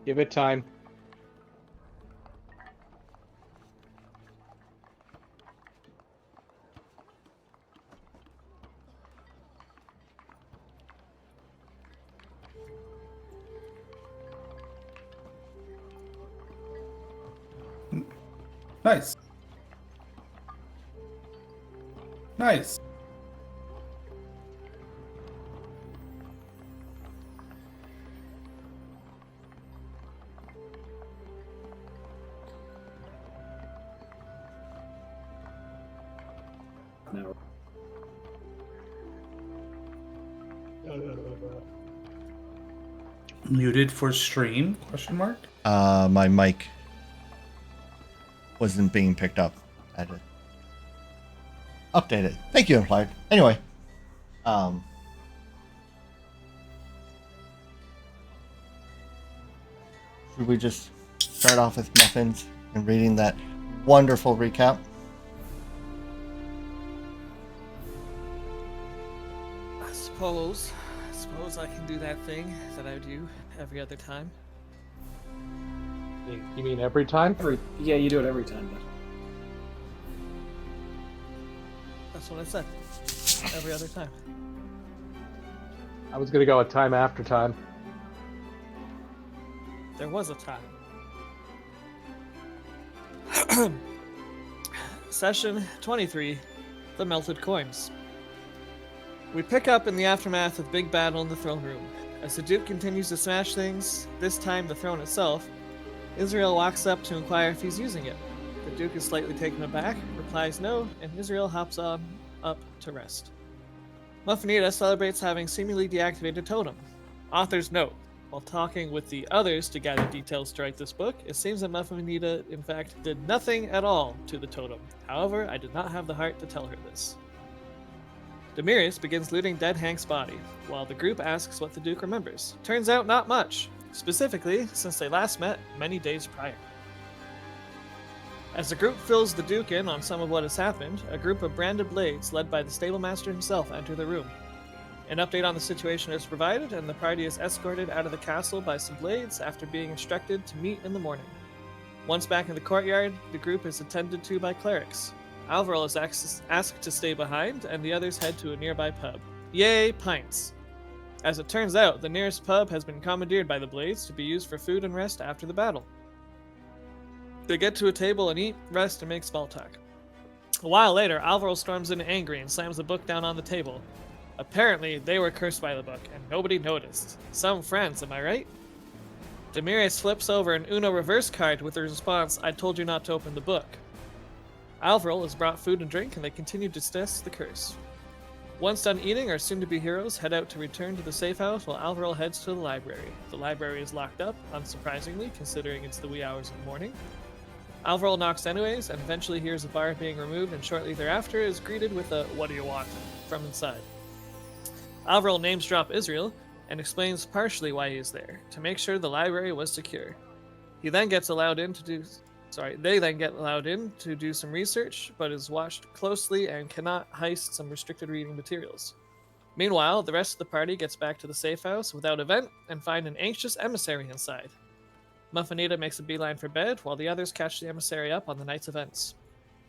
Give it time. Nice. Nice. No. Muted for stream? Question mark. My mic wasn't being picked up. I had to update it. Thank you, Implied. Anyway, should we just start off with muffins and reading that wonderful recap? I suppose I can do that thing that I do every other time. You mean every time? Yeah, you do it every time, but That's what I said. Every other time. I was gonna go a time after time. There was a time. Session 23, The Melted Coins. We pick up in the aftermath of big battle in the throne room. As the Duke continues to smash things, this time the throne itself, Israel walks up to inquire if he's using it. The Duke is slightly taken aback, replies no, and Israel hops on up to rest. Muffinita celebrates having seemingly deactivated Totem. Author's note: while talking with the others to gather details to write this book, it seems that Muffinita, in fact, did nothing at all to the Totem. However, I did not have the heart to tell her this. Demirius begins looting dead Hank's body, while the group asks what the Duke remembers. Turns out not much, specifically since they last met many days prior. As the group fills the Duke in on some of what has happened, a group of branded blades led by the stablemaster himself enter the room. An update on the situation is provided, and the party is escorted out of the castle by some blades after being instructed to meet in the morning. Once back in the courtyard, the group is attended to by clerics. Alvarel is asked to stay behind, and the others head to a nearby pub. Yay, pints! As it turns out, the nearest pub has been commandeered by the Blades to be used for food and rest after the battle. They get to a table and eat, rest, and make small talk. A while later, Alvaro storms in angry and slams the book down on the table. Apparently, they were cursed by the book, and nobody noticed. Some friends, am I right? Demirius flips over an Uno reverse card with the response, "I told you not to open the book." Alvarel is brought food and drink, and they continue to discuss the curse. Once done eating, our soon-to-be heroes head out to return to the safe house while Alvarel heads to the library. The library is locked up, unsurprisingly, considering it's the wee hours of the morning. Alvarel knocks anyways, and eventually hears a bar being removed, and shortly thereafter is greeted with a "What do you want?" from inside. Alvarel names drop Israel, and explains partially why he is there, to make sure the library was secure. They then get allowed in to do some research, but is watched closely and cannot heist some restricted reading materials. Meanwhile, the rest of the party gets back to the safe house without event and find an anxious emissary inside. Muffinita makes a beeline for bed, while the others catch the emissary up on the night's events.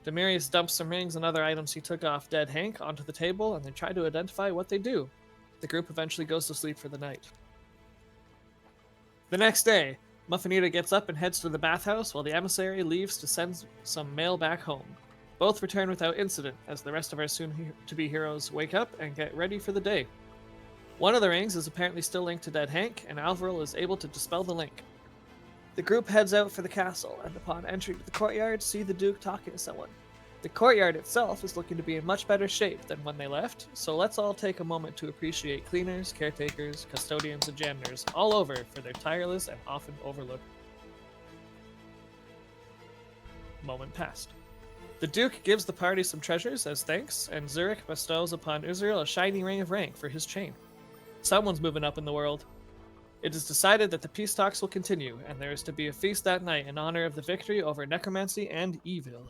Demirius dumps some rings and other items he took off dead Hank onto the table, and they try to identify what they do. The group eventually goes to sleep for the night. The next day, Muffinita gets up and heads to the bathhouse while the emissary leaves to send some mail back home. Both return without incident as the rest of our soon-to-be heroes wake up and get ready for the day. One of the rings is apparently still linked to dead Hank, and Alvarel is able to dispel the link. The group heads out for the castle, and upon entering the courtyard, see the Duke talking to someone. The courtyard itself is looking to be in much better shape than when they left, so let's all take a moment to appreciate cleaners, caretakers, custodians, and janitors all over for their tireless and often overlooked. Moment passed. The Duke gives the party some treasures as thanks, and Zurich bestows upon Israel a shiny ring of rank for his chain. Someone's moving up in the world. It is decided that the peace talks will continue, and there is to be a feast that night in honor of the victory over necromancy and evil.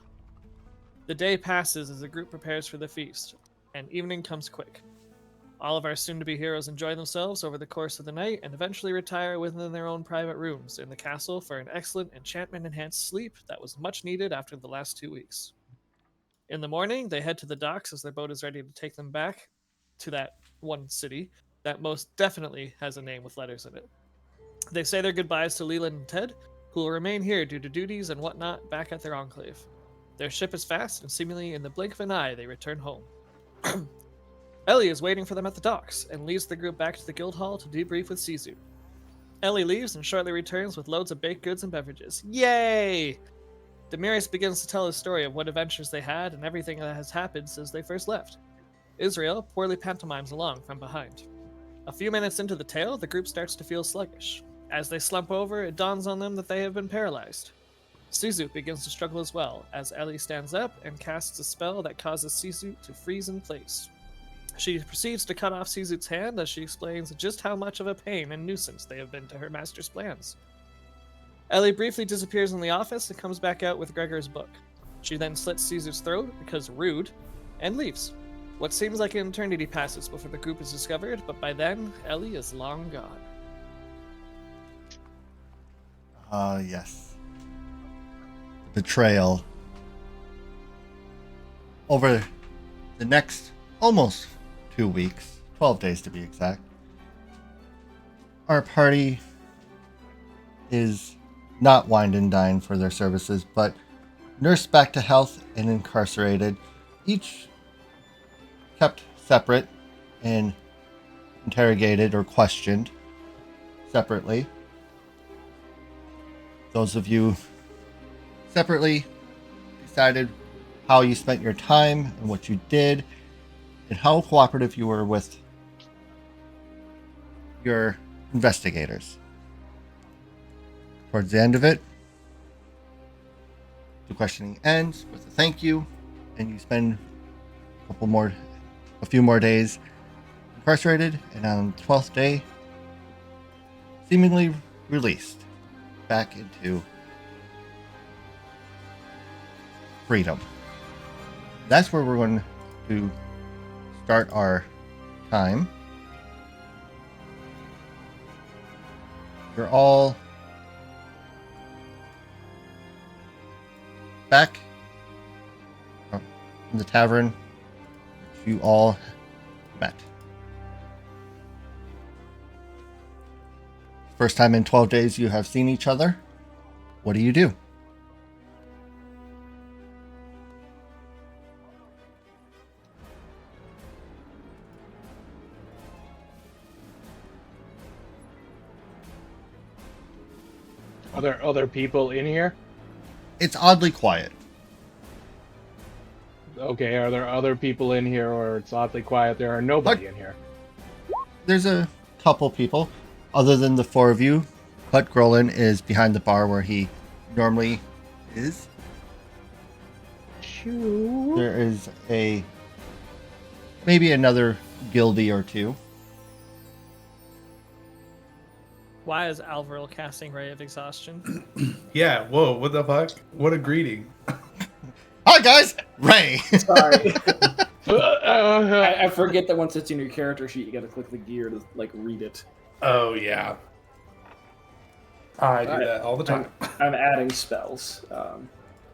The day passes as the group prepares for the feast, and evening comes quick. All of our soon-to-be heroes enjoy themselves over the course of the night and eventually retire within their own private rooms in the castle for an excellent enchantment-enhanced sleep that was much needed after the last 2 weeks. In the morning, they head to the docks as their boat is ready to take them back to that one city that most definitely has a name with letters in it. They say their goodbyes to Leland and Ted, who will remain here due to duties and whatnot back at their enclave. Their ship is fast, and seemingly in the blink of an eye, they return home. Ellie is waiting for them at the docks and leads the group back to the guild hall to debrief with Sisu. Ellie leaves and shortly returns with loads of baked goods and beverages. Yay! Demiris begins to tell his story of what adventures they had and everything that has happened since they first left. Israel poorly pantomimes along from behind. A few minutes into the tale, the group starts to feel sluggish. As they slump over, it dawns on them that they have been paralyzed. Sisu begins to struggle as well, as Ellie stands up and casts a spell that causes Sisu to freeze in place. She proceeds to cut off Sizu's hand as she explains just how much of a pain and nuisance they have been to her master's plans. Ellie briefly disappears in the office and comes back out with Gregor's book. She then slits Sizu's throat, because rude, and leaves. What seems like an eternity passes before the group is discovered, but by then, Ellie is long gone. Yes. Betrayal. Over the next almost 2 weeks, 12 days to be exact, our party is not wined and dined for their services, but nursed back to health and incarcerated, each kept separate and interrogated or questioned separately. Those of you separately decided how you spent your time and what you did and how cooperative you were with your investigators. Towards the end of it, the questioning ends with a thank you, and you spend a few more days incarcerated, and on the 12th day, seemingly released back into freedom. That's where we're going to start our time. You're all back in the tavern which you all met. First time in 12 days you have seen each other. What do you do? Are there other people in here? It's oddly quiet. Okay, are there other people in here, or it's oddly quiet? There are nobody What? in here. There's a couple people. Other than the four of you, Hut Grolin is behind the bar where he normally is. Shoo. There is maybe another guildie or two. Why is Alvarel casting Ray of Exhaustion? Yeah, whoa, what the fuck? What a greeting. Hi guys, Ray. Sorry. I I forget that once it's in your character sheet, you gotta click the gear to, like, read it. Oh, yeah. I do Alright. that all the time. I'm adding spells.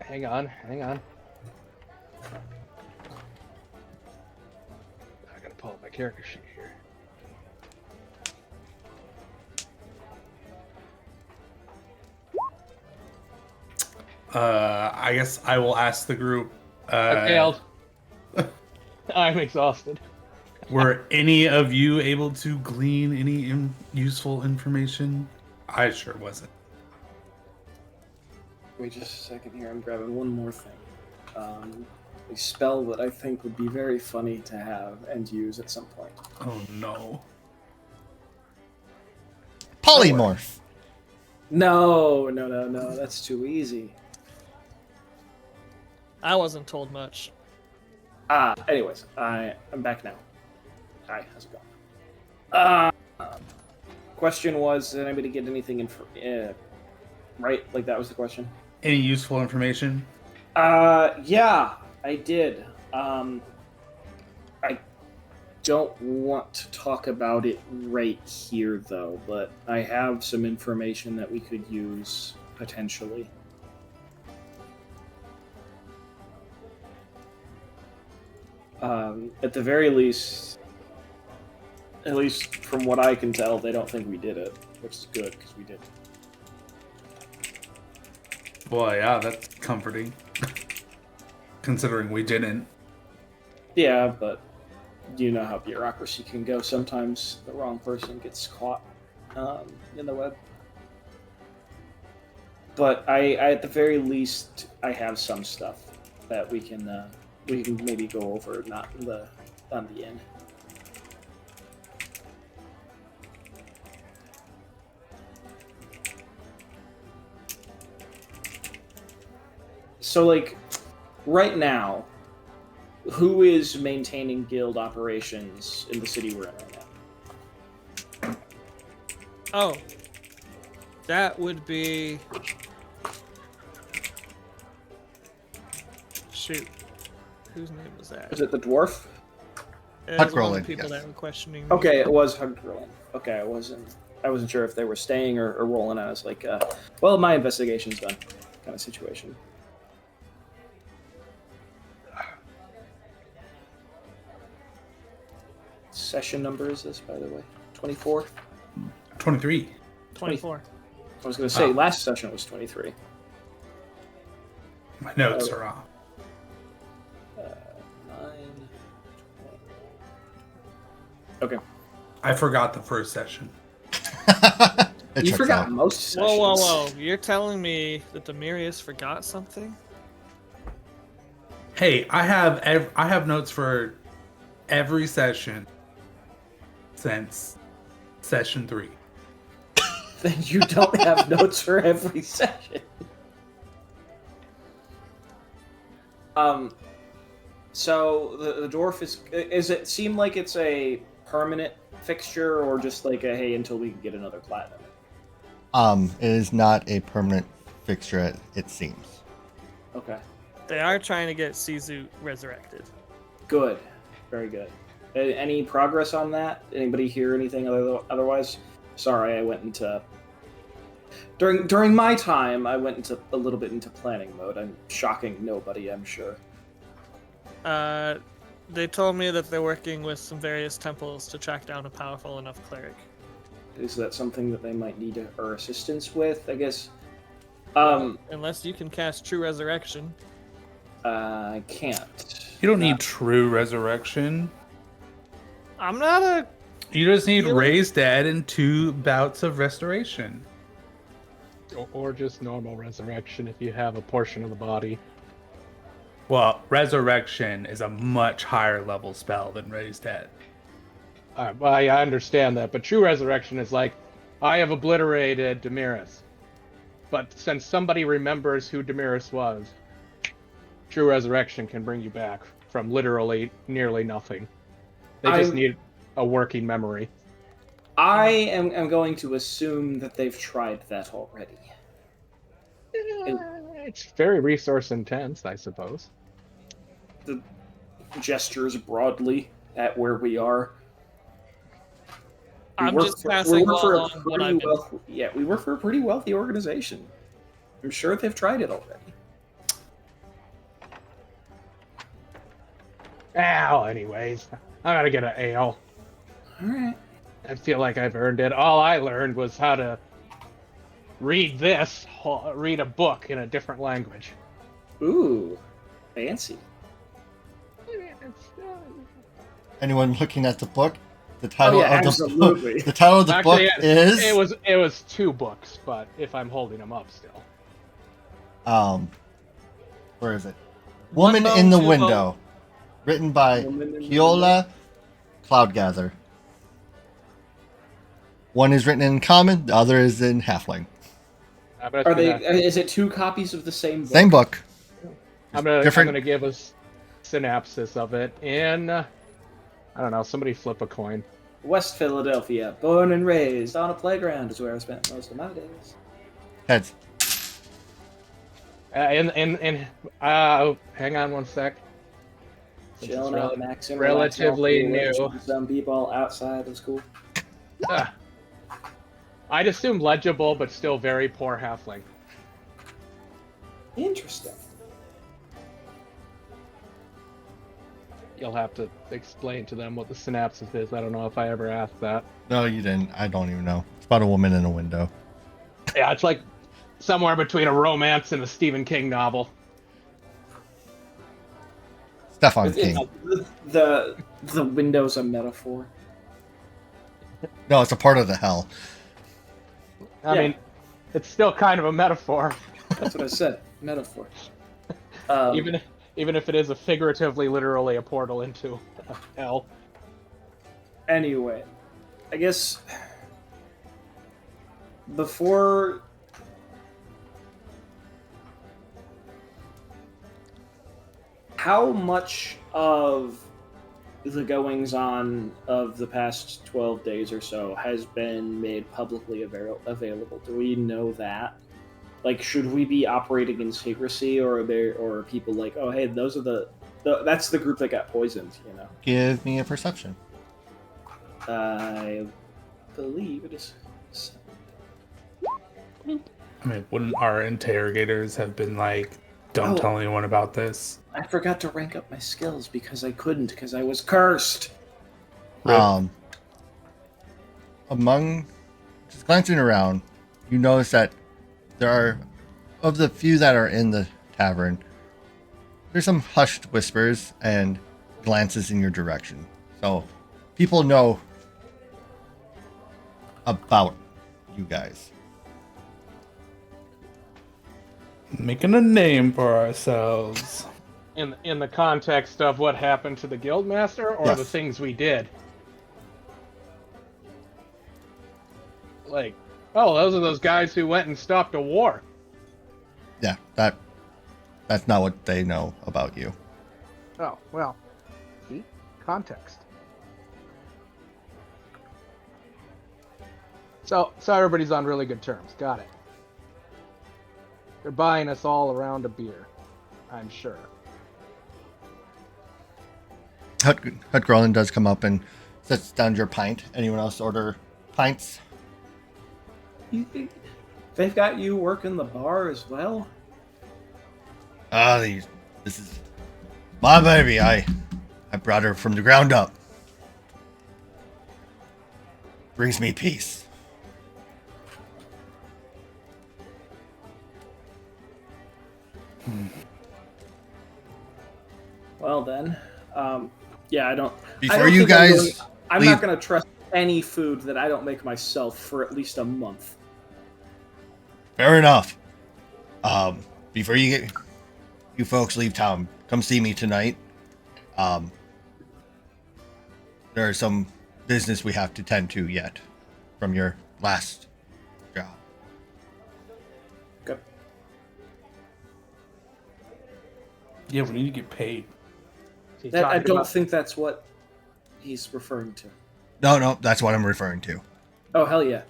Hang on. I gotta pull up my character sheet here. I guess I will ask the group. I failed. I'm exhausted. Were any of you able to glean any useful information? I sure wasn't. Wait just a second here. I'm grabbing one more thing. A spell that I think would be very funny to have and use at some point. Oh no. Polymorph. No. That's too easy. I wasn't told much. Anyways, I'm back now. Hi, how's it going? Question was, did anybody get anything right? Like, that was the question? Any useful information? Yeah, I did. I don't want to talk about it right here, though, but I have some information that we could use potentially. At the very least, at least from what I can tell, they don't think we did it, which is good because we did. Boy, yeah, that's comforting. Considering we didn't. Yeah, but you know how bureaucracy can go. Sometimes the wrong person gets caught in the web. But I, at the very least, I have some stuff that we can maybe go over, not on the end. So, like, right now, who is maintaining guild operations in the city we're in right now? Oh, that would be. Shoot, whose name was that? Is it the dwarf? It was one of Grolin, the people yes. that were questioning. Me. Okay, it was Huggerlin. Okay, I wasn't sure if they were staying or rolling. I was like, well, my investigation's done, kind of situation. Session number is this, by the way? 24? 23. 24. I was going to say, Oh. last session was 23. My notes are off. 9. Okay. I forgot the first session. It You checks forgot out. most sessions. Whoa! You're telling me that Demirius forgot something? Hey, I have notes for every session since session 3. Then you don't have notes for every session. So the dwarf is it seem like it's a permanent fixture or just like a hey until we can get another platinum? It is not a permanent fixture, it seems. Okay, They are trying to get Sizu resurrected. good, very good. Any progress on that? Anybody hear anything otherwise? Sorry, I went into during my time. I went into a little bit into planning mode. I'm shocking nobody, I'm sure. They told me that they're working with some various temples to track down a powerful enough cleric. Is that something that they might need our assistance with? I guess. Unless you can cast True Resurrection. I can't. You don't need true resurrection. I'm not a. You just need Healing? raise dead and 2 bouts of restoration. Or just normal resurrection if you have a portion of the body. Well, resurrection is a much higher level spell than raise dead. Well, I understand that, but true resurrection is like, I have obliterated Demiris. But since somebody remembers who Demiris was, true resurrection can bring you back from literally nearly nothing. They just need a working memory. I am going to assume that they've tried that already. It's very resource intense, I suppose. The gestures broadly at where we are. I'm just passing along what I've been. We work for a pretty wealthy organization. I'm sure they've tried it already. Ow, anyways. I gotta get an ale. Alright. I feel like I've earned it. All I learned was how to read a book in a different language. Ooh. Fancy. Anyone looking at the book? The title yeah, of the absolutely. book. The title of the Actually, book is. It was 2 books, but if I'm holding them up still. Where is it? Woman in the Window, written by Keola Cloudgather. One is written in common, the other is in halfling. Are they? Is it 2 copies of the same book? Same book. I'm different- gonna give us synopsis of it in I don't know, somebody flip a coin. West Philadelphia, born and raised on a playground is where I spent most of my days. Heads. Hang on one sec. Chilling out, maxing, relatively relaxing, new. watching some b-ball outside of school. I'd assume legible, but still very poor halfling. Interesting. You'll have to explain to them what the synapses is. I don't know if I ever asked that. No, you didn't. I don't even know. It's about a woman in a window. Yeah, it's like somewhere between a romance and a Stephen King novel. Stefan King. The window's a metaphor. No, it's a part of the hell. I Yeah. mean, it's still kind of a metaphor, That's what I said. Metaphor. even if it is a figuratively, literally a portal into hell. Anyway, I guess before how much of the goings on of the past 12 days or so has been made publicly available? Do we know that? Like, should we be operating in secrecy, or are people like, oh, hey, those are that's the group that got poisoned, you know? Give me a perception. I believe it is. I mean, wouldn't our interrogators have been like, don't Oh. tell anyone about this? I forgot to rank up my skills because I couldn't, because I was cursed. Rip. Among just glancing around, you notice that there are, of the few that are in the tavern, there's some hushed whispers and glances in your direction. So people know about you guys. Making a name for ourselves. In the context of what happened to the guildmaster, or Yes. the things we did. Like, oh, those are those guys who went and stopped a war. Yeah, that's not what they know about you. Oh, well, see? Context. So everybody's on really good terms. Got it. They're buying us all a round of beer, I'm sure. Hut Grolin does come up and sets down your pint. Anyone else order pints? They've got you working the bar as well? This is my baby. I brought her from the ground up. Brings me peace. Well then, yeah, I don't. Before you guys I'm leave, not going to trust any food that I don't make myself for at least a month. fair enough. Before you folks leave town, come see me tonight. There is some business we have to tend to yet from your last job. Okay. Yeah, we need to get paid. I don't think that's what he's referring to. No, that's what I'm referring to. Oh, hell yeah.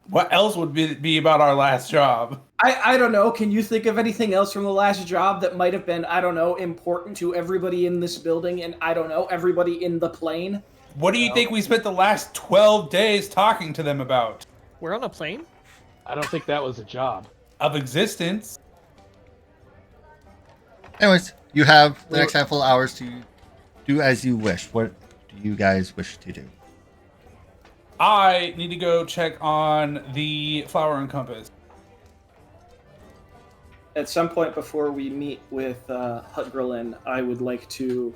What else would be about our last job? I don't know. Can you think of anything else from the last job that might have been, I don't know, important to everybody in this building and, I don't know, everybody in the plane? What do you think we spent the last 12 days talking to them about? We're on a plane? I don't think that was a job. Of existence? Anyways, you have the next handful of hours to do as you wish. What do you guys wish to do? I need to go check on the flower and compass. At some point before we meet with Hutgrelin, I would like to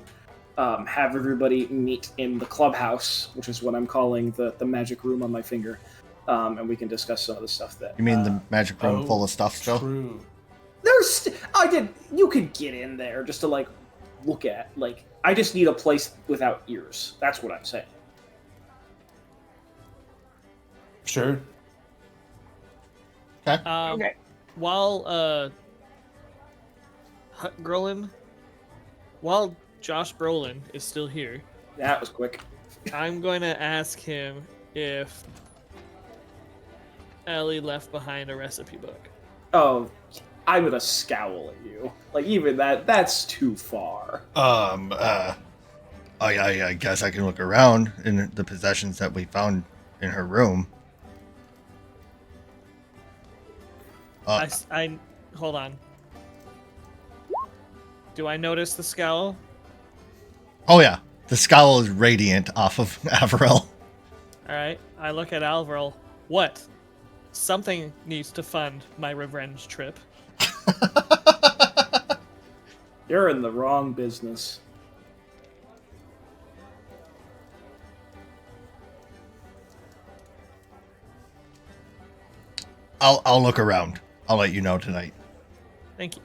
have everybody meet in the clubhouse, which is what I'm calling the magic room on my finger, and we can discuss some of the stuff that... You mean the magic room full of stuff still? True. You could get in there just to, like, look at. Like, I just need a place without ears. That's what I'm saying. Sure. Okay. Okay. While while Josh Brolin is still here, That was quick. I'm going to ask him if Ellie left behind a recipe book. Oh, I'm gonna scowl at you. Like, even that's too far. I guess I can look around in the possessions that we found in her room. I hold on. Do I notice the scowl? Oh yeah, the scowl is radiant off of Averil. All right. I look at Alvarel. What? Something needs to fund my revenge trip. You're in the wrong business. I'll look around. I'll let you know tonight. Thank you.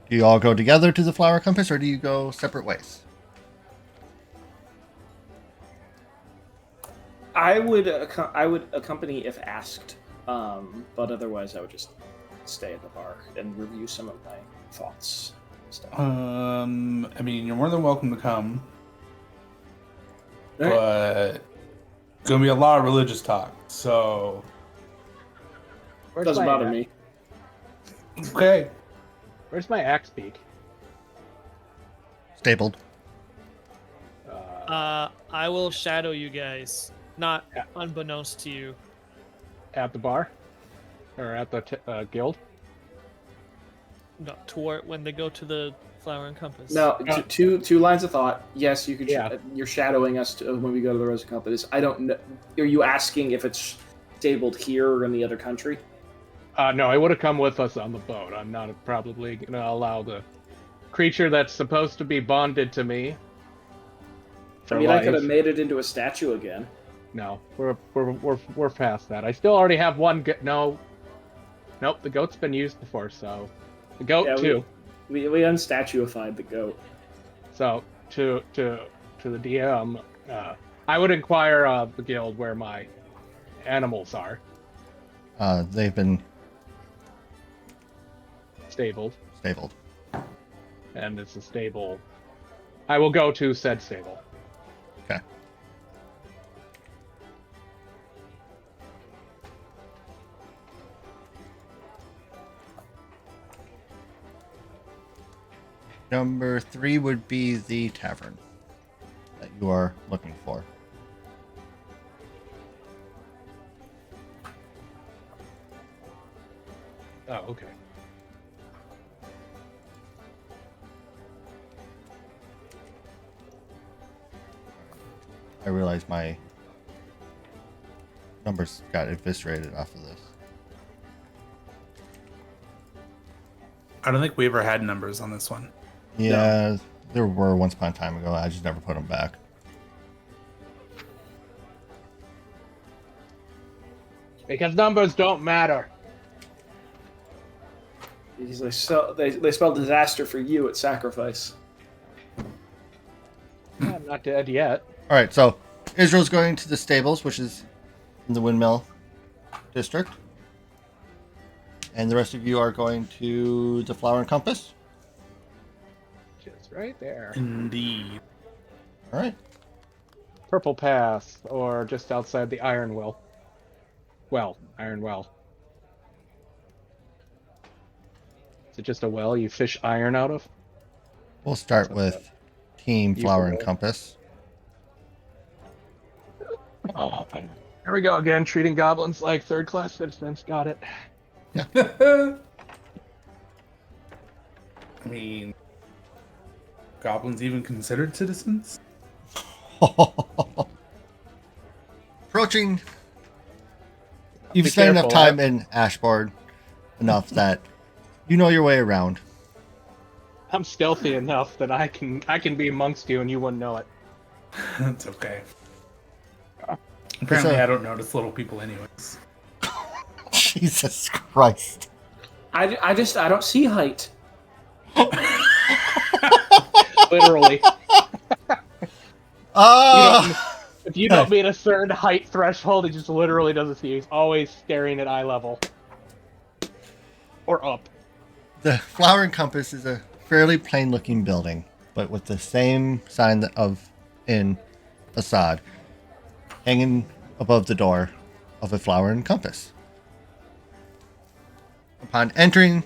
Do you all go together to the Flower Compass, or do you go separate ways? I would accompany if asked, but otherwise I would just stay at the bar and review some of my thoughts and stuff. I mean, you're more than welcome to come, All right. but gonna be a lot of religious talk. So Where's Doesn't my bother axe- me. okay, Where's my axe beak? Stapled. I will shadow you guys, not Yeah. unbeknownst to you. At the bar? Or at the guild? Not toward when they go to the Flower and Compass. No, two lines of thought. Yes, you could. Yeah. You're shadowing us when we go to the Rose Compass. I don't know. Are you asking if it's stabled here or in the other country? No, it would have come with us on the boat. I'm not probably going to allow the creature that's supposed to be bonded to me. I for mean, I could life. have made it into a statue again. No, we're past that. I still already have one. Nope, the goat's been used before, so the goat Yeah, too. We unstatuified the goat. So to the DM, I would inquire of the guild where my animals are They've been stabled, stabled. and it's a stable. I will go to said stable. Okay. Number 3 would be the tavern that you are looking for. Oh, okay. I realize my numbers got eviscerated off of this. I don't think we ever had numbers on this one. Yeah, there were once upon a time ago. I just never put them back. Because numbers don't matter. Because they spelled disaster for you at sacrifice. I'm not dead yet. All right, so Israel's going to the stables, which is in the Windmill District. And the rest of you are going to the Flower and Compass. Just right there. Indeed. All right. Purple Pass, or just outside the Iron Well. Iron Well. Is it just a well you fish iron out of? We'll start with Team You Flower can and roll. Compass. Oh, there we go again, treating goblins like third-class citizens. Got it. I mean, goblins even considered citizens? Approaching. You've Be spent enough careful, time in Ashboard enough that you know your way around. I'm stealthy enough that I can be amongst you and you wouldn't know it. That's okay. Apparently, So- I don't notice little people anyways. Jesus Christ. I don't see height. Literally. If you don't meet a certain height threshold, he just literally doesn't see you. He's always staring at eye level. Or up. The Flower and Compass is a fairly plain looking building, but with the same sign of in facade hanging above the door of a Flower and Compass. Upon entering,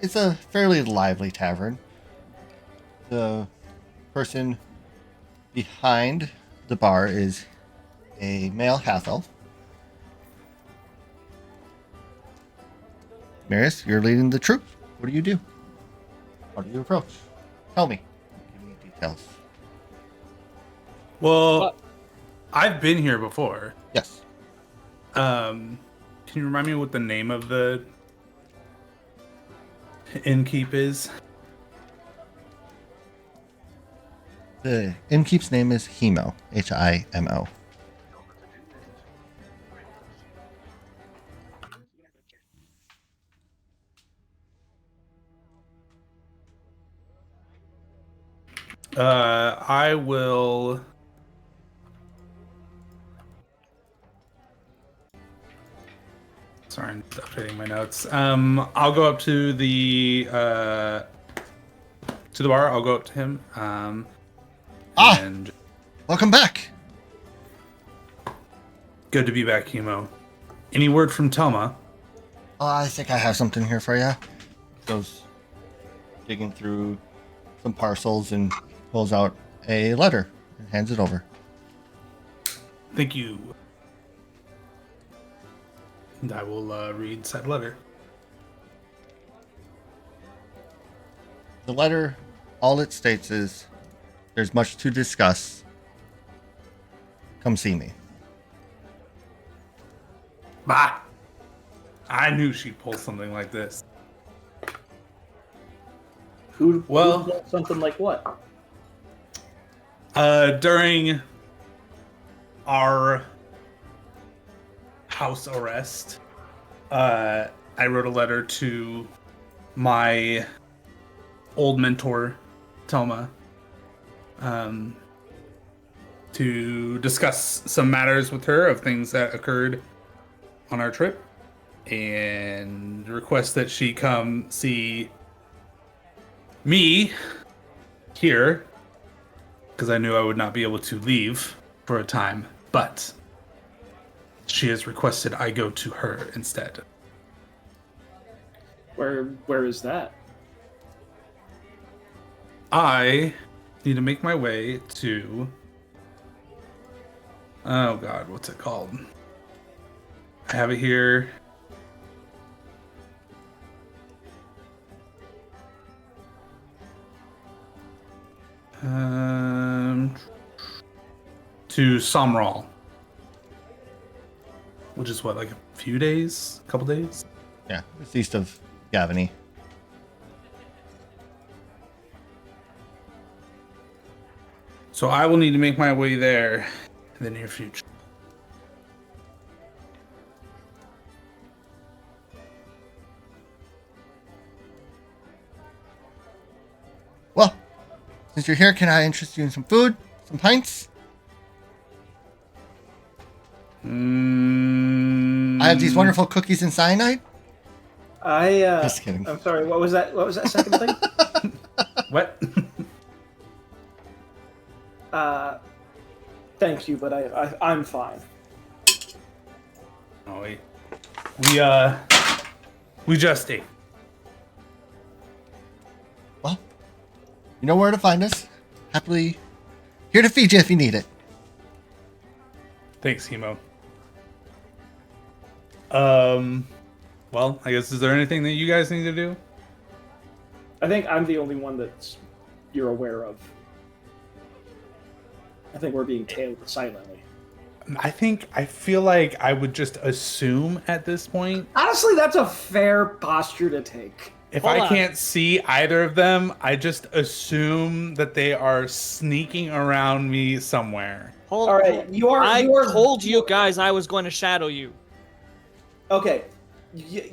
it's a fairly lively tavern. The person behind the bar is a male half-elf. Maris, you're leading the troop. What do you do? How do you approach? Tell me. Give me details. Well, What? I've been here before. Yes. Can you remind me what the name of the innkeep is? The innkeep's name is Himo. Himo. I will. Sorry, I'm updating my notes. I'll go up to the bar. I'll go up to him. And Welcome back. good to be back, Hemo. Any word from Toma? I think I have something here for you. Goes digging through some parcels and pulls out a letter and hands it over. Thank you. And I will read said letter. The letter, all it states is, there's much to discuss. Come see me. Bah! I knew she'd pull something like this. Who Well- does something like what? During our house arrest, I wrote a letter to my old mentor, Toma, to discuss some matters with her of things that occurred on our trip, and request that she come see me here, because I knew I would not be able to leave for a time, but she has requested I go to her instead. Where is that? I need to make my way to... Oh god, what's it called? I have it here. To Somral. Which is what, like a few days? A couple days? Yeah, it's east of Gavany. So I will need to make my way there in the near future. Well, since you're here, can I interest you in some food? Some pints? I have these wonderful cookies and cyanide. Just kidding. I'm sorry. What was that? What was that second thing? What? Thank you, but I'm fine. Oh, we just ate. Well, you know where to find us. Happily here to feed you if you need it. Thanks, Hemo. Well, I guess, is there anything that you guys need to do? I think I'm the only one that you're aware of. I think we're being tailed silently. I feel like I would just assume at this point. Honestly, that's a fair posture to take. If Hold I on. can't see either of them, I just assume that they are sneaking around me somewhere. Hold, All right, you are. I you are, told you guys I was going to shadow you. Okay,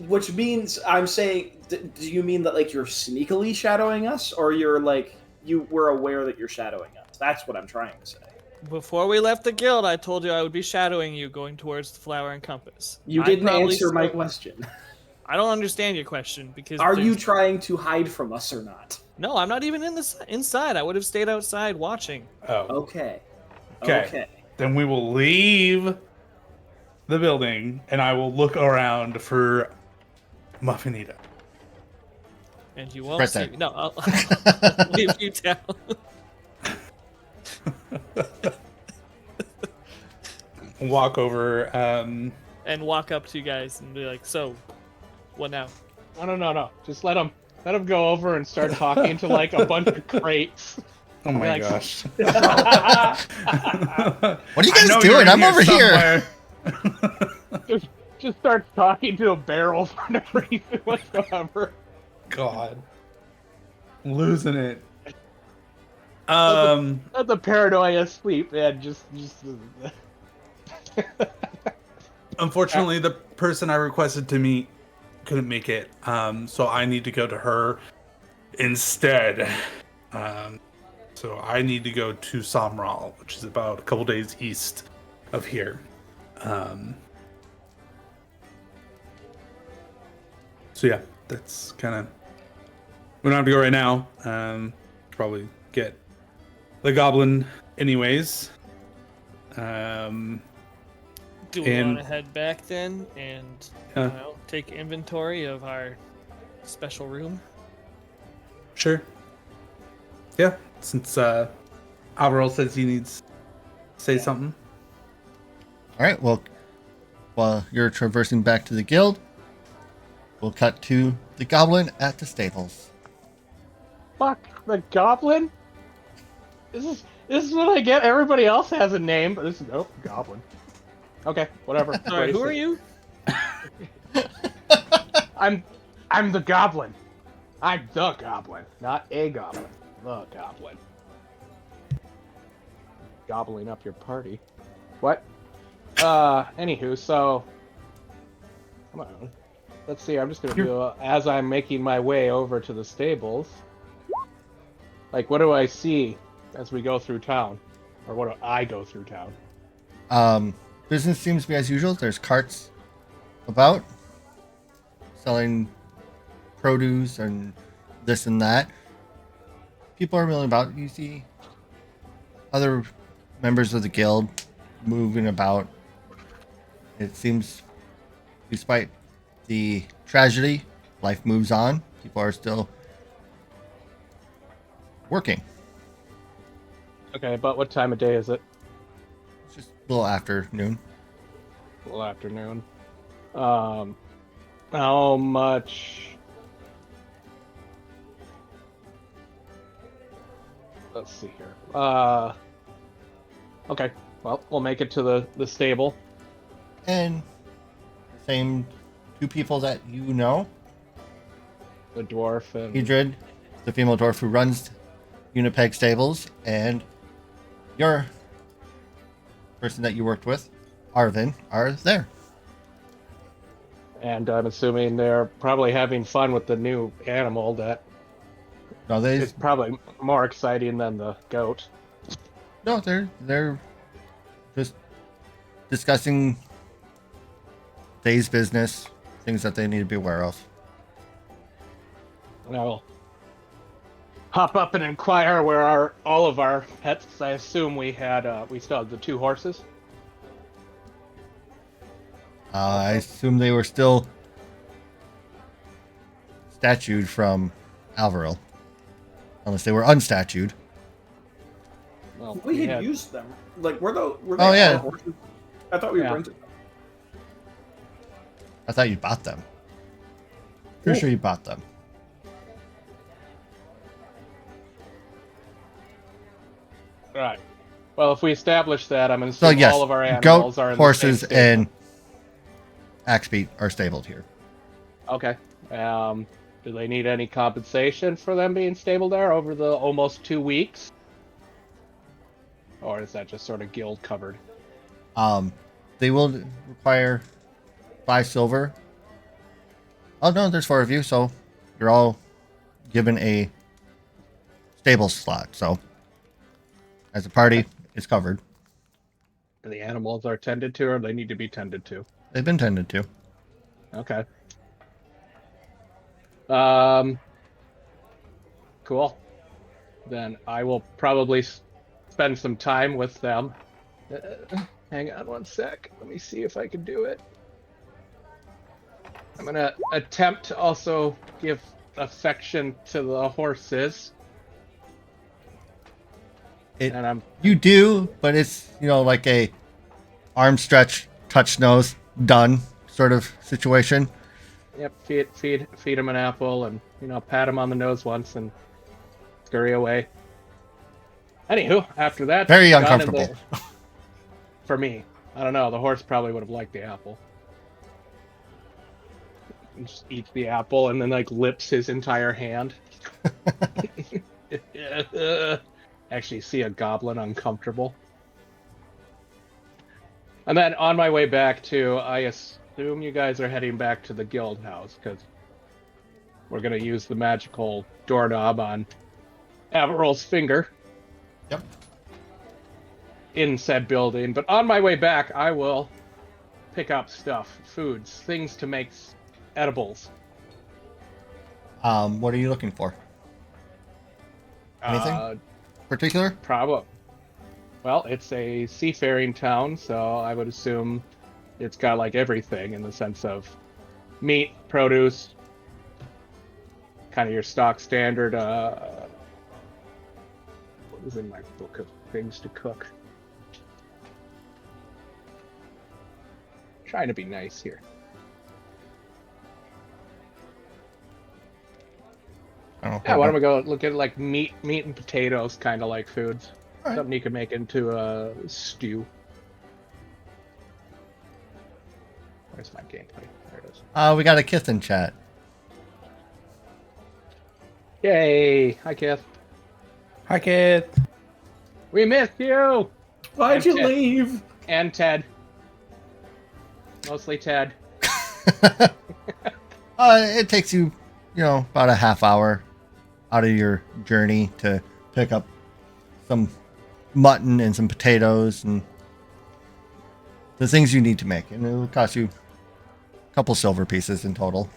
which means I'm saying, do you mean that like you're sneakily shadowing us, or you're like you were aware that you're shadowing us? That's what I'm trying to say. Before we left the guild, I told you I would be shadowing you going towards the Flower and Compass. You I didn't probably answer my still- question. I don't understand your question because Are you there's- trying to hide from us or not? No, I'm not even inside. I would have stayed outside watching. Oh, Okay. okay. Then we will leave the building, and I will look around for Muffinita. And you won't Right see there. me. No, I'll leave you down. Walk over. And walk up to you guys and be like, so, what now? No. Just let him go over and start talking to like a bunch of crates. Oh my Like- gosh. What are you I guys know you're doing? in I'm over here. somewhere. just starts talking to a barrel for no reason whatsoever. God. I'm losing it. That's a paranoia sleep, man. Just. Unfortunately, the person I requested to meet couldn't make it, so I need to go to her instead. So I need to go to Samral, which is about a couple days east of here. So yeah, that's kind of. We don't have to go right now. Probably get the goblin anyways. Do we And- want to head back then and take inventory of our special room? Sure. Yeah, since Alvaro says he needs to say something. All right. Well, while you're traversing back to the guild, we'll cut to the goblin at the stables. Fuck the goblin. This is what I get. Everybody else has a name, but this is goblin. Okay, whatever. Sorry, who are you? I'm the goblin. I'm the goblin, not a goblin. The goblin. Gobbling up your party. What? Anywho, so come on. Let's see. I'm just gonna do as I'm making my way over to the stables. Like, what do I see as we go through town, or what do I go through town? Business seems to be as usual. There's carts about selling produce and this and that. People are milling about. You see other members of the guild moving about. It seems, despite the tragedy, life moves on. People are still working. Okay, but what time of day is it? It's just a little afternoon. Well, afternoon. How much? Let's see here. Okay. Well, we'll make it to the stable. And same two people that you know. The dwarf and Hedrid, the female dwarf who runs Unipeg Stables, and your person that you worked with, Arvin, are there. and I'm assuming they're probably having fun with the new animal that No, is probably more exciting than the goat. they're just discussing day's business, things that they need to be aware of. And I will hop up and inquire where all of our pets. 'Cause I assume we still have the 2 horses. I assume they were still statued from Alvaril, unless they were unstatued. Well, We had had- used them. Like, were they Oh, yeah. our horses? I thought we Yeah. rented them. I thought you bought them. Pretty sure you bought them. Right. Well, if we establish that, I'm So assuming yes, all of our animals goat, are in horses, the same stable. and Axbeat are stabled here. Okay. Do they need any compensation for them being stable there over the almost 2 weeks? Or is that just sort of guild covered? They will require 5 silver. Oh no, there's 4 of you, so you're all given a stable slot. So as a party, it's covered. The animals are tended to, or they need to be tended to? They've been tended to. Okay. Cool. Then I will probably spend some time with them. Hang on one sec. Let me see if I can do it. I'm gonna attempt to also give affection to the horses. And You do, but it's, like a arm stretch, touch nose, done sort of situation. Yep, feed him an apple, and pat him on the nose once, and scurry away. Anywho, after that, Very gone in uncomfortable. for me. I don't know. The horse probably would have liked the apple. He just eats the apple and then lips his entire hand. Actually, see a goblin uncomfortable. And then on my way back to, I assume you guys are heading back to the guild house, because we're going to use the magical doorknob on Averill's finger. Yep. In said building. But on my way back, I will pick up stuff, foods, things to make edibles. What are you looking for? Anything particular? Probably. Well, it's a seafaring town, so I would assume it's got everything in the sense of meat, produce, kind of your stock standard. What is in my book of things to cook? Trying to be nice here. Yeah, why don't we go look at meat and potatoes, kind of like foods. Right. Something you can make into a stew. Where's my gameplay? There it is. We got a Kith in chat. Yay! Hi, Kith. Hi, Kith. We missed you! Why'd you leave? And Ted. Mostly Ted. It takes you, about a half hour out of your journey to pick up some mutton and some potatoes and the things you need to make. And it'll cost you a couple silver pieces in total.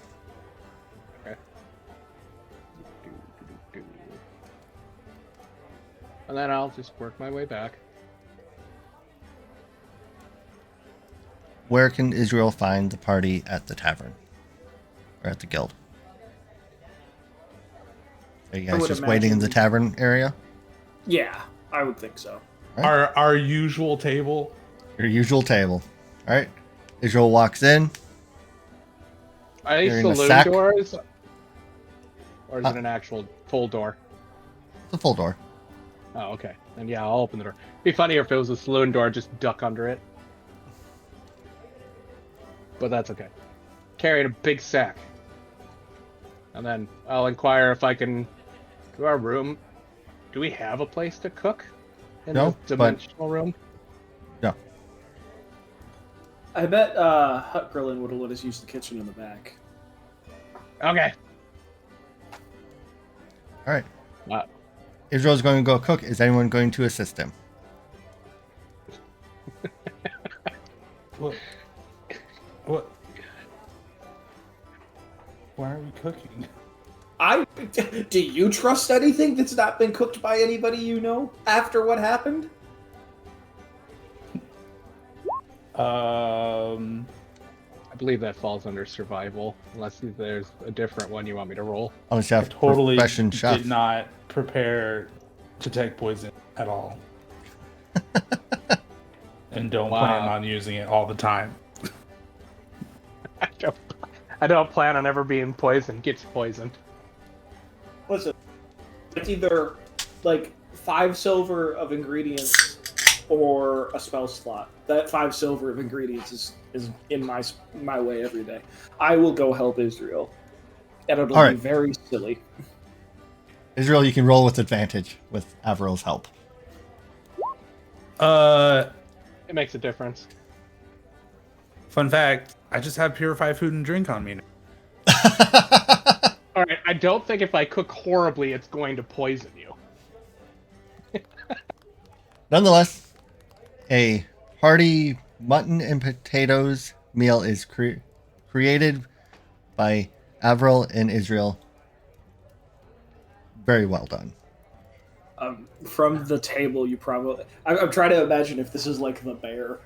Okay. And then I'll just work my way back. Where can Israel find the party at the tavern? Or at the guild? Are you guys just waiting in the tavern area? Yeah, I would think so. Right. Our usual table. Your usual table. All right. Israel walks in. Are these saloon doors? Or is it an actual full door? It's a full door. Oh, okay. And yeah, I'll open the door. It'd be funnier if it was a saloon door, just duck under it. But that's okay. Carrying a big sack. And then I'll inquire if I can to our room. Do we have a place to cook in the dimensional room? No. I bet Hut Grillin would have let us use the kitchen in the back. Okay. All right. Israel's going to go cook. Is anyone going to assist him? What? Why are we cooking? Do you trust anything that's not been cooked by anybody you know after what happened? I believe that falls under survival, unless there's a different one you want me to roll. Unless you have totally profession chef. Did not prepare to take poison at all. And don't plan on using it all the time. I don't plan on ever being poisoned. Gets poisoned. Listen, it's either 5 silver of ingredients or a spell slot. That 5 silver of ingredients is in my way every day. I will go help Israel. And it'll be very silly. Israel, you can roll with advantage with Averill's help. It makes a difference. Fun fact, I just have purified food and drink on me now. Alright, I don't think if I cook horribly, it's going to poison you. Nonetheless, a hearty mutton and potatoes meal is created by Averill and Israel. Very well done. From the table, you probably... I'm trying to imagine if this is like the bear.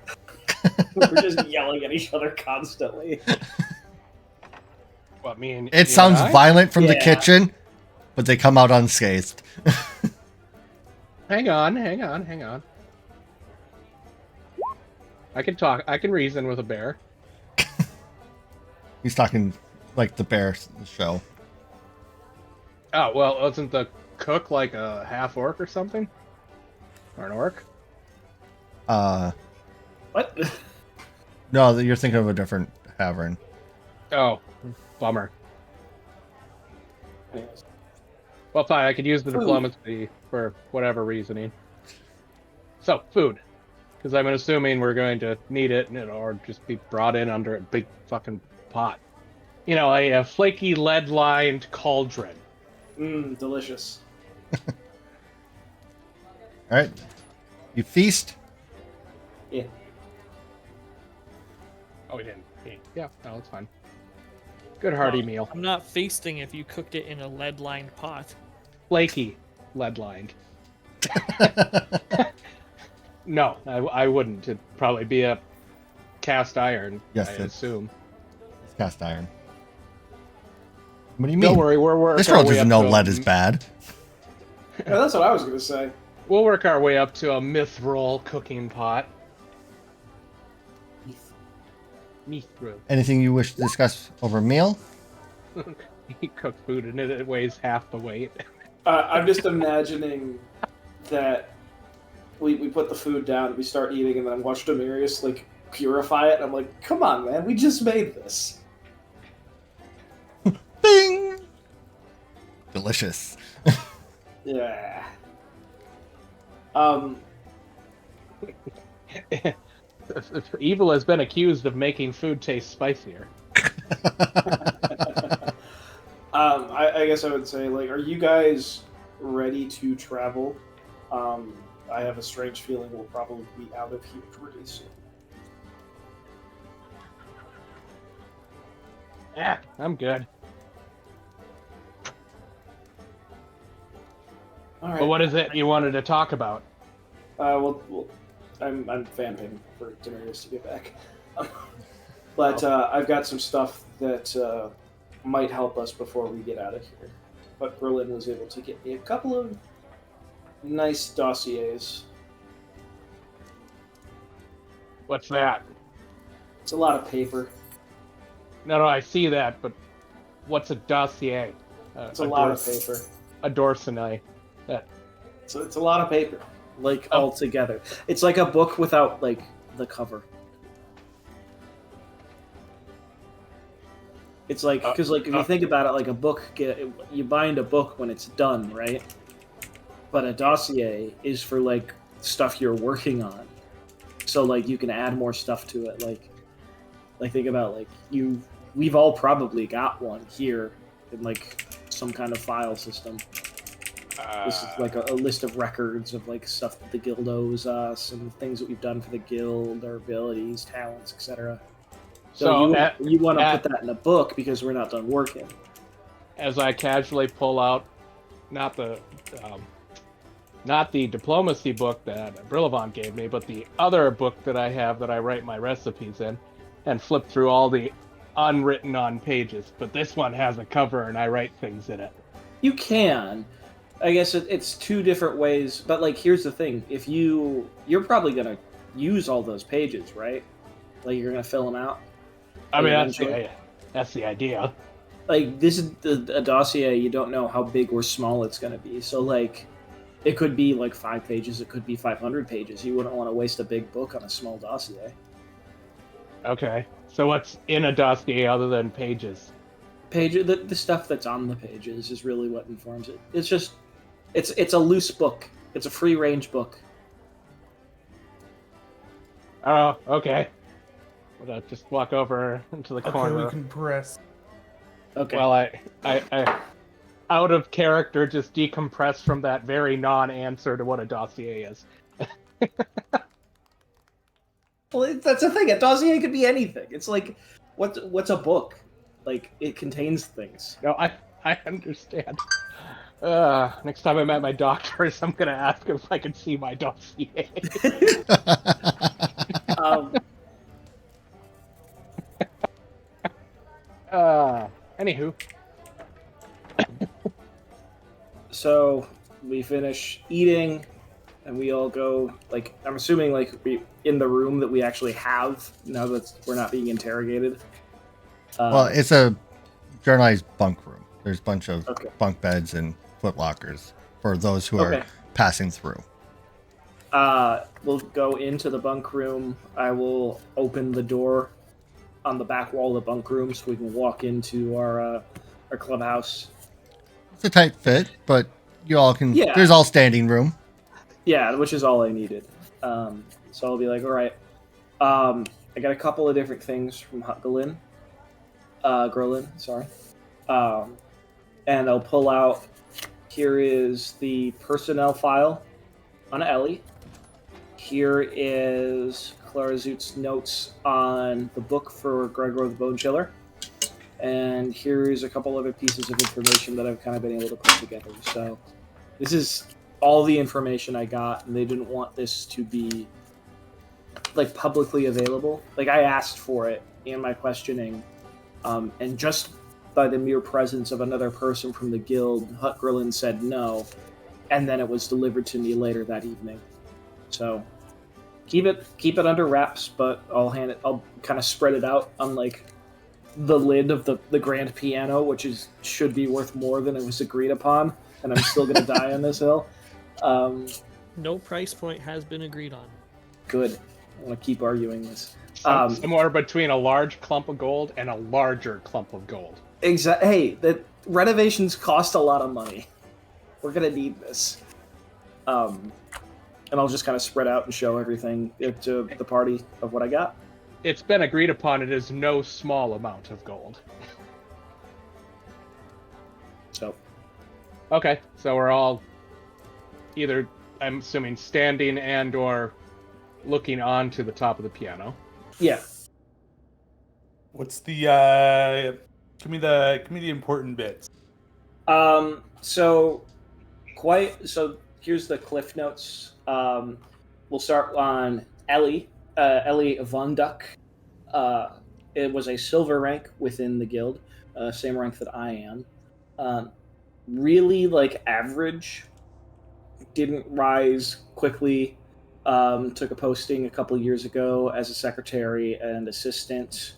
We're just yelling at each other constantly. What, me and you It and sounds I? violent from the Yeah. kitchen, but they come out unscathed. Hang on. I can talk. I can reason with a bear. He's talking like the bear show. Oh, well, wasn't the cook like a half orc or something? Or an orc? What? No, you're thinking of a different Havern. Oh, bummer. Anyways. Well, fine. I could use the Food. diplomacy for whatever reasoning. So, food. Because I'm assuming we're going to need it, or just be brought in under a big fucking pot. You know, a flaky lead-lined cauldron. Delicious. All right, you feast. Yeah. Oh, we didn't eat. Yeah, no, it's fine. Good hearty Well, meal. I'm not feasting if you cooked it in a lead-lined pot. Flaky lead-lined. No, I wouldn't. It'd probably be a cast iron, Yes, I it's- assume. It's cast iron. What do you mean? Don't worry, we're working This our world way doesn't up know to lead is bad. Yeah, that's what I was gonna say. We'll work our way up to a mithril cooking pot. Mithril. Anything you wish to discuss over a meal? You cook food and it weighs half the weight. I'm just imagining that we put the food down, we start eating, and then I watch Demarius like purify it. And I'm like, come on, man, we just made this. Bing! Delicious. Yeah. Evil has been accused of making food taste spicier. I guess I would say, like, are you guys ready to travel? I have a strange feeling we'll probably be out of here pretty soon. Yeah, I'm good. All right. But what is it you wanted to talk about? Well, I'm vamping for Demarius to get back. But I've got some stuff that might help us before we get out of here. But Berlin was able to get me a couple of nice dossiers. What's that? It's a lot of paper. No, I see that, but what's a dossier? It's a lot of paper. A dorsinae. So it's a lot of paper, like all together. It's like a book without like the cover. It's like because like if you think about it, like a book, you bind a book when it's done, right? But a dossier is for like stuff you're working on, so like you can add more stuff to it. Like think about like we've all probably got one here in like some kind of file system. This is like a list of records of like stuff that the guild owes us and things that we've done for the guild, our abilities, talents, etc. So you want to put that in a book because we're not done working. As I casually pull out, not the diplomacy book that Brillavant gave me, but the other book that I have that I write my recipes in, and flip through all the unwritten on pages. But this one has a cover and I write things in it. You can. I guess it's two different ways, but like here's the thing: if you're probably gonna use all those pages, right? Like you're gonna fill them out. I mean, eventually. that's the idea. Like this is a dossier. You don't know how big or small it's gonna be, so like it could be like 5 pages, it could be 500 pages. You wouldn't want to waste a big book on a small dossier. Okay, so what's in a dossier other than pages? The stuff that's on the pages is really what informs it. It's just it's a loose book. It's a free range book. Oh, okay. Well, just walk over into the Okay, corner. we can press. Okay. Well, I out of character just decompress from that very non-answer to what a dossier is. Well, that's the thing. A dossier could be anything. It's like what's a book? Like it contains things. No, I understand. Next time I'm at my doctor's, I'm gonna ask if I can see my dossier. Anywho, finish eating, and we all go, like, I'm assuming, like, we in the room that we actually have, now that we're not being interrogated. Well, it's a journalized bunk room. There's a bunch of Okay. bunk beds and foot lockers for those who Okay. are passing through. We'll go into the bunk room. I will open the door on the back wall of the bunk room so we can walk into our clubhouse. It's a tight fit, but you all can. Yeah. There's all standing room. Yeah, which is all I needed. So I'll be like, all right. I got a couple of different things from Grillin, sorry. And I'll pull out. Here is the personnel file on Ellie. Here is Clara Zoot's notes on the book for Gregor the Bone Chiller. And here's a couple other pieces of information that I've kind of been able to put together. So this is all the information I got, and they didn't want this to be like publicly available. Like, I asked for it in my questioning, and just by the mere presence of another person from the guild, Hut Grillin said no, and then it was delivered to me later that evening. So keep it under wraps, but I'll kind of spread it out on like the lid of the grand piano, which should be worth more than it was agreed upon, and I'm still gonna die on this hill. No price point has been agreed on. Good. I want to keep arguing this. Somewhere between a large clump of gold and a larger clump of gold. Hey, the renovations cost a lot of money. We're gonna need this. And I'll just kind of spread out and show everything to the party of what I got. It's been agreed upon it is no small amount of gold. So. Okay, so we're all either, I'm assuming, standing and or looking onto the top of the piano. Yeah. What's the give me the important bits. So here's the cliff notes. We'll start on Ellie Von Duck. It was a silver rank within the guild, same rank that I am. Really like average. Didn't rise quickly. Took a posting a couple years ago as a secretary and assistant.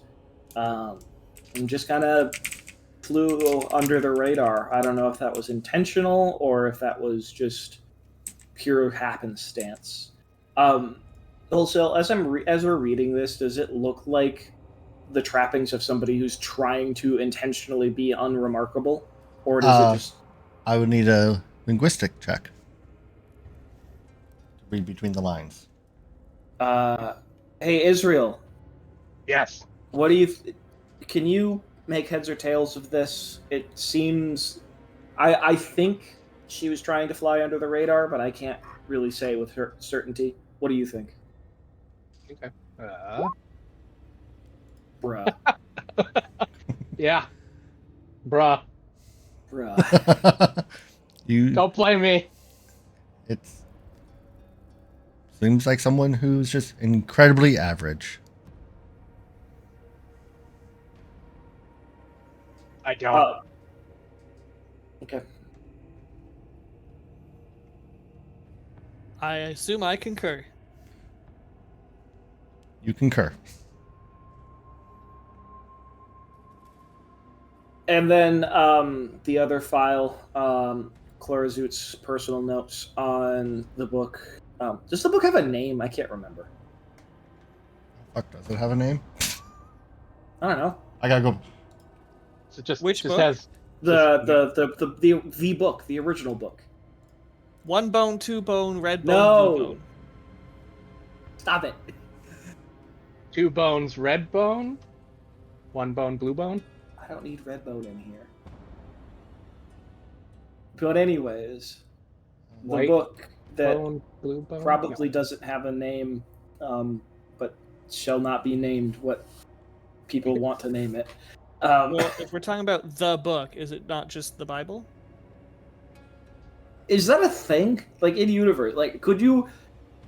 And just kind of flew under the radar. I don't know if that was intentional or if that was just pure happenstance. Also, as we're reading this, does it look like the trappings of somebody who's trying to intentionally be unremarkable, or does it just? I would need a linguistic check to read between the lines. Hey, Israel. Yes. What do you? Can you make heads or tails of this? It seems, I think she was trying to fly under the radar, but I can't really say with her certainty. What do you think? Okay. Bruh. Yeah. Bruh. You Don't blame me. It seems like someone who's just incredibly average. I don't. Okay. I assume I concur. You concur. And then the other file, Clara Zoot's personal notes on the book. Does the book have a name? I can't remember. Fuck, does it have a name? I don't know. I gotta go. So just Which just book? has The book, the original book. One bone, two bone, red bone, No. blue bone. Stop it. 2 bones, red bone, 1 bone, blue bone. I don't need red bone in here. But anyways, the White book that bone, blue bone. probably doesn't have a name, but shall not be named what people want to name it. Well, if we're talking about the book, is it not just the Bible? Is that a thing? Like, in universe, like, could you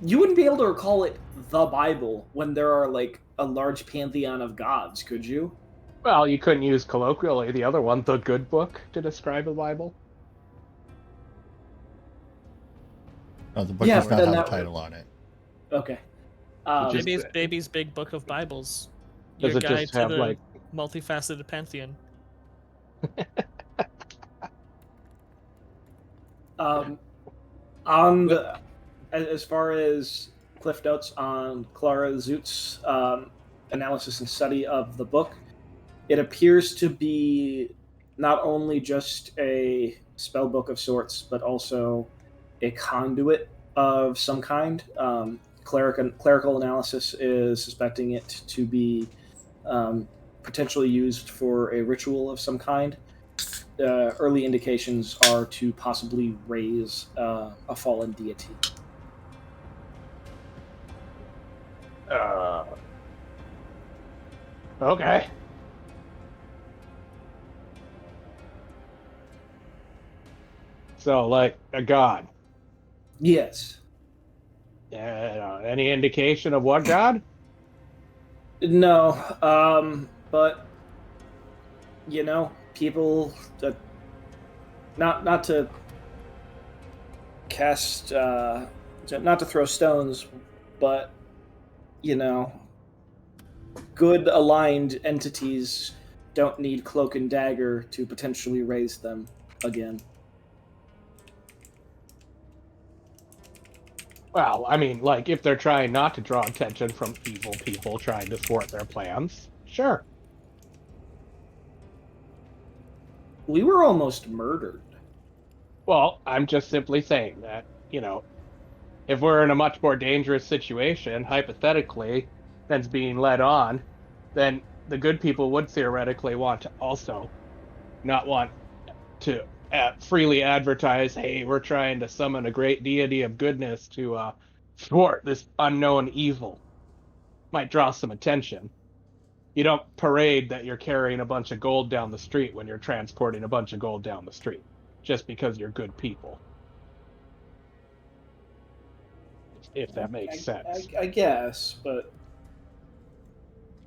wouldn't be able to call it the Bible when there are, like, a large pantheon of gods, could you? Well, you couldn't use colloquially the other one, the good book, to describe a Bible. No, the book Yeah, does but not then have a that title on it. Okay. Just- Baby's Big Book of Bibles. Does Your it guide just to have the like? multifaceted pantheon. On the as far as Cliff Notes on Clara Zoot's analysis and study of the book, it appears to be not only just a spell book of sorts, but also a conduit of some kind. Clerical analysis is suspecting it to be potentially used for a ritual of some kind. Early indications are to possibly raise a fallen deity. Okay. So, like a god. Yes. Any indication of what god? No, but people not to cast, not to throw stones, but good aligned entities don't need cloak and dagger to potentially raise them again. Well, I mean, like if they're trying not to draw attention from evil people trying to thwart their plans, sure. We were almost murdered. Well, I'm just simply saying that, if we're in a much more dangerous situation, hypothetically, than's being led on, then the good people would theoretically want to also not want to freely advertise, hey, we're trying to summon a great deity of goodness to thwart this unknown evil. Might draw some attention. You don't parade that you're carrying a bunch of gold down the street when you're transporting a bunch of gold down the street, just because you're good people. If that makes sense. I guess, but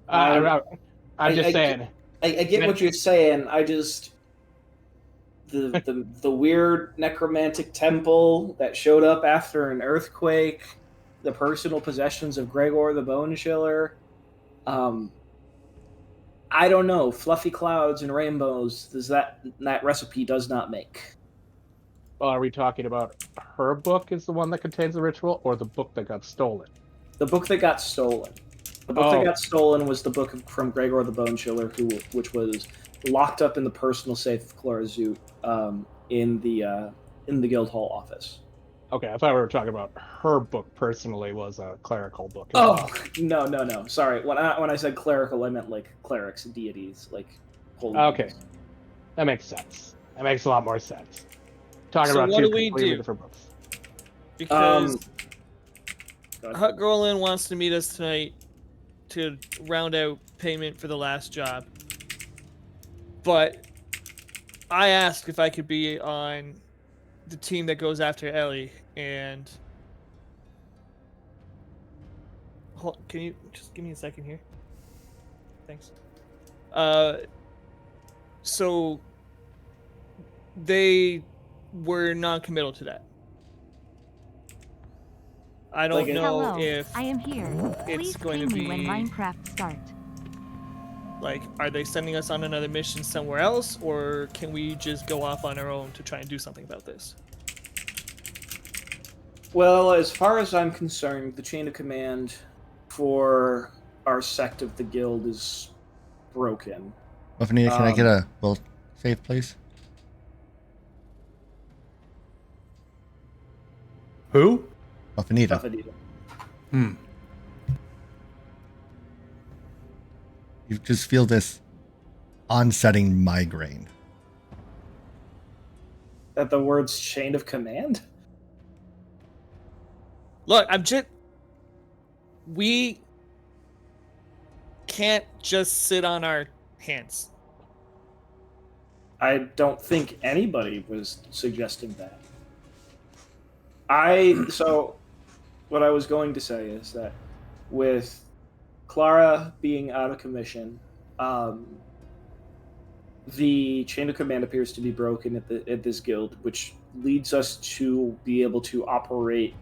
I'm just saying. I get what you're saying. I just the weird necromantic temple that showed up after an earthquake, the personal possessions of Gregor the Bone Chiller. I don't know. Fluffy clouds and rainbows. That recipe does not make. Well, are we talking about her book is the one that contains the ritual, or the book that got stolen? The book that got stolen. The book that got stolen was the book from Gregor the Bone Chiller, which was locked up in the personal safe of Clara Zoot in the Guildhall office. Okay, I thought we were talking about her book personally was a clerical book. Oh no! Sorry, when I said clerical, I meant like clerics, deities, like holy. Okay, beings. that makes sense. That makes a lot more sense. Talking So about what two do we completely do? different books. Because Go ahead. Hut Grolin wants to meet us tonight to round out payment for the last job. But I asked if I could be on the team that goes after Ellie, and can you just give me a second here? Thanks. So they were non-committal to that. I don't know Hello, if I am here. it's Please going ping to me when be Minecraft start. like, are they sending us on another mission somewhere else, or can we just go off on our own to try and do something about this? Well, as far as I'm concerned, the chain of command for our sect of the guild is broken. Buffania, can I get a will save, please? Who? Buffanita. You just feel this onsetting migraine. That the words chain of command? Look, we can't just sit on our hands. I don't think anybody was suggesting that. So what I was going to say is that with Clara being out of commission, the chain of command appears to be broken at this guild, which leads us to be able to operate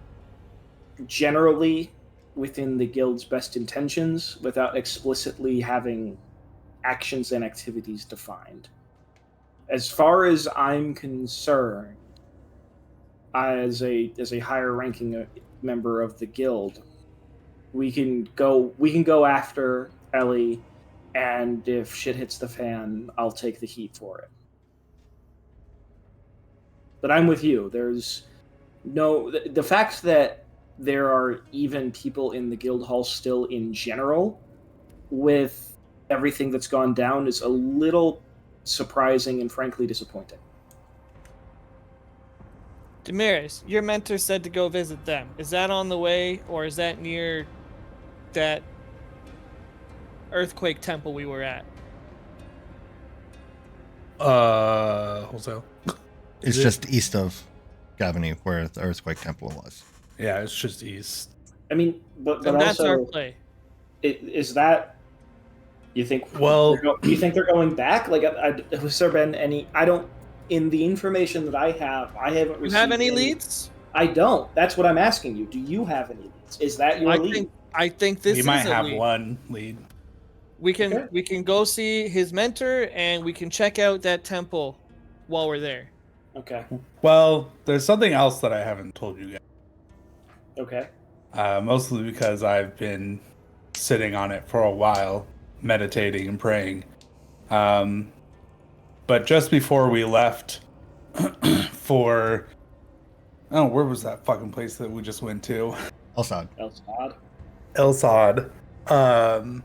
generally within the guild's best intentions without explicitly having actions and activities defined. As far as I'm concerned, as a higher ranking member of the guild, we can go after Ellie, and if shit hits the fan, I'll take the heat for it. But I'm with you. There's the fact that there are even people in the guild hall still in general with everything that's gone down is a little surprising and frankly disappointing. Damaris, your mentor said to go visit them. Is that on the way, or is that near that earthquake temple we were at? Wholesale. It's just east of Gavany, where the earthquake temple was. Yeah, it's just east. I mean, but And that's also, our play. is that you think? Well- you think they're going back? Like, has there been any? I don't. In the information that I haven't received. You have any leads? I don't. That's what I'm asking you. Do you have any leads? Is that your lead? I think this We is might a have lead. one lead. We can Okay. we can go see his mentor, and we can check out that temple while we're there. Okay. Well, there's something else that I haven't told you guys. Okay. Mostly because I've been sitting on it for a while, meditating and praying. But just before we left for... Oh, where was that fucking place that we just went to? Elsad. Elsad. Elsad.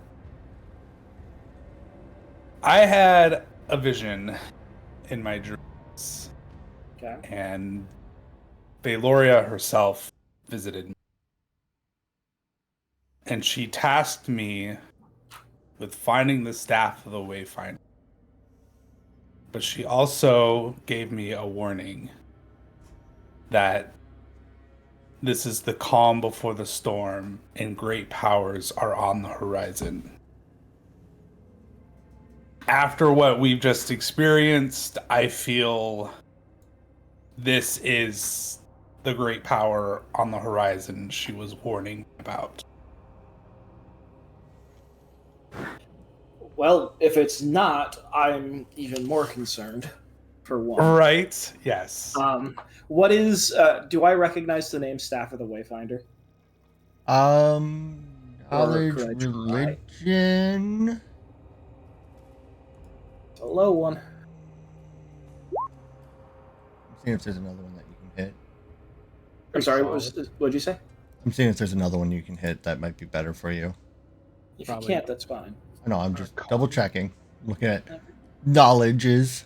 I had a vision in my dreams, Okay. and Valoria herself visited me. And she tasked me with finding the staff of the Wayfinder. But she also gave me a warning that this is the calm before the storm, and great powers are on the horizon. After what we've just experienced, I feel this is the great power on the horizon she was warning about. Well, if it's not, I'm even more concerned. For one. Right? Yes. What is? Do I recognize the name Staff of the Wayfinder? Knowledge, could I try? religion. It's a low one. I'm seeing if there's another one that you can hit. I'm sorry. What'd you say? I'm seeing if there's another one you can hit that might be better for you. If Probably. you can't, that's fine. I know, I'm just double checking. Looking at knowledges.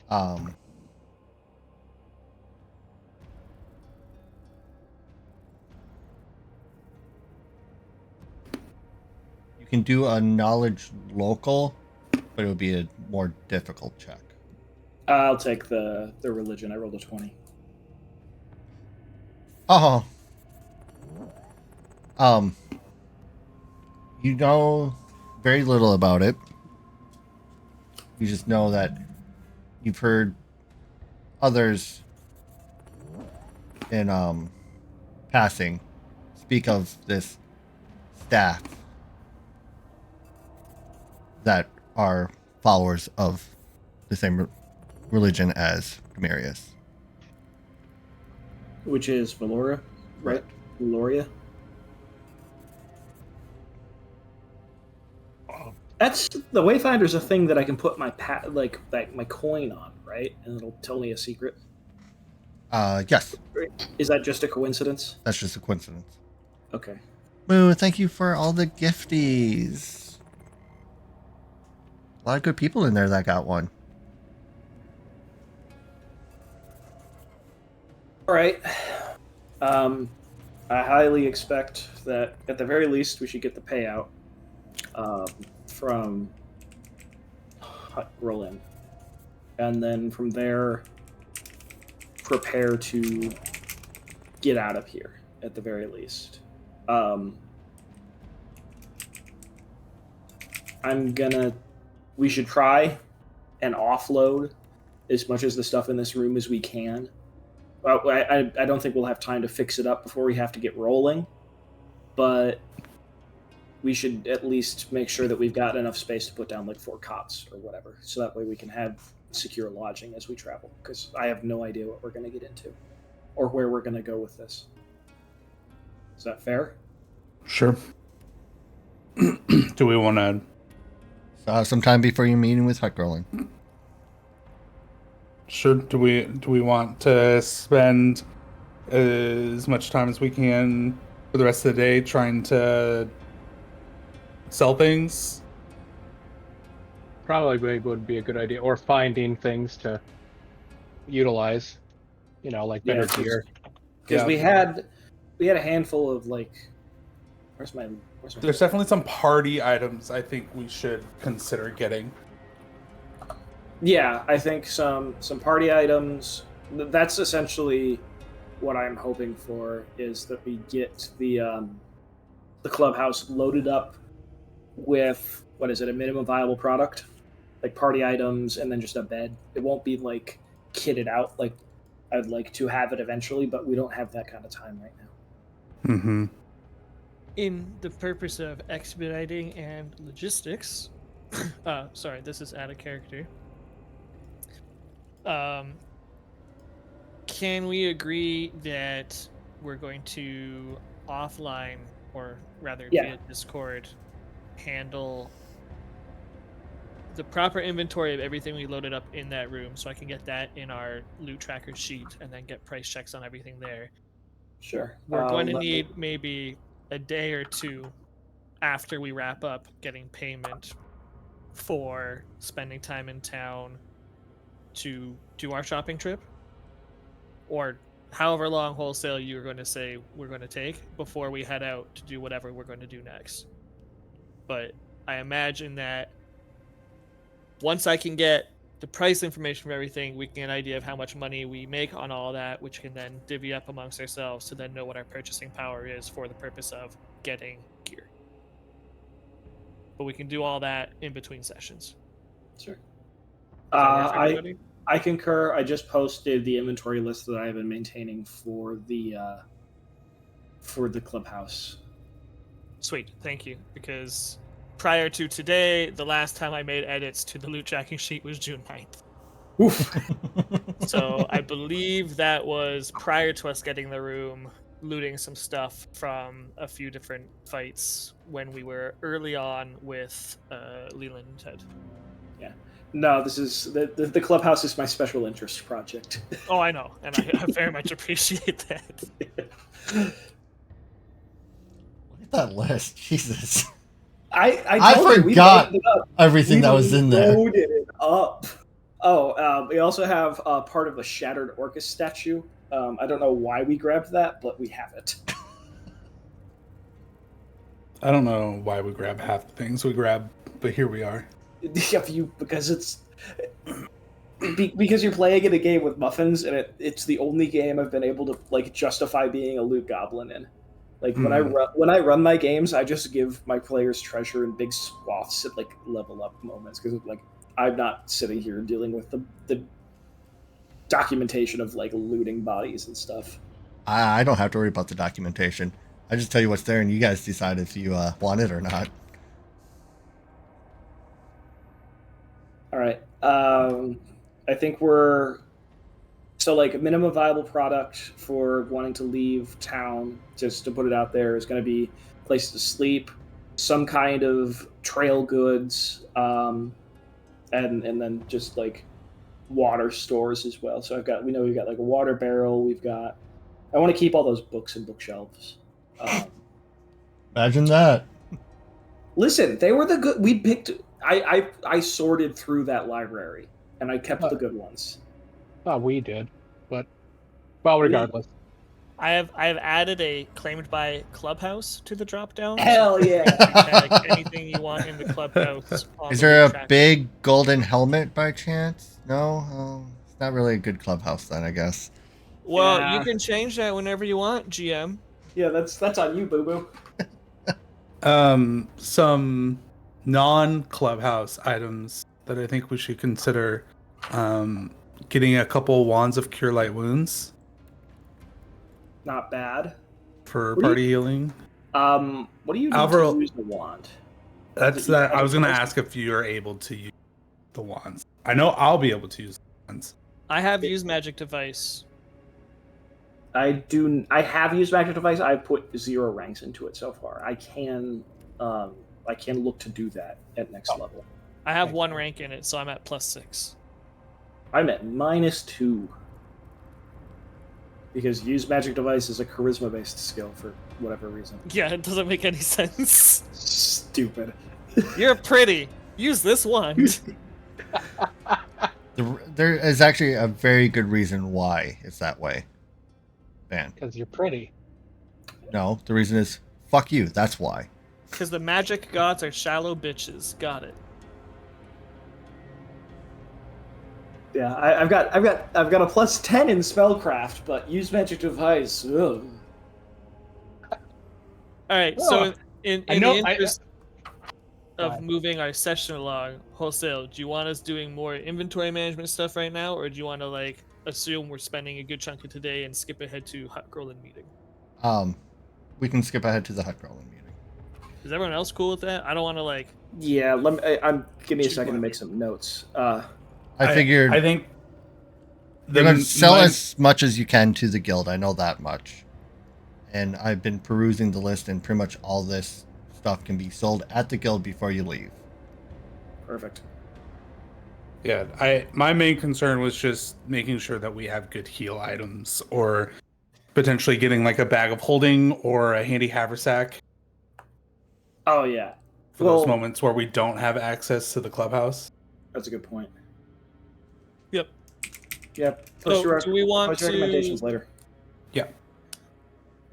Um, you can do a knowledge local, but it would be a more difficult check. I'll take the religion. I rolled a 20. Oh. You know very little about it. You just know that you've heard others in passing speak of this staff that are followers of the same religion as Demarius. Which is Valoria, right? Valoria. That's the Wayfinder's a thing that I can put my my coin on, right? And it'll tell me a secret. Yes, Is that just a coincidence? that's just a coincidence. Okay. Moo, thank you for all the gifties. A lot of good people in there that got one. All right. I highly expect that at the very least we should get the payout from Roland, and then from there, prepare to get out of here at the very least. We should try and offload as much as the stuff in this room as we can. Well, I don't think we'll have time to fix it up before we have to get rolling, but we should at least make sure that we've got enough space to put down like 4 cots or whatever, so that way we can have secure lodging as we travel, because I have no idea what we're going to get into or where we're going to go with this. Is that fair? Sure. Do we want to... Some time before your meeting with Hutgrowling. Sure. Do we want to spend as much time as we can for the rest of the day trying to sell things? Probably would be a good idea, or finding things to utilize, like better gear. Because we had a handful of like, where's my There's definitely some party items I think we should consider getting. Yeah, I think some party items. That's essentially what I'm hoping for, is that we get the clubhouse loaded up with, what is it, a minimum viable product, like party items, and then just a bed. It won't be like kitted out like I'd like to have it eventually, but we don't have that kind of time right now. Mm-hmm. In the purpose of expediting and logistics, sorry, this is out of character. Can we agree that we're going to offline, or rather via Discord, handle the proper inventory of everything we loaded up in that room, so I can get that in our loot tracker sheet and then get price checks on everything there? Sure. We're going to need maybe a day or two after we wrap up getting payment for spending time in town to do our shopping trip, or however long wholesale you're going to say we're going to take before we head out to do whatever we're going to do next. But I imagine that once I can get the price information for everything, we can get an idea of how much money we make on all that, which can then divvy up amongst ourselves to then know what our purchasing power is for the purpose of getting gear. But we can do all that in between sessions. Sure. I I concur. I just posted the inventory list that I have been maintaining for the clubhouse. Sweet, thank you. Because prior to today, the last time I made edits to the loot tracking sheet was June 9th. Oof. So I believe that was prior to us getting the room, looting some stuff from a few different fights when we were early on with Leland and Ted. Yeah. No, this is the clubhouse is my special interest project. Oh, I know, and I very much appreciate that. Look at that list, Jesus! I forgot everything that was in there. Loaded it up. Oh, we also have part of the Shattered Orcus statue. I don't know why we grabbed that, but we have it. I don't know why we grab half the things we grab, but here we are. Because you're playing in a game with muffins, and it's the only game I've been able to like justify being a loot goblin in. Like when I run my games, I just give my players treasure in big swaths at like level up moments, because like I'm not sitting here dealing with the documentation of like looting bodies and stuff. I don't have to worry about the documentation. I just tell you what's there, and you guys decide if you want it or not. All right. I think we're so like a minimum viable product for wanting to leave town. Just to put it out there, is going to be a place to sleep, some kind of trail goods, and then just like water stores as well. So we've got like a water barrel. I want to keep all those books in bookshelves. Imagine that. Listen, they were the good. We picked. I sorted through that library, and I kept the good ones. Oh, we did, but regardless. I have added a claimed by clubhouse to the drop down. Hell yeah! Tag anything you want in the clubhouse. on Is the there loot a tracker. big golden helmet by chance? No? Oh, it's not really a good clubhouse then, I guess. Well, Yeah. you can change that whenever you want, GM. Yeah, that's on you, boo boo. Some non-clubhouse items that I think we should consider. Getting a couple wands of cure light wounds Not bad. for What do you- party healing. What do you need Alvaro- to use the wand? That's that. I was gonna ask if you are able to use the wands. I know I'll be able to use the wands. I have used magic device. I have used magic device. I put 0 ranks into it so far. I can look to do that at next level. I have 1 rank in it, so I'm at +6. I'm at -2 because use magic device is a charisma based skill for whatever reason. Yeah, it doesn't make any sense. Stupid. You're pretty. Use this wand. There is actually a very good reason why it's that way. Man. Because you're pretty. No, the reason is fuck you. That's why. Because the magic gods are shallow bitches. Got it. Yeah, I've got a +10 in spellcraft, but use magic device. Ugh. All right. Well, So in I know- the interest Go of ahead. moving our session along, wholesale, do you want us doing more inventory management stuff right now, or do you want to like assume we're spending a good chunk of today and skip ahead to Hut Grolin meeting? We can skip ahead to the Hut Grolin meeting. Is everyone else cool with that? I don't want to like. Yeah, give me a second to make some notes. I figured I think you're going to sell as much as you can to the guild. I know that much. And I've been perusing the list, and pretty much all this stuff can be sold at the guild before you leave. Perfect. Yeah, my main concern was just making sure that we have good heal items, or potentially getting like a bag of holding or a handy haversack Oh yeah. for those moments where we don't have access to the clubhouse. That's a good point. Yep. Yep. So do we want post your recommendations later. Yeah.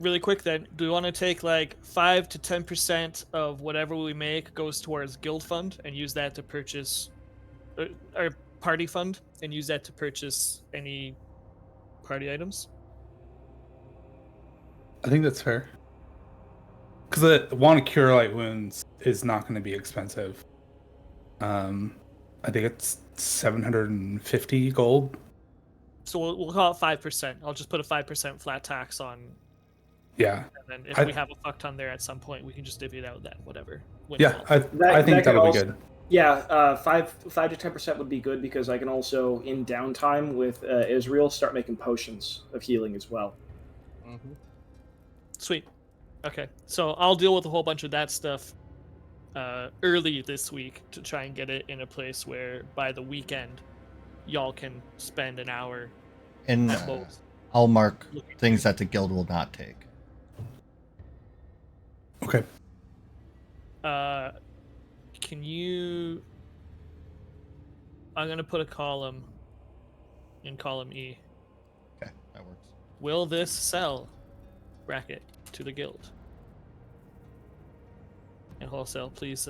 Really quick then, do we want to take like 5 to 10% of whatever we make goes towards guild fund and use that to purchase our party fund and use that to purchase any party items? I think that's fair. Because the wand of cure light wounds is not going to be expensive. I think it's 750 gold. So we'll call it 5%. I'll just put a 5% flat tax on. Yeah. And then if we have a fuck ton there at some point, we can just divvy it out then, whatever. Yeah, I think that could that'll be also- good. Yeah, 5 to 10% would be good because I can also, in downtime with Israel, start making potions of healing as well. Mm-hmm. Sweet. Okay, so I'll deal with a whole bunch of that stuff early this week to try and get it in a place where by the weekend, y'all can spend an hour And at most. I'll mark things that the guild will not take. Okay. Can you? I'm gonna put a column in column E. Okay, that works. Will this sell? Bracket to the guild. And wholesale, please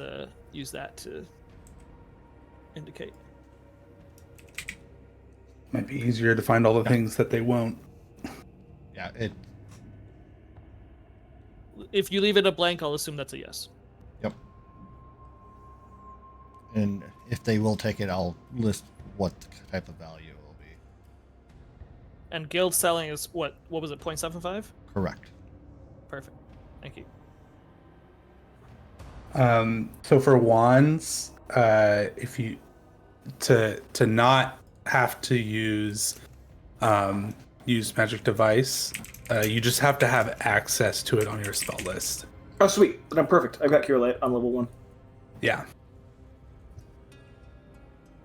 use that to indicate. Might be easier to find all the things that they won't. Yeah, If you leave it a blank, I'll assume that's a yes. Yep. And if they will take it, I'll list what type of value it will be. And guild selling is what was it, 0.75? Correct. Perfect. Thank you. So for wands, if you to not have to use magic device, you just have to have access to it on your spell list. Oh, sweet. Then I'm perfect. I've got Cure Light on level 1. Yeah.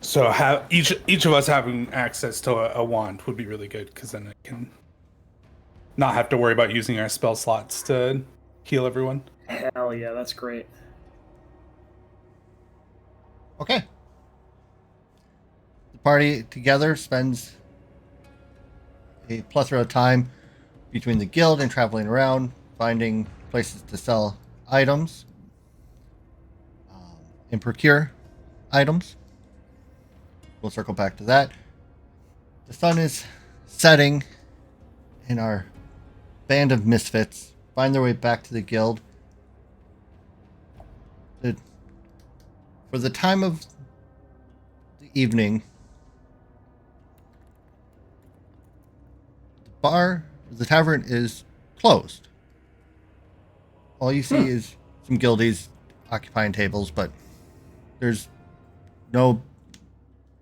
So have each of us having access to a wand would be really good, because then I can not have to worry about using our spell slots to heal everyone. Hell yeah, that's great. Okay. The party together spends a plethora of time between the guild and traveling around, finding places to sell items and procure items. We'll circle back to that. The sun is setting, and our band of misfits find their way back to the guild. For the time of the evening, the tavern is closed. All you see is some guildies occupying tables, but there's no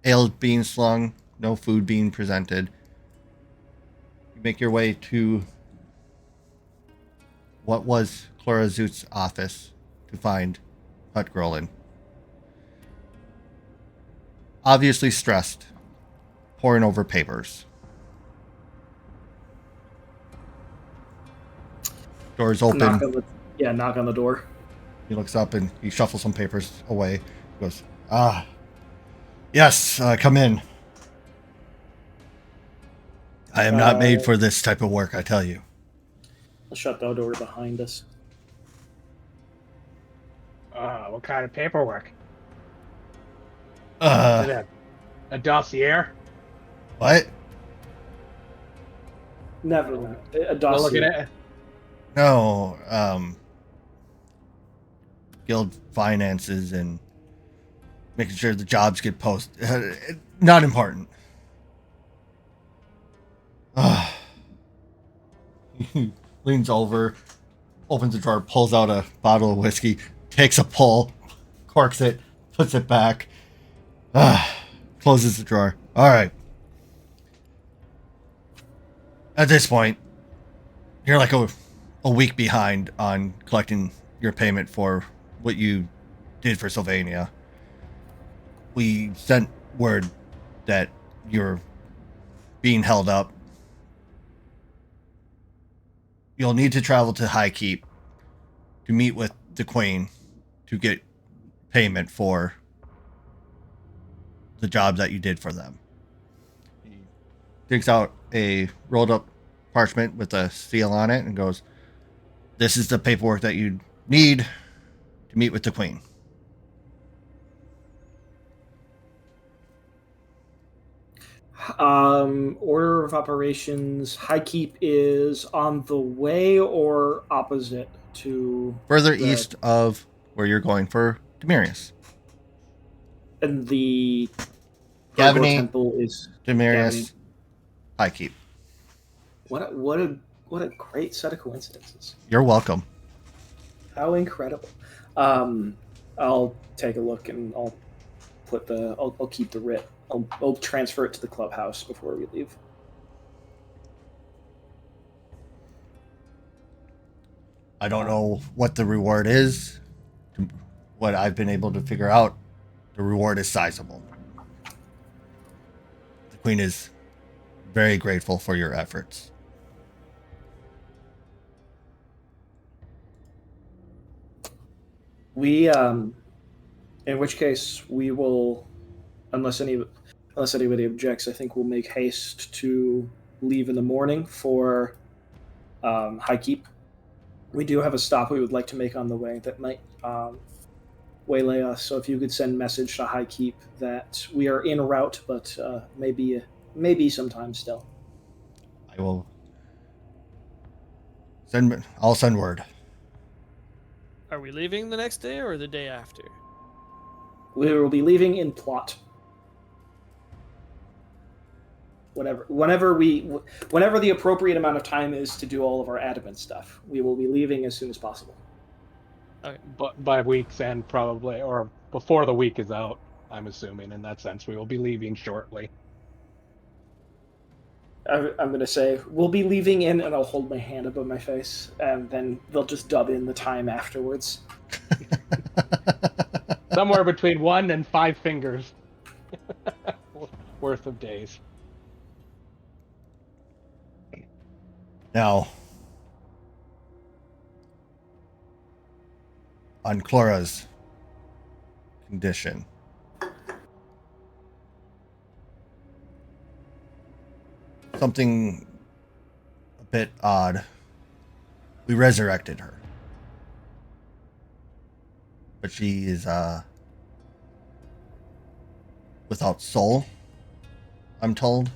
ale being slung, no food being presented. You make your way to what was Clara Zoot's office to find Hut Grolin. Obviously stressed, poring over papers. Doors open. Knock on the door. He looks up and he shuffles some papers away. He goes, yes, come in. I am not made for this type of work, I tell you. I'll shut the door behind us. What kind of paperwork? Is Uh, it a dossier? what? Never mind. A Well, look dossier. at it. No, guild finances and making sure the jobs get posted. Not important. He leans over, opens the drawer, pulls out a bottle of whiskey, takes a pull, corks it, puts it back, closes the drawer. All right. At this point, you're like a week behind on collecting your payment for what you did for Sylvania. We sent word that you're being held up. You'll need to travel to High Keep to meet with the Queen to get payment for the job that you did for them. He digs out a rolled up parchment with a seal on it and goes, "This is the paperwork that you need to meet with the Queen." Order of operations. High Keep is on the way or opposite to Further the- east of where you're going for Demirius. and the Gavany, Temple is Demirius, High Keep. what a great set of coincidences. You're welcome. How incredible. I'll take a look and I'll keep the writ. I'll transfer it to the clubhouse before we leave. I don't know what the reward is. What I've been able to figure out, the reward is sizable. The Queen is very grateful for your efforts. We in which case we will, unless anybody objects, I think we'll make haste to leave in the morning for High Keep. We do have a stop we would like to make on the way that might waylay us. So if you could send message to High Keep that we are en route, but maybe sometime still. I will I'll send word. Are we leaving the next day or the day after? We will be leaving in plot. Whenever the appropriate amount of time is to do all of our adamant stuff, we will be leaving as soon as possible. Okay. But by week's end, probably, or before the week is out, I'm assuming. In that sense, we will be leaving shortly. I'm going to say, we'll be leaving in, and I'll hold my hand above my face, and then they'll just dub in the time afterwards. Somewhere between 1 and 5 fingers worth of days. Now, on Clara's condition, something bit odd. We resurrected her. But she is without soul, I'm told.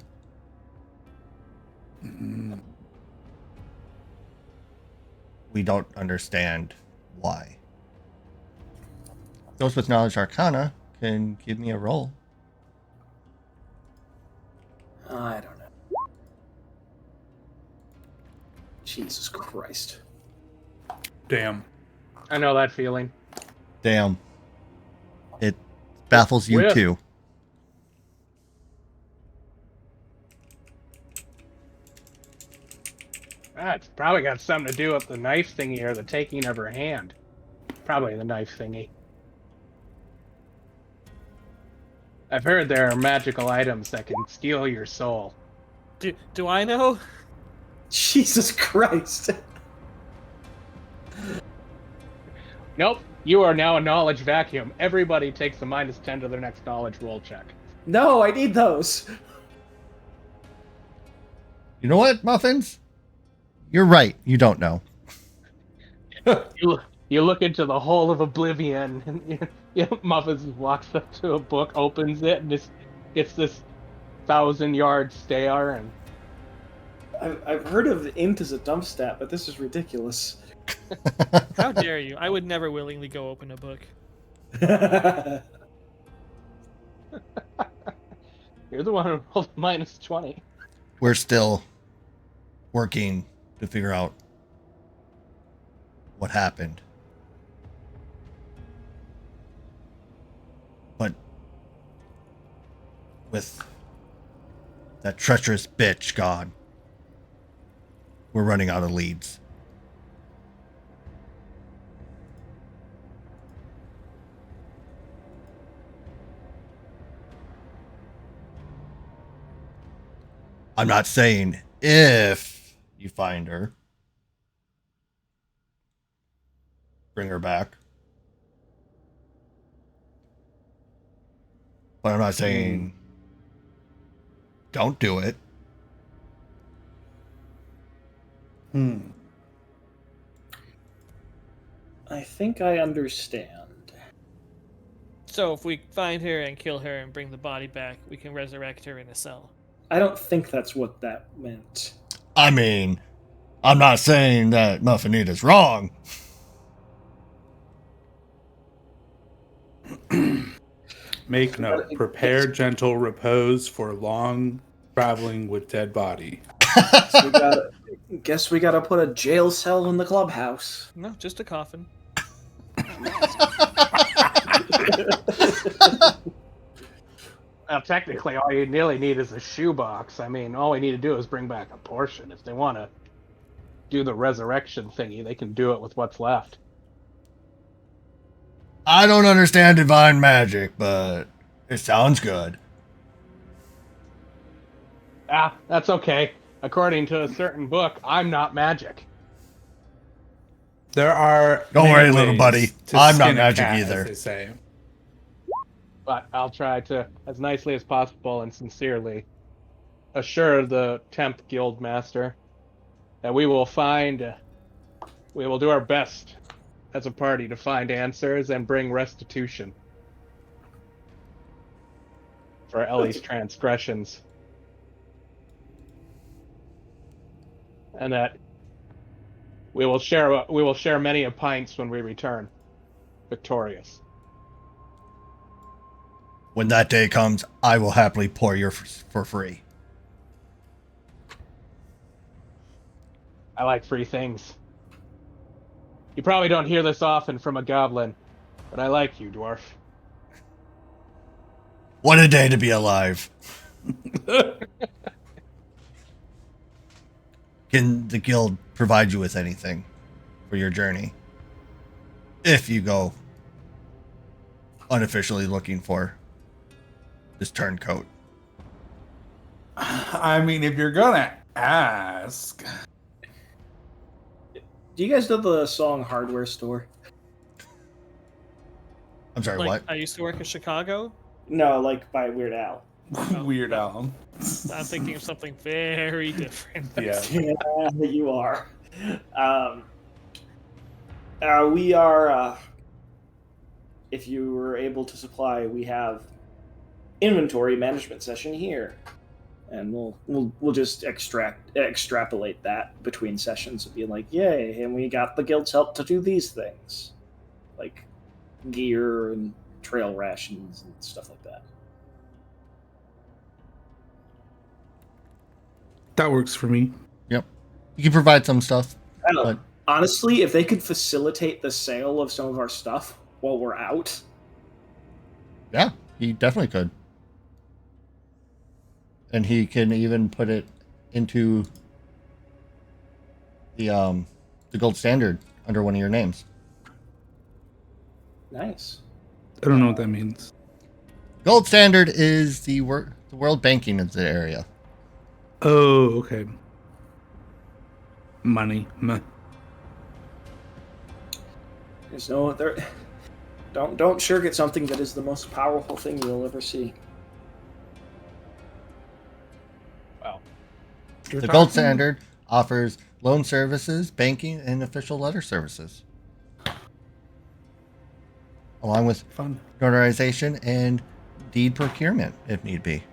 We don't understand why. Those with knowledge arcana can give me a roll. I don't know. Jesus Christ. Damn. I know that feeling. Damn. It baffles you Whip. too. It's probably got something to do with the knife thingy or the taking of her hand. Probably the knife thingy. I've heard there are magical items that can steal your soul. Do I know? Jesus Christ. Nope, you are now a knowledge vacuum. Everybody takes a -10 to their next knowledge roll check. No, I need those. You know what, Muffins? You're right. You don't know. You look into the hole of oblivion, and Muffins walks up to a book, opens it, and just gets this 1,000-yard stare. And I've heard of int as a dump stat, but this is ridiculous. How dare you? I would never willingly go open a book. you're the one who rolled -20. We're still working to figure out what happened. But with that treacherous bitch gone, we're running out of leads. I'm not saying if you find her, bring her back. But I'm not saying don't do it. I think I understand. So if we find her and kill her and bring the body back, we can resurrect her in a cell. I don't think that's what that meant. I mean, I'm not saying that Muffinita's wrong. Make note. Prepare gentle repose for long traveling with dead body. So guess we gotta put a jail cell in the clubhouse. No, just a coffin. Well, technically, all you really need is a shoebox. I mean, all we need to do is bring back a portion. If they want to do the resurrection thingy, they can do it with what's left. I don't understand divine magic, but it sounds good. Ah, that's okay. According to a certain book, I'm not magic. There are. Don't many worry, little ways buddy. to I'm not skin a magic cat, either. as they say. But I'll try to, as nicely as possible and sincerely, assure the 10th Guild Master that we will do our best as a party to find answers and bring restitution for Ellie's transgressions. And that we will share many a pints when we return victorious. When that day comes, I will happily pour you for free. I like free things. You probably don't hear this often from a goblin, but I like you, dwarf. What a day to be alive. Can the guild provide you with anything for your journey? If you go unofficially looking for this turncoat. I mean, if you're gonna ask. Do you guys know the song Hardware Store? I'm sorry, Like, what? I used to work in Chicago. No, like by Weird Al. Weird Al. I'm thinking of something very different. Yeah. Yeah, you are. We are. If you were able to supply, we have inventory management session here, and we'll just extrapolate that between sessions and be like, yay! And we got the guild's help to do these things, like gear and trail rations and stuff like that. That works for me. Yep. You can provide some stuff. I don't know. But- Honestly, if they could facilitate the sale of some of our stuff while we're out, Yeah, he definitely could. And he can even put it into the gold standard under one of your names. nice. I don't know what that means. Gold standard is the world banking of the area. Oh, okay. Money. Meh. There's no there. Don't shirk at something that is the most powerful thing you'll ever see. Well, The gold standard offers loan services, banking, and official letter services, along with Fun. notarization and deed procurement if need be.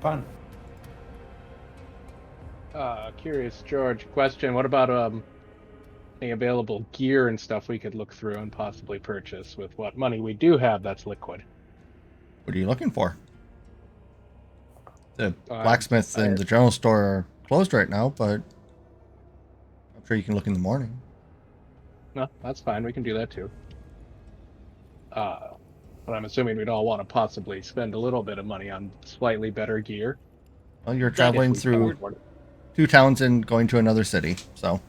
Fun. curious, George. Question: what about any available gear and stuff we could look through and possibly purchase with what money we do have that's liquid? What are you looking for? The I'm blacksmith and the general store are closed right now, but I'm sure you can look in the morning. No, that's fine. We can do that too. But I'm assuming we'd all want to possibly spend a little bit of money on slightly better gear. Well, you're if traveling we can through afford it. 2 towns and going to another city, so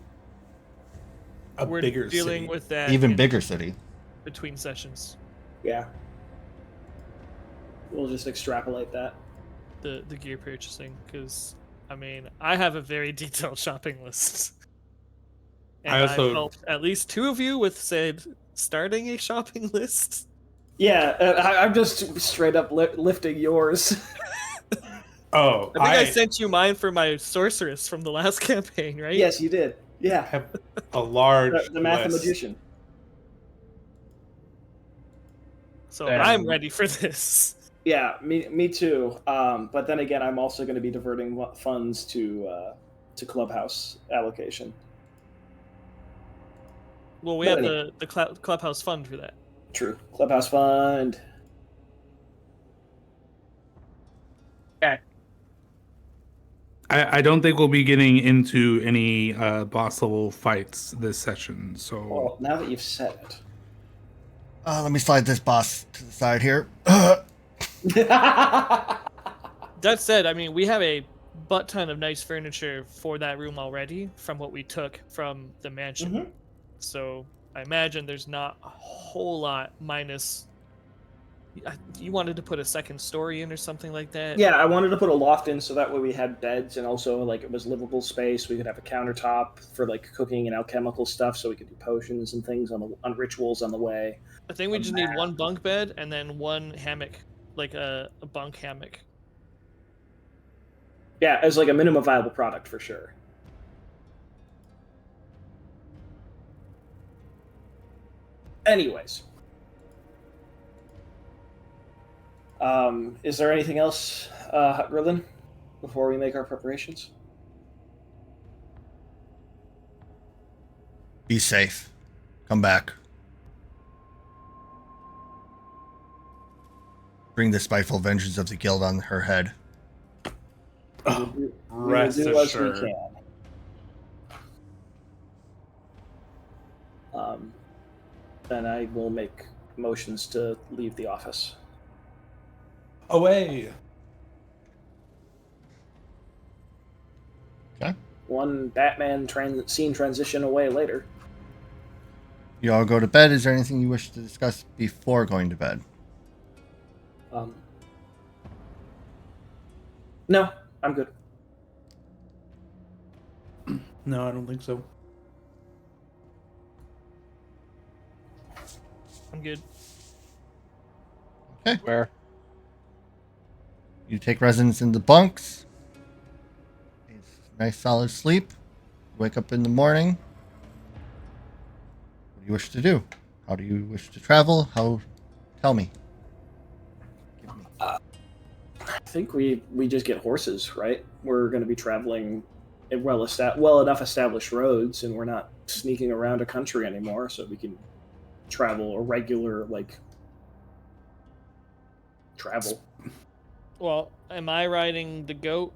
A We're bigger dealing city. with that even in bigger city. between sessions. Yeah. We'll just extrapolate that. The gear purchasing, because I mean I have a very detailed shopping list. And I also- I've helped at least 2 of you with said starting a shopping list. Yeah, I'm just straight up lifting yours. Oh, I think I sent you mine for my sorceress from the last campaign, right? Yes, you did. Yeah, have a large the list. mathematician. So And- I'm ready for this. Yeah, me too. But then again, I'm also going to be diverting funds to clubhouse allocation. Well, we But have anyway. the clubhouse fund for that. True. Clubhouse fund. Okay. I don't think we'll be getting into any boss level fights this session. So Well, now that you've said it. Let me slide this boss to the side here. That said, I mean, we have a butt ton of nice furniture for that room already from what we took from the mansion. Mhm. So I imagine there's not a whole lot minus. You wanted to put a second story in or something like that? Yeah, I wanted to put a loft in so that way we had beds and also like it was livable space. We could have a countertop for like cooking and alchemical stuff, so we could do potions and things on rituals on the way. I think we just need one bunk bed and then one hammock, like a bunk hammock. Yeah, as like a minimum viable product for sure. Anyways. Is there anything else, Rillen, before we make our preparations? Be safe. Come back. Bring the spiteful vengeance of the guild on her head. We will rest do as we assured. can. Then I will make motions to leave the office. Away. Okay. One Batman scene transition away later. You all go to bed. Is there anything you wish to discuss before going to bed? No, I'm good. No, I don't think so. I'm good. Where? You take residence in the bunks. Nice solid sleep. Wake up in the morning. What do you wish to do? How do you wish to travel? Tell me. Give me. I think we just get horses, right? We're going to be traveling in well enough established roads, and we're not sneaking around a country anymore, so we can travel a regular travel. Well, am I riding the goat,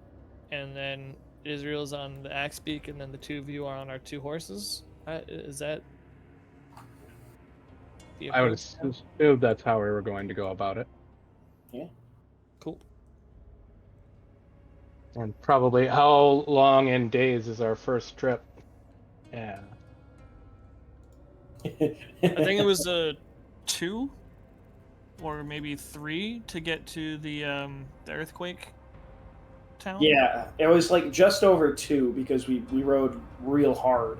and then Israel's on the axe beak, and then the two of you are on our two horses? Is that? The I would approach? assume that's how we were going to go about it. Yeah. Cool. And probably how long in days is our first trip? Yeah. I think it was 2 or maybe 3 to get to the earthquake town. Yeah, it was like just over 2 because we rode real hard.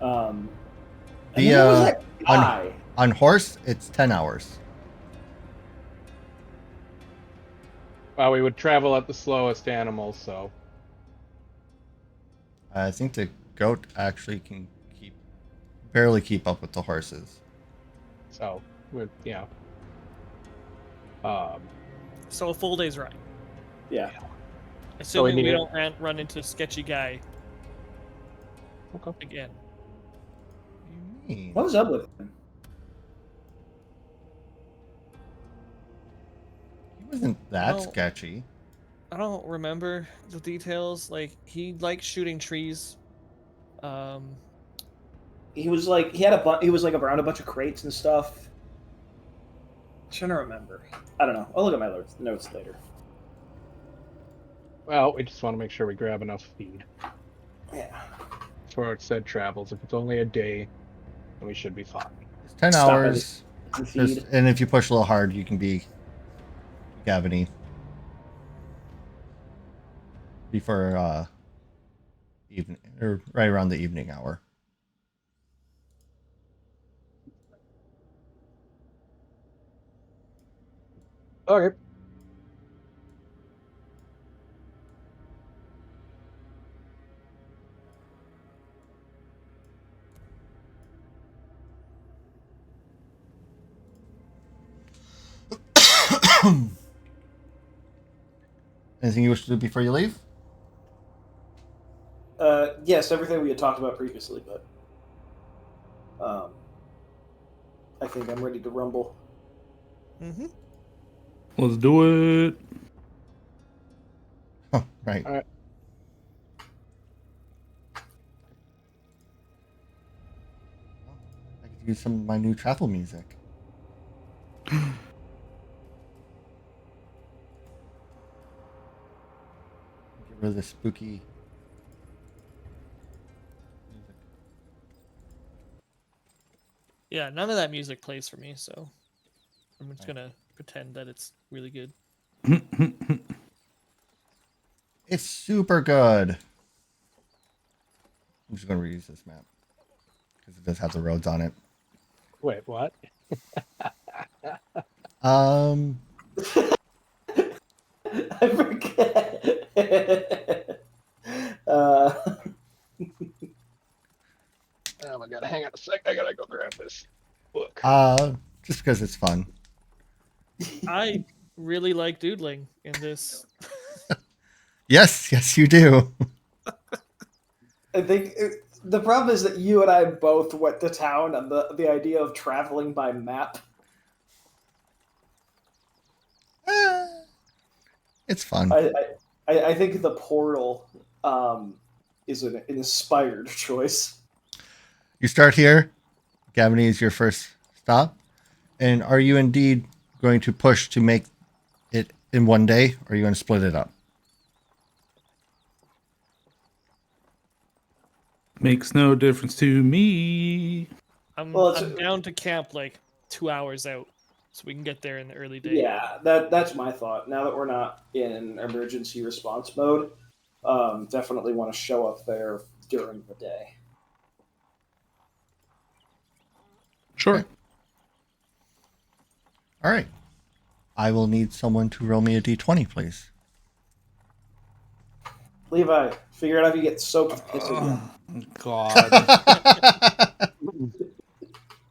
And then there was that guy. On horse, it's 10 hours. Well, we would travel at the slowest animals, so I think the goat actually can barely keep up with the horses. we'd So a full day's ride. Yeah. Assuming we we need don't run into sketchy guy okay. again. What do you mean? What was up with him? He wasn't that No. sketchy. I don't remember the details. Like, he liked shooting trees. He was like he was like around a bunch of crates and stuff. I'm trying to remember. I don't know. I'll look at my notes later. Well, we just want to make sure we grab enough feed Yeah. for it said travels. If it's only a day, then we should be fine. It's 10 Stop hours. And feed. And if you push a little hard, you can be Gavany. Before evening, or right around the evening hour. Okay. Anything you wish to do before you leave? Yes, everything we had talked about previously, but I think I'm ready to rumble. Mm-hmm. Let's do it. Oh, right. All right. I could use some of my new travel music. Get rid of the spooky music. Yeah, none of that music plays for me, so I'm just gonna pretend that it's really good. It's super good. I'm just going to reuse this map because it does have the roads on it. Wait, what? I forget. Oh my god, hang on a sec. I gotta go grab this book. Just because it's fun. I really like doodling in this. Yes, you do. I think the problem is that you and I both went to town on the idea of traveling by map. It's fun. I think the portal is an inspired choice. You start here. Gavany is your first stop. And are you indeed going to push to make it in one day, or are you going to split it up? Makes no difference to me. I'm Well, down to camp like 2 hours out, so we can get there in the early day. Yeah, that's my thought. Now that we're not in emergency response mode, definitely want to show up there during the day. Sure. Okay. All right. I will need someone to roll me a d20, please. Levi, figure out if you get soaked with piss again. Oh, God.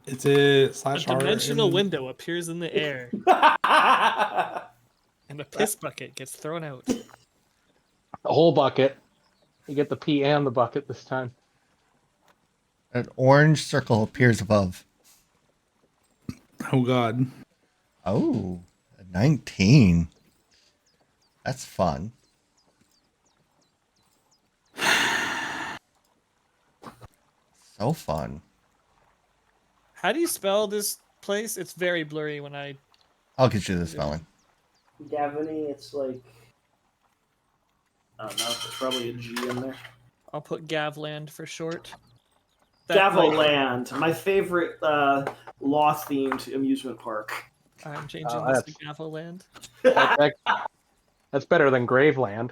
Is it A slash R? dimensional window appears in the air, and a piss bucket gets thrown out. The whole bucket. You get the pee and the bucket this time. An orange circle appears above. Oh, God. Oh, a 19. That's fun. So fun. How do you spell this place? It's very blurry when I. I'll get you the spelling. Gavany, it's like... I don't know, there's probably a G in there. I'll put Gavland for short. Like, Gavoland, my favorite law-themed amusement park. I'm changing Oh, this to that's- Gavoland. That's better than Graveland.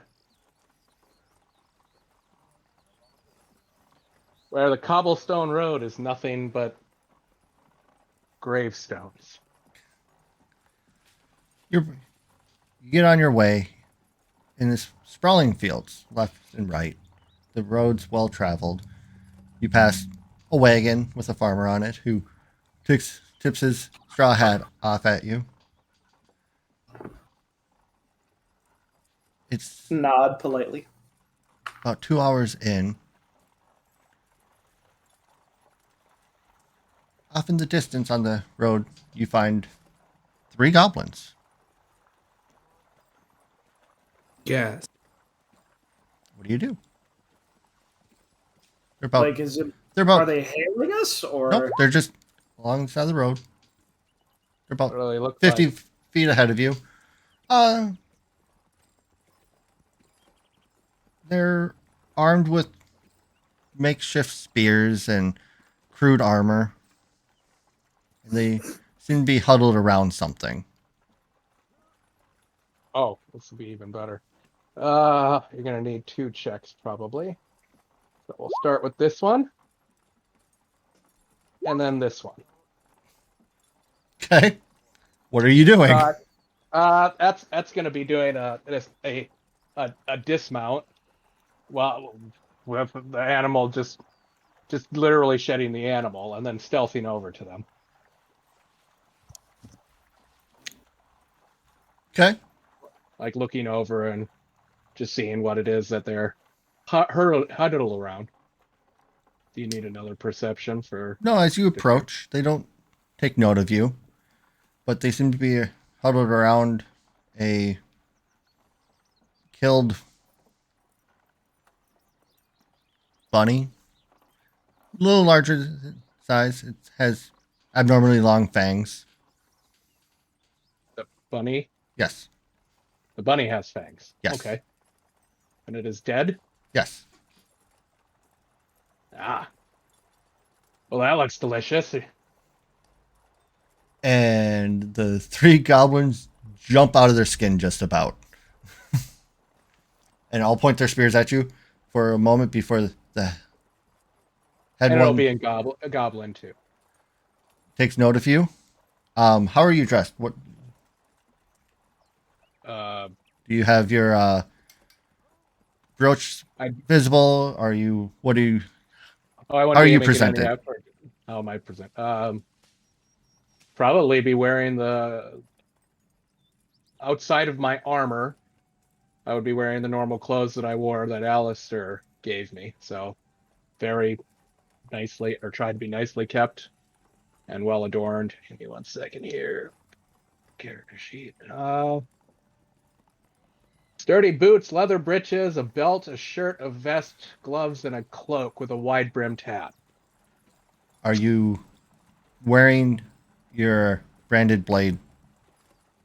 Where the cobblestone road is nothing but gravestones. You get on your way in this sprawling fields, left and right. The road's well traveled. You pass a wagon with a farmer on it who tips his straw hat off at you. It's Nod politely. about 2 hours in. Off in the distance on the road, you find 3 goblins. Yes. What do you do? They're about. Like, is it? They're about. Are they hailing us or? Nope, they're just along the side of the road. They're about What do they look 50 like? feet ahead of you. They're armed with makeshift spears and crude armor. And they seem to be huddled around something. Oh, this will be even better. You're gonna need 2 checks probably. So we'll start with this one, and then this one. Okay. What are you doing? That's gonna be doing a dismount. Well, with the animal just literally shedding the animal and then stealthing over to them. Okay. Like looking over and just seeing what it is that they're huddled around. Do you need another perception for? No, as you approach, they don't take note of you, but they seem to be huddled around a killed bunny. A little larger size. It has abnormally long fangs. The bunny? Yes. The bunny has fangs. Yes. Okay. And it is dead? Yes. Ah. Well, that looks delicious. And the 3 goblins jump out of their skin just about. And I'll point their spears at you for a moment before the head And it'll one be in a goblin too. takes note of you. How are you dressed? What Uh, do you have your brooch visible? Are you? What do you? I want How are to you make it presented? any effort. How am I present? Probably be wearing the outside of my armor. I would be wearing the normal clothes that I wore that Alistair gave me. So very nicely, or tried to be nicely kept and well adorned. Give me 1 second here. Character sheet. Sturdy boots, leather breeches, a belt, a shirt, a vest, gloves, and a cloak with a wide-brimmed hat. Are you wearing your branded blade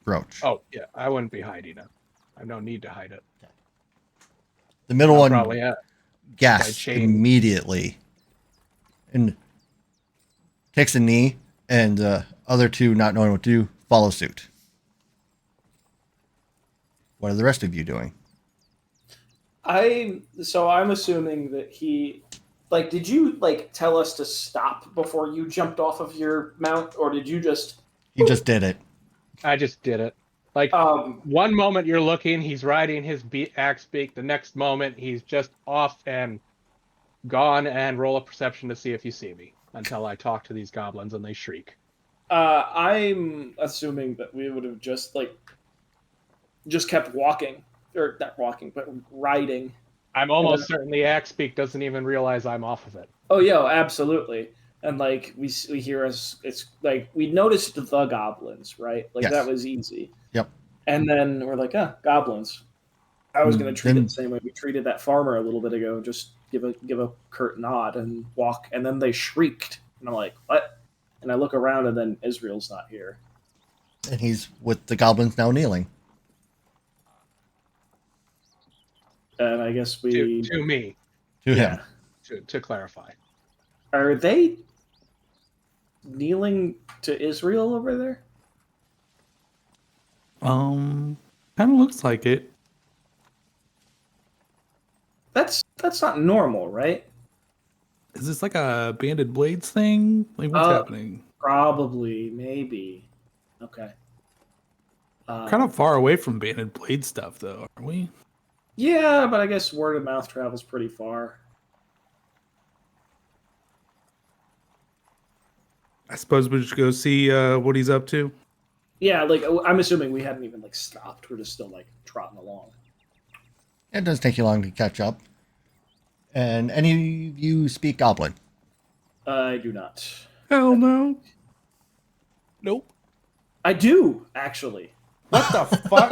brooch? Oh, yeah, I wouldn't be hiding it. I have no need to hide it. The middle I'll one probably gasps chain. immediately and takes a knee, and the other 2, not knowing what to do, follow suit. What are the rest of you doing? I'm assuming that he, like, did you like tell us to stop before you jumped off of your mount, or did you just? You just did it. I just did it. Like, Um, one moment you're looking, he's riding his axe beak. The next moment, he's just off and gone. And roll a perception to see if you see me. Until I talk to these goblins and they shriek. I'm assuming that we would have just kept walking, or not walking, but riding. I'm almost certain the axe beak doesn't even realize I'm off of it. Oh yeah, absolutely. And like we hear us, it's like we noticed the goblins, right? Like Yes. that was easy. Yep. And then we're like, goblins. I was going to treat Then- it the same way we treated that farmer a little bit ago. Just give a curt nod and walk. And then they shrieked, and I'm like, what? And I look around, and then Israel's not here. And he's with the goblins now kneeling. And I guess we To me, To yeah. him. to clarify. Are they kneeling to Israel over there? Kind of looks like it. That's not normal, right? Is this like a banded blades thing? Like what's happening? Probably, maybe. Okay. Kind of far away from banded blade stuff, though, aren't we? Yeah, but I guess word of mouth travels pretty far. I suppose we should go see what he's up to. Yeah, like I'm assuming we hadn't even stopped. We're just still trotting along. It does take you long to catch up. And any of you speak Goblin? I do not. Hell no. Nope. I do actually. What the fuck?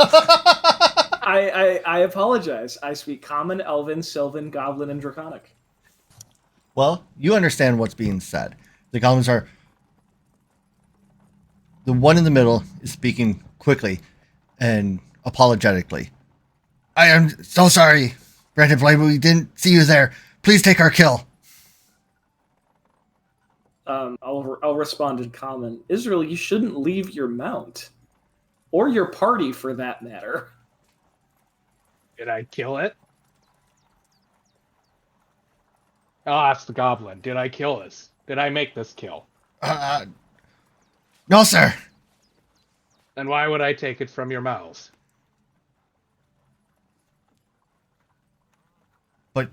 I apologize. I speak Common, Elven, Sylvan, Goblin, and Draconic. Well, you understand what's being said. The goblins are... The one in the middle is speaking quickly and apologetically. I am so sorry, Brandon Blade, we didn't see you there. Please take our kill. I'll respond in Common. Israel, you shouldn't leave your mount. Or your party, for that matter. Did I kill it? Oh, that's the goblin. Did I kill this? Did I make this kill? No, sir. Then why would I take it from your mouths? But...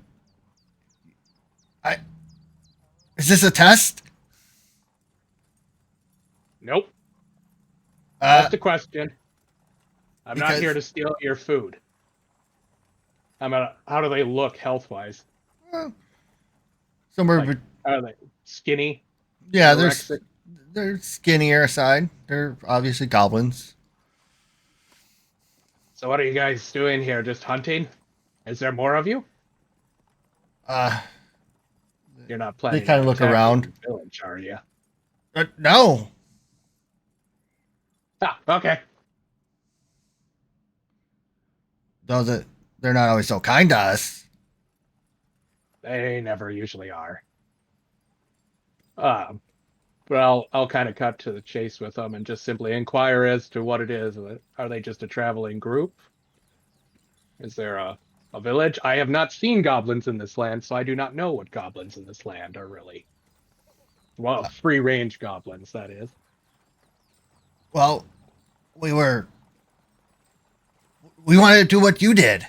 Is this a test? Nope. Just a question. I'm not because- here to steal your food. How do they look health-wise? Somewhere... Like, are they skinny? yeah, anorexic? they're skinnier side. They're obviously goblins. So what are you guys doing here? Just hunting? Is there more of you? You're not planning. kinda on look attacking around. the village, are you? No. Ah, okay. Though they're not always so kind to us. They never usually are. But I'll kind of cut to the chase with them and just simply inquire as to what it is. Are they just a traveling group? Is there a village? I have not seen goblins in this land, so I do not know what goblins in this land are really. Well, free-range goblins, that is. Well, we wanted to do what you did.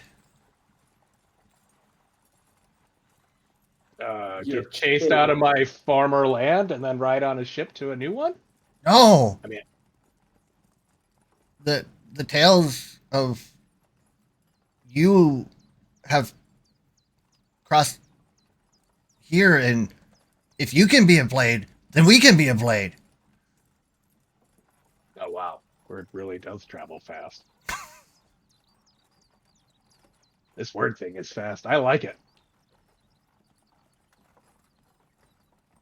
You're Get chased kidding. out of my farmer land and then ride on a ship to a new one? No. I mean, The tales of you have crossed here, and if you can be a blade, then we can be a blade. oh wow, word really does travel fast. This word thing is fast. I like it.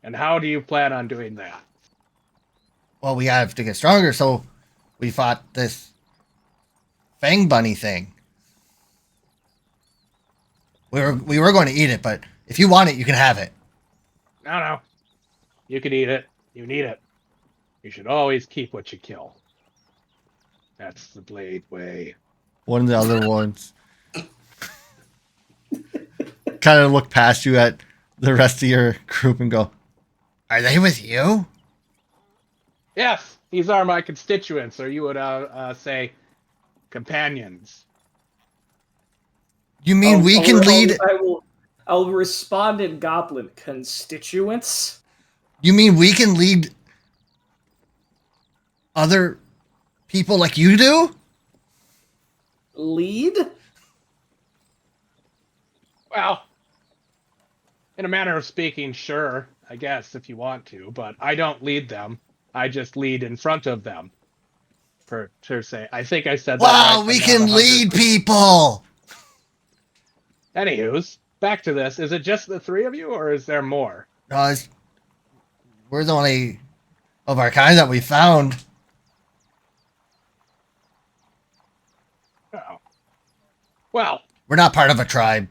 And how do you plan on doing that? Well, we have to get stronger, so we fought this fang bunny thing. We were going to eat it, but if you want it, you can have it. No. You can eat it. You need it. You should always keep what you kill. That's the blade way. One of the other ones kind of look past you at the rest of your group and go, "Are they with you?" Yes, these are my constituents, or you would say companions. You mean we can lead? I'll respond in Goblin. Constituents? You mean we can lead other people like you do? Lead? Well, in a manner of speaking, sure, I guess, if you want to, but I don't lead them. I just lead in front of them. Per se. I think I said that right. Wow, we I'm not can lead 100%. people. Anywho's, back to this. Is it just the three of you, or is there more? No, we're the only of our kind that we found. Oh. Well, We're not part of a tribe.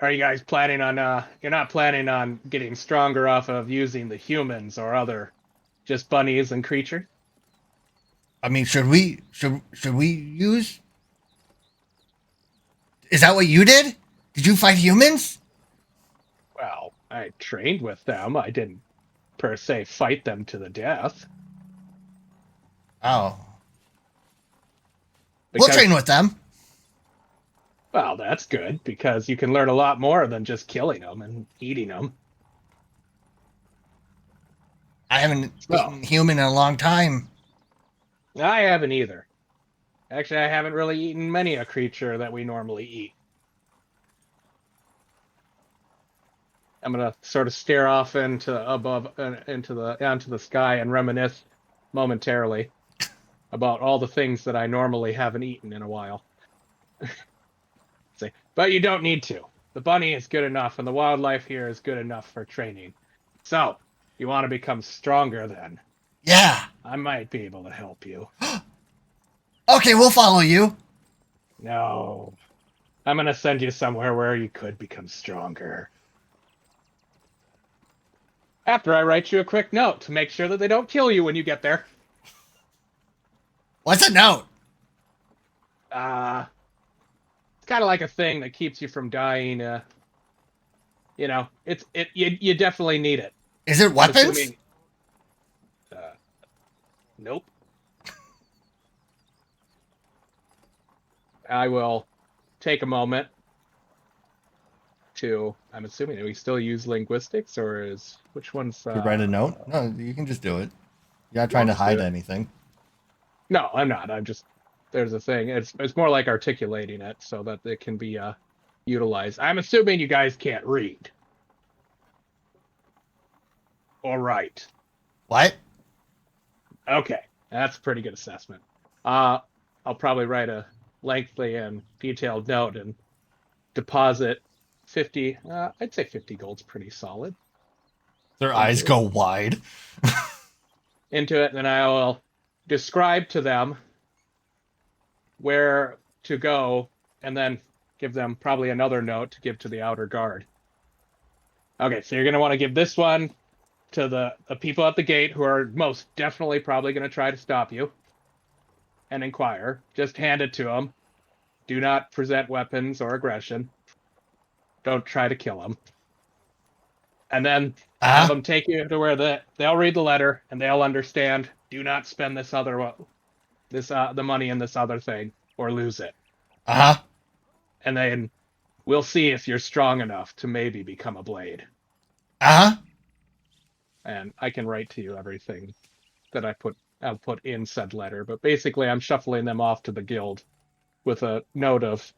are you guys planning on, you're not planning on getting stronger off of using the humans or other just bunnies and creatures? I mean, should we use? Is that what you did? Did you fight humans? Well, I trained with them. I didn't, per se, fight them to the death. Oh. Because, We'll train with them. well, that's good, because you can learn a lot more than just killing them and eating them. I haven't Well. eaten human in a long time. I haven't either. Actually, I haven't really eaten many a creature that we normally eat. I'm gonna sort of stare off into onto the sky and reminisce momentarily about all the things that I normally haven't eaten in a while. Say, but you don't need to. The bunny is good enough, and the wildlife here is good enough for training. So, you want to become stronger then? Yeah. I might be able to help you. Okay, we'll follow you. No. I'm gonna send you somewhere where you could become stronger. After I write you a quick note to make sure that they don't kill you when you get there. What's a note? It's kind of like a thing that keeps you from dying. You definitely need it. Is it weapons? Assuming, nope. I will take a moment to. I'm assuming, do we still use linguistics, or is which one's? To write a note? No, you can just do it. You're not trying to Let's do hide it. anything. No, I'm not. I'm just. There's a thing. It's more like articulating it so that it can be utilized. I'm assuming you guys can't read. All right. What? Okay, that's a pretty good assessment. I'll probably write a lengthy and detailed note and deposit 50. I'd say 50 gold's pretty solid. Their eyes go wide. Into it, and then I will describe to them where to go, and then give them probably another note to give to the outer guard. Okay, so you're going to want to give this one to the people at the gate who are most definitely probably going to try to stop you and inquire. Just hand it to them. Do not present weapons or aggression. Don't try to kill them. And then have them take you to where they'll read the letter and they'll understand. Do not spend the money in this other thing or lose it. And then we'll see if you're strong enough to maybe become a blade. And I can write to you everything that I'll put in said letter. But basically, I'm shuffling them off to the guild with a note of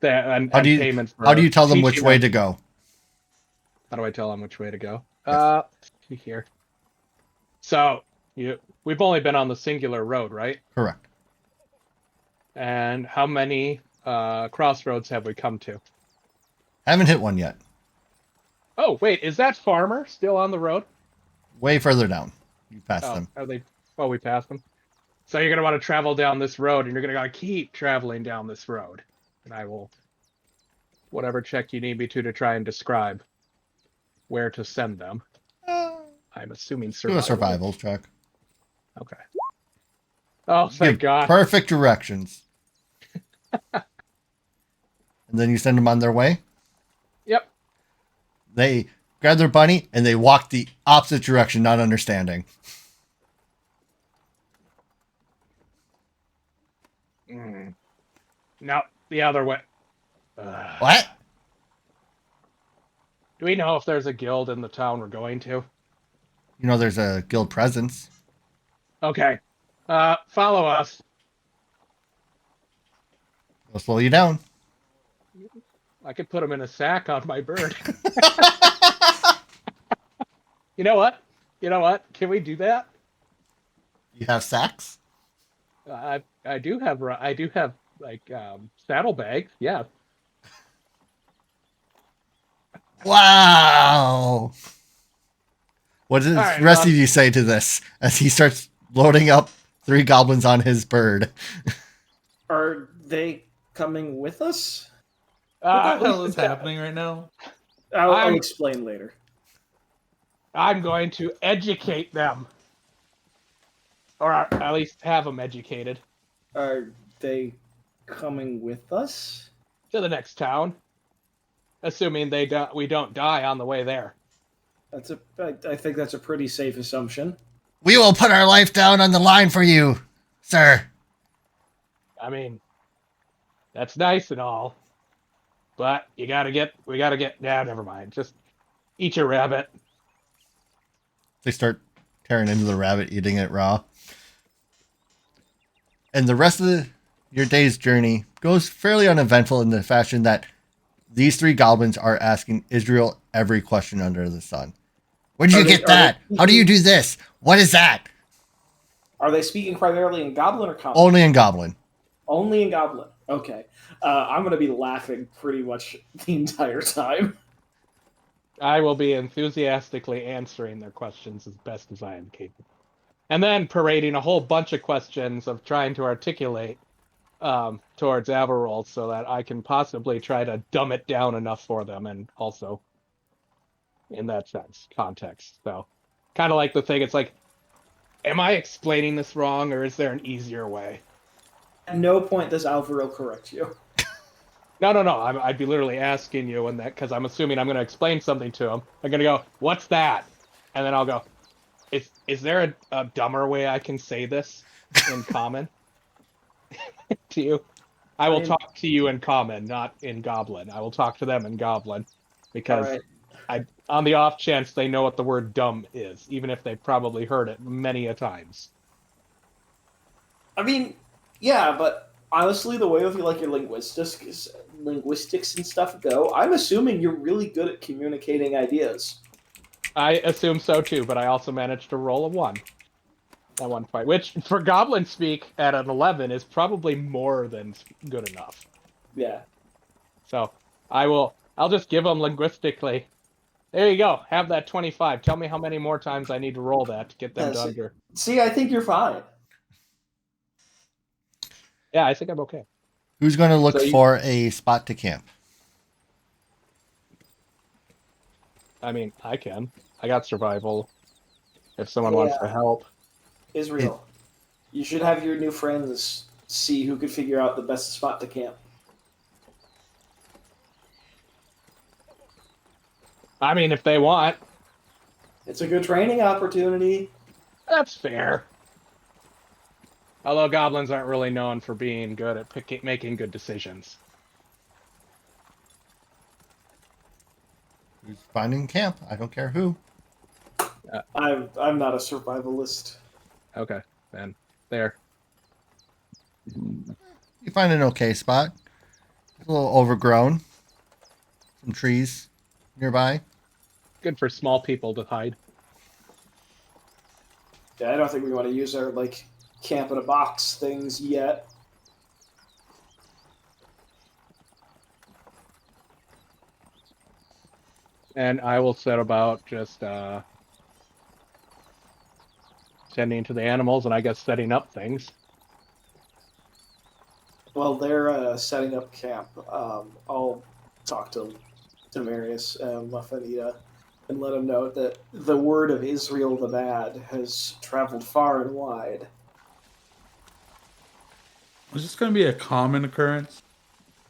that and payment for. How do you tell them which way to go? How do I tell them which way to go? Here. So we've only been on the singular road, right? Correct. And how many crossroads have we come to? Haven't hit one yet. Oh, wait, is that farmer still on the road? Way further down. You passed them. Are they? Well, we passed them. So you're going to want to travel down this road, and you're going to want to keep traveling down this road. And I will, whatever check you need me to try and describe where to send them. I'm assuming survival. Do a survival check. Okay. Oh, thank God. Perfect directions. And then you send them on their way? Yep. They grab their bunny and they walk the opposite direction, not understanding. No, the other way. What? Do we know if there's a guild in the town we're going to? You know, there's a guild presence. Okay. Follow us. It'll slow you down. I could put him in a sack on my bird. You know what? You know what? Can we do that? You have sacks? I do have like saddlebags. Yeah. Wow. What does All right, the rest well, of you say to this as he starts loading up 3 goblins on his bird? Are they coming with us? What the hell is happening right now? I'll explain later. I'm going to educate them, or at least have them educated Are they coming with us? to the next town, assuming we don't die on the way there. I think that's a pretty safe assumption. We will put our life down on the line for you, sir. I mean, that's nice and all, but we gotta get. Yeah, never mind. Just eat your rabbit. They start tearing into the rabbit, eating it raw. And the rest of your day's journey goes fairly uneventful in the fashion that these 3 goblins are asking Israel every question under the sun. Where did you get that? How do you do this? What is that? Are they speaking primarily in Goblin or Common? Only in Goblin. Only in Goblin. Okay. I'm going to be laughing pretty much the entire time. I will be enthusiastically answering their questions as best as I am capable. And then parading a whole bunch of questions of trying to articulate towards Averrold so that I can possibly try to dumb it down enough for them, and also, in that sense, context. So, kind of like the thing, it's like, am I explaining this wrong, or is there an easier way? At no point does Alvaro correct you. No. I'd be literally asking you, and that because I'm assuming I'm going to explain something to him. I'm going to go, "What's that?" And then I'll go, "Is there a dumber way I can say this in common to you?" I will talk to you in common, not in Goblin. I will talk to them in Goblin because on the off chance they know what the word "dumb" is, even if they've probably heard it many a times. I mean, yeah, but honestly, the way of your linguistics and stuff go, I'm assuming you're really good at communicating ideas. I assume so too, but I also managed to roll a 1 at one fight, which for Goblin speak at an 11 is probably more than good enough. Yeah. So I'll just give them linguistically. There you go. Have that 25. Tell me how many more times I need to roll that to get them to under. See, I think you're fine. Yeah, I think I'm okay. Who's going to look for a spot to camp? I mean, I can. I got survival. If someone wants to help. Israel, you should have your new friends see who could figure out the best spot to camp. I mean, if they want. It's a good training opportunity. That's fair. Although goblins aren't really known for being good at making good decisions. Who's finding camp? I don't care who. I'm not a survivalist. Okay, then. There. You find an okay spot. It's a little overgrown. Some trees nearby. Good for small people to hide. Yeah, I don't think we want to use our, camp in a box things yet. And I will set about just tending to the animals and I guess setting up things. Well, they're setting up camp. I'll talk to Demarius and Lafanita and let them know that the word of Israel the Bad has traveled far and wide. Is this going to be a common occurrence?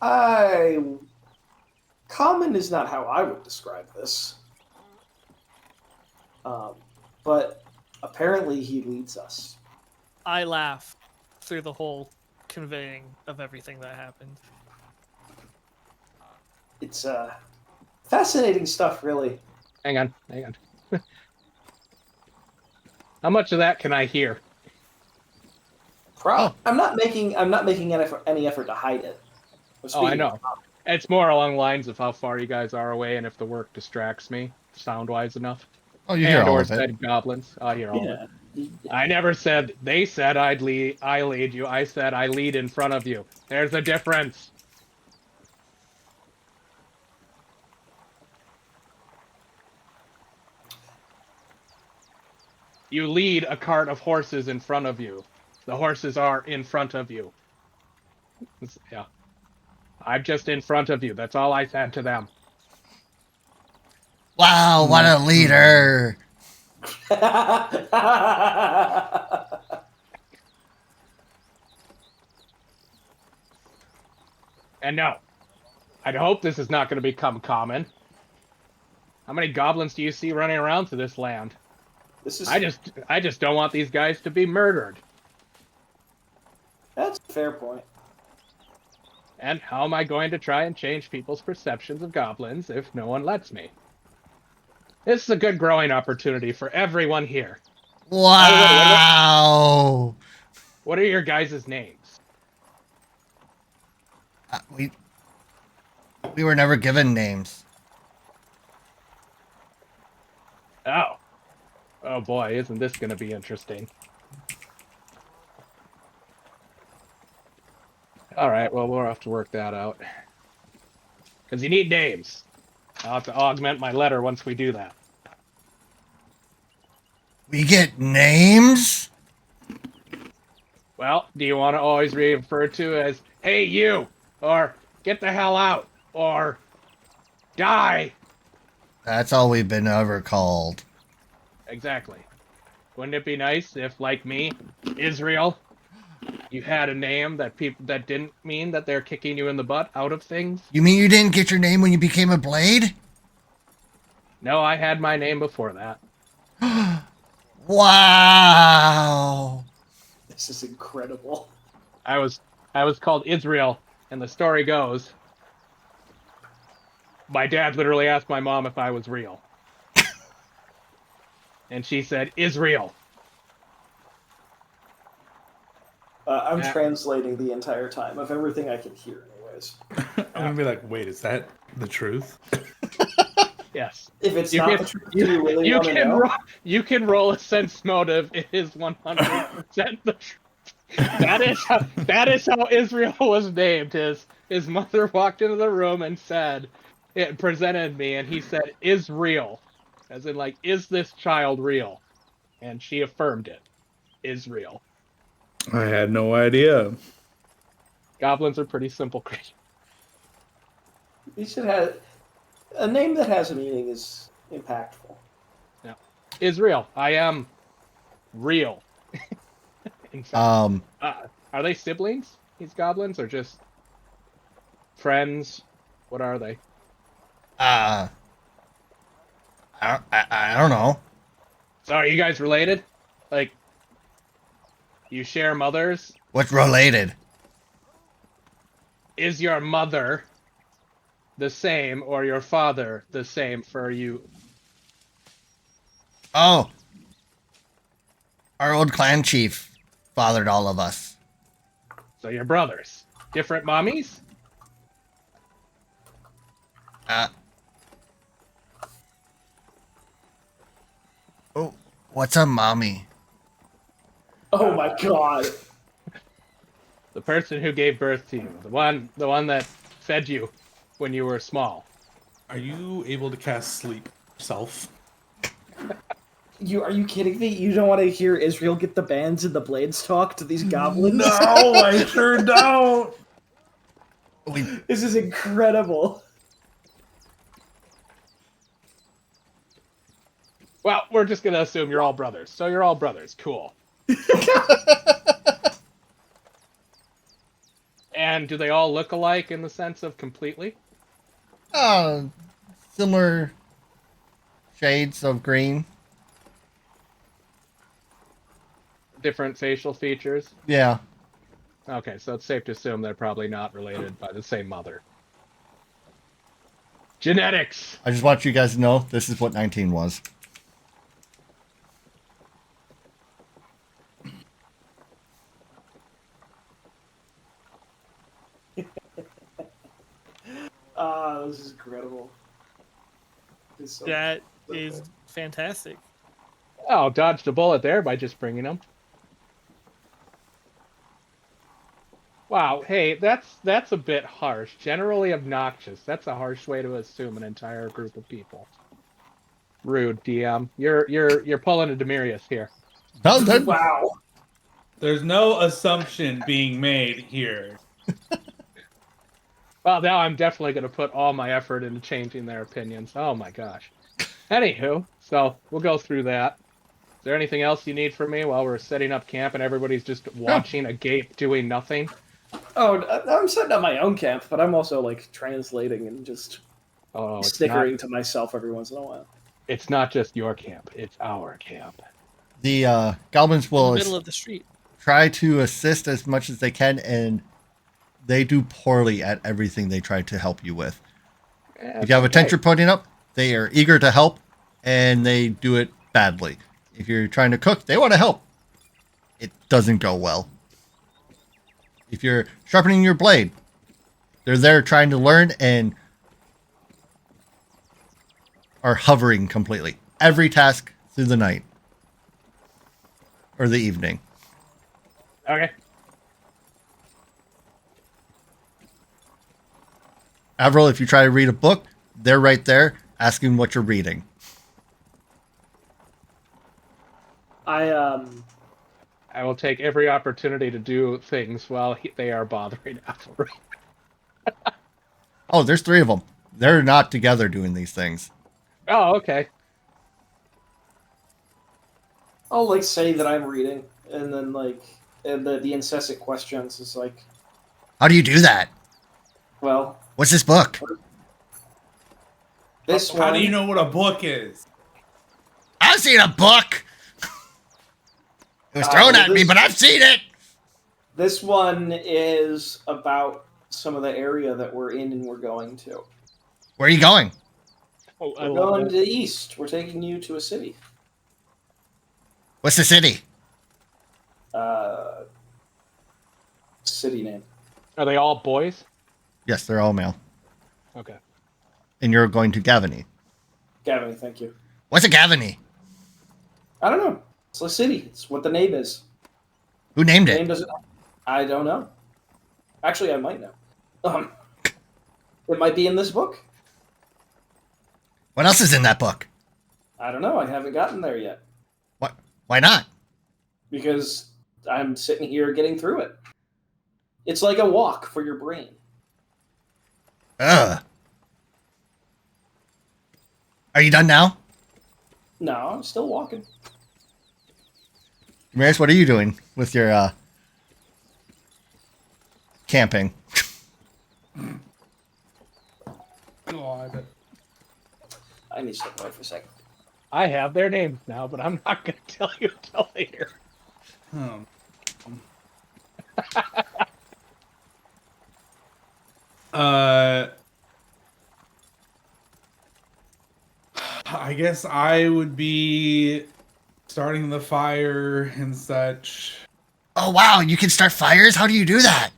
Common is not how I would describe this. But apparently he leads us. I laugh through the whole conveying of everything that happened. It's fascinating stuff, really. Hang on. How much of that can I hear? I'm not making any effort to hide it. Oh, I know. It's more along the lines of how far you guys are away and if the work distracts me sound-wise enough. Oh, you hear And all or of it. said goblins. I hear all of it. Yeah. I never said they said I lead you. I said I lead in front of you. There's a difference. You lead a cart of horses in front of you. The horses are in front of you. Yeah. I'm just in front of you. That's all I said to them. Wow, what a leader! And no, I'd hope this is not going to become common. How many goblins do you see running around through this land? I just don't want these guys to be murdered. That's a fair point. And how am I going to try and change people's perceptions of goblins if no one lets me? This is a good growing opportunity for everyone here. Wow! What are your guys' names? We were never given names. Oh. Oh boy, isn't this going to be interesting. Alright, well, we'll have to work that out. Because you need names. I'll have to augment my letter once we do that. We get names? Well, do you want to always be referred to as, hey, you, or get the hell out, or die? That's all we've been ever called. Exactly. Wouldn't it be nice if, like me, Israel, you had a name that that didn't mean that they're kicking you in the butt out of things? You mean you didn't get your name when you became a blade? No, I had my name before that. Wow! This is incredible. I was called Israel, and the story goes, my dad literally asked my mom if I was real. And she said, Israel. I'm translating the entire time of everything I can hear, anyways. I'm gonna be like, wait, is that the truth? Yes. If it's not the truth, do you really want to know? You can roll a sense motive. It is 100% the truth. That is how Israel was named. His mother walked into the room and said, it presented me, and he said, is real. As in, like, is this child real? And she affirmed it. Is real. I had no idea. Goblins are pretty simple creatures. You should have a name that has a meaning is impactful. Yeah. Is real. I am real. In fact, are they siblings, these goblins, or just friends? What are they? I don't know. So are you guys related? Like, you share mothers? What's related? Is your mother the same or your father the same for you? Oh. Our old clan chief fathered all of us. So you're brothers. Different mommies? Oh, what's a mommy? Oh my god. The person who gave birth to you. The one that fed you when you were small. Are you able to cast sleep yourself? Are you kidding me? You don't want to hear Israel get the bands and the blades talk to these goblins? No, I sure don't. This is incredible. Well, we're just gonna assume you're all brothers. So you're all brothers. Cool. And do they all look alike in the sense of completely? Similar shades of green. Different facial features? Yeah. Okay, so it's safe to assume they're probably not related by the same mother. Genetics! I just want you guys to know this is what 19 was. This is incredible. It's so That so is good. fantastic. Oh, dodged a bullet there by just bringing them. Wow, hey, that's a bit harsh. Generally obnoxious. That's a harsh way to assume an entire group of people. Rude, DM. You're pulling a Demirius here. No, that, Wow. There's no assumption being made here. Well, now I'm definitely going to put all my effort into changing their opinions. Oh my gosh. Anywho, so we'll go through that. Is there anything else you need from me while we're setting up camp and everybody's just watching agape doing nothing? Oh, I'm setting up my own camp, but I'm also like translating and just Oh, snickering to myself every once in a while. it's not just your camp, it's our camp. the goblins In the will middle of the street. try to assist as much as they can, and they do poorly at everything they try to help you with. If you have a tent you're putting up, they are eager to help, and they do it badly. If you're trying to cook, they want to help. It doesn't go well. If you're sharpening your blade, they're there trying to learn and are hovering completely. Every task through the night. Or the evening. Okay. Avril, if you try to read a book, they're right there asking what you're reading. I will take every opportunity to do things while they are bothering Avril. Oh, there's 3 of them. They're not together doing these things. Oh, okay. I'll like say that I'm reading, and then like and the incessant questions is like, How do you do that? well, What's this book? this How one. do you know what a book is? I've seen a book. It was thrown well, at me, but I've seen it. This one is about some of the area that we're in and we're going to. Where are you going? Oh, I We're love going that. to the east. We're taking you to a city. What's the city? City name. Are they all boys? Yes, they're all male. Okay. And you're going to Gavany. Gavin, thank you. What's a Gavany? I don't know. It's a city. It's what the name is. Who named The name it? doesn't. I don't know. Actually, I might know. It might be in this book. What else is in that book? I don't know. I haven't gotten there yet What? Why not? because I'm sitting here getting through it. It's like a walk for your brain. Ugh. Are you done now? No, I'm still walking. Damaris, what are you doing with your camping? God. I need to step away for a second. I have their names now, but I'm not going to tell you until later. I guess I would be starting the fire and such. Oh, wow. You can start fires? How do you do that?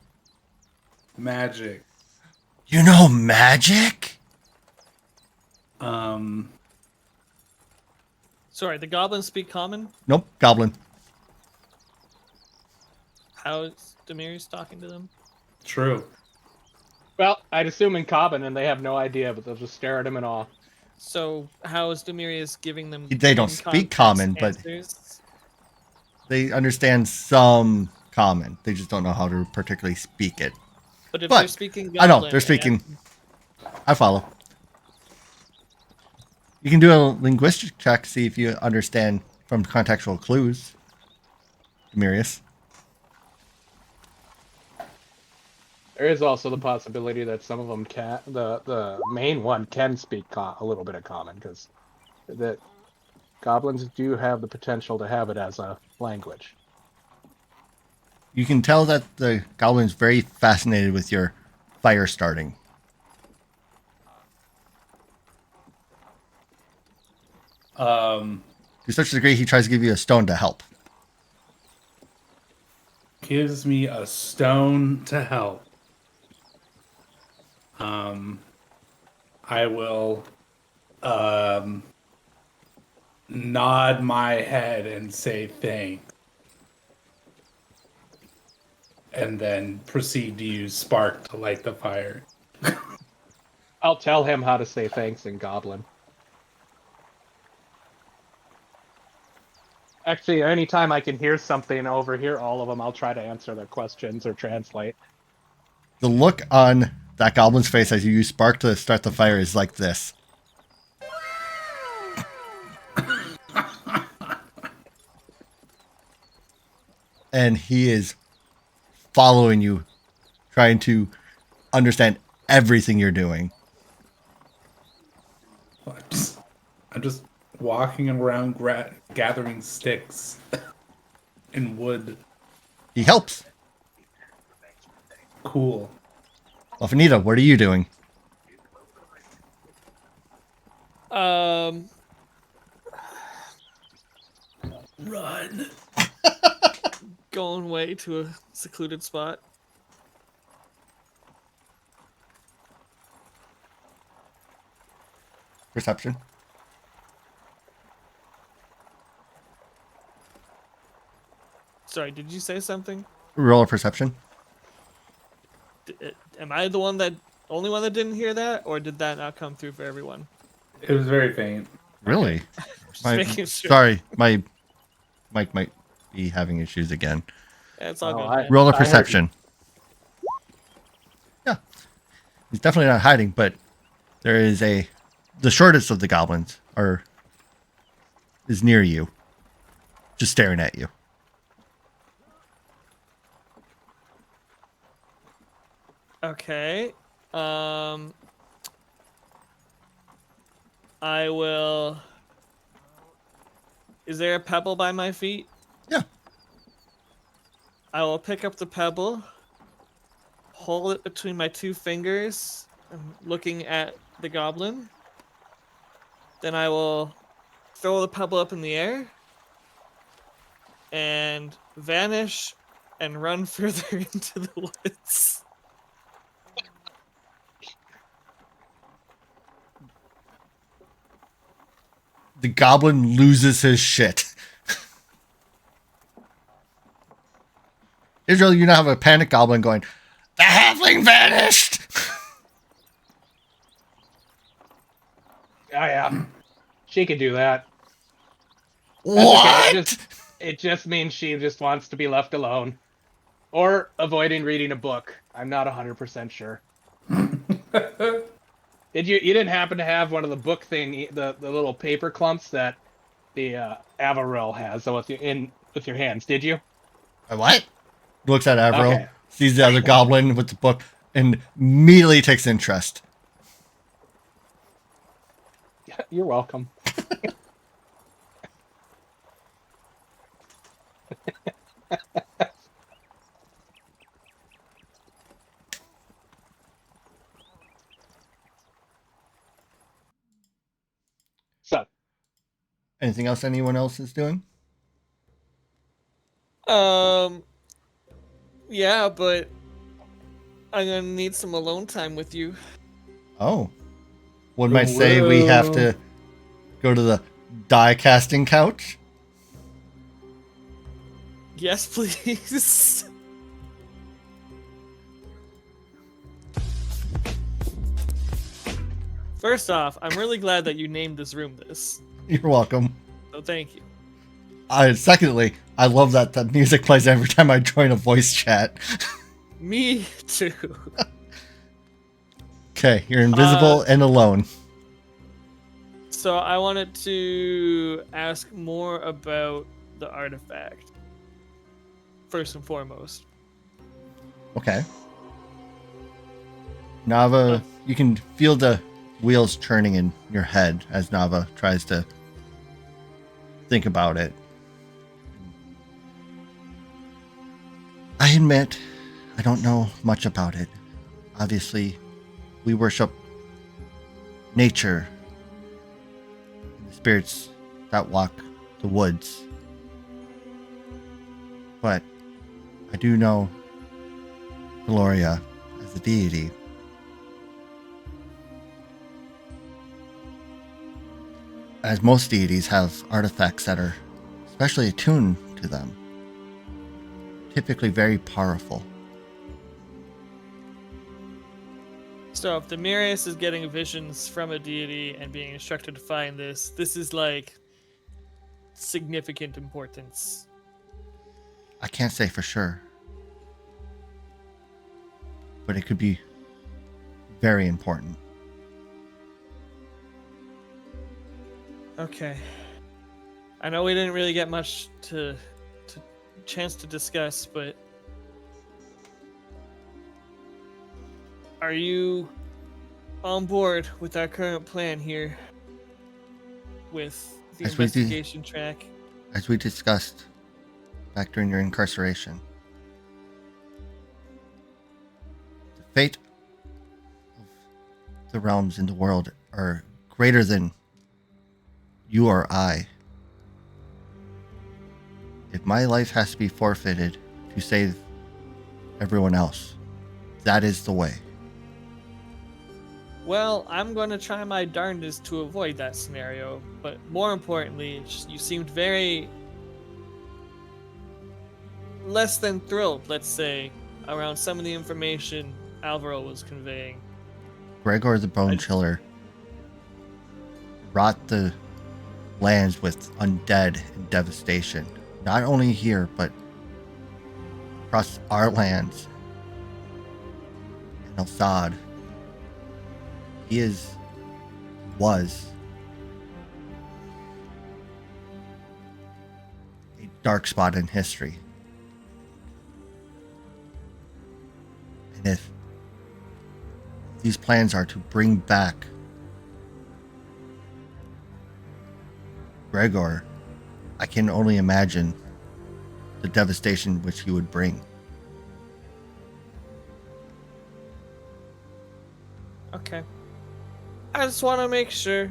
Magic. You know magic? Sorry, the goblins speak common. Nope. Goblin. How is Demirius talking to them? True. Well, I'd assume in Cobbin, and they have no idea, but they'll just stare at him in awe. So how is Demirius giving them? They don't speak common, but answers? they understand some common. They just don't know how to particularly speak it. But if but they're speaking, I know, Goblin they're speaking- and- I follow. You can do a linguistic check, see if you understand from contextual clues. Demirius. There is also the possibility that some of them can. The main one can speak a little bit of Common, because that goblins do have the potential to have it as a language. You can tell that the goblin's very fascinated with your fire starting. To such a degree, he tries to give you a stone to help. Gives me a stone to help. I will nod my head and say thanks. And then proceed to use spark to light the fire. I'll tell him how to say thanks in Goblin. Actually, anytime I can hear something over here, all of them, I'll try to answer their questions or translate. The look on that goblin's face as you use spark to start the fire is like this. And he is following you, trying to understand everything you're doing. I'm just walking around gathering sticks and wood. He helps. Cool. Well, Fanita, what are you doing? Run. Going away to a secluded spot. Perception. Sorry, did you say something? Roll a perception. Am I the only one that didn't hear that, or did that not come through for everyone? It was very faint. Really? Just making sure. Sorry, my mic might be having issues again. Yeah, it's all Oh, good. I- man. Roll a I heard perception. Yeah. He's definitely not hiding, but there is the shortest of the goblins is near you. Just staring at you. Okay. I will. Is there a pebble by my feet? Yeah. I will pick up the pebble, hold it between my two fingers, looking at the goblin. Then I will throw the pebble up in the air and vanish and run further into the woods. The goblin loses his shit. Israel, you now have a panic goblin going, "The halfling vanished!" Oh, yeah. She could do that. That's What? okay. It just means she just wants to be left alone. Or avoiding reading a book. I'm not 100% sure. You didn't happen to have one of the book thing, the little paper clumps that the Avaril has with your hands, did you? What? Looks at Avril, Okay. sees the other goblin with the book, and immediately takes interest. You're welcome. So, Anything else anyone else is doing? Yeah, but I'm gonna need some alone time with you. Oh. One might say we have to go to the die casting couch. Yes, please. First off, I'm really glad that you named this room this. You're welcome. So thank you. Secondly, I love that the music plays every time I join a voice chat. Me too. Okay, you're invisible and alone. So I wanted to ask more about the artifact. First and foremost. Okay. Nava, you can feel the wheels turning in your head as Nava tries to think about it. I admit I don't know much about it. Obviously, we worship nature and the spirits that walk the woods. But I do know Gloria as a deity. As most deities have artifacts that are especially attuned to them. Typically very powerful. So if Demirius is getting visions from a deity and being instructed to find this is like significant importance. I can't say for sure. But it could be very important. Okay. I know we didn't really get much to chance to discuss, but are you on board with our current plan here with the investigation track? As we discussed back during your incarceration, the fate of the realms in the world are greater than you or I. If my life has to be forfeited to save everyone else, that is the way. Well, I'm going to try my darndest to avoid that scenario, but more importantly, you seemed very less than thrilled, let's say, around some of the information Alvaro was conveying. Gregor the Bone Chiller wrought the lands with undead and devastation. Not only here, but across our lands. In Al-Sad. He was a dark spot in history. And if these plans are to bring back Gregor, I can only imagine the devastation which he would bring. Okay. I just want to make sure.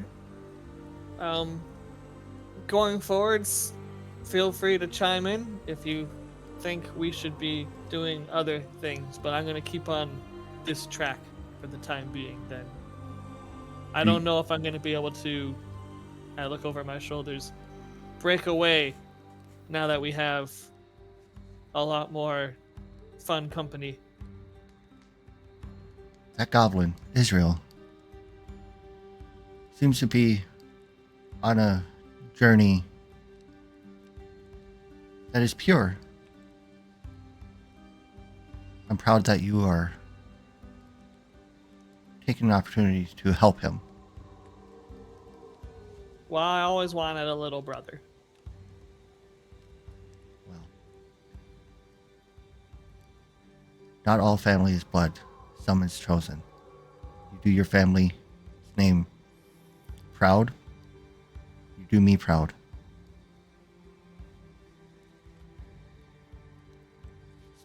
Going forwards, feel free to chime in if you think we should be doing other things, but I'm going to keep on this track for the time being then. I don't know if I'm going to be able to, I look over my shoulders, break away now that we have a lot more fun company. That goblin, Israel, seems to be on a journey that is pure. I'm proud that you are taking an opportunity to help him. Well, I always wanted a little brother. Well, not all family is blood. Some is chosen. You do your family's name proud. You do me proud.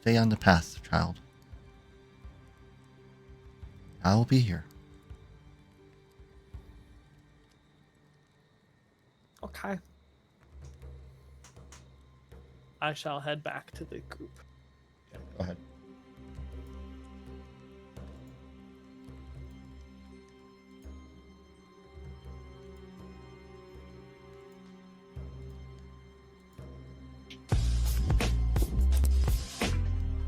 Stay on the path, child. I will be here. Okay. I shall head back to the group. Go ahead.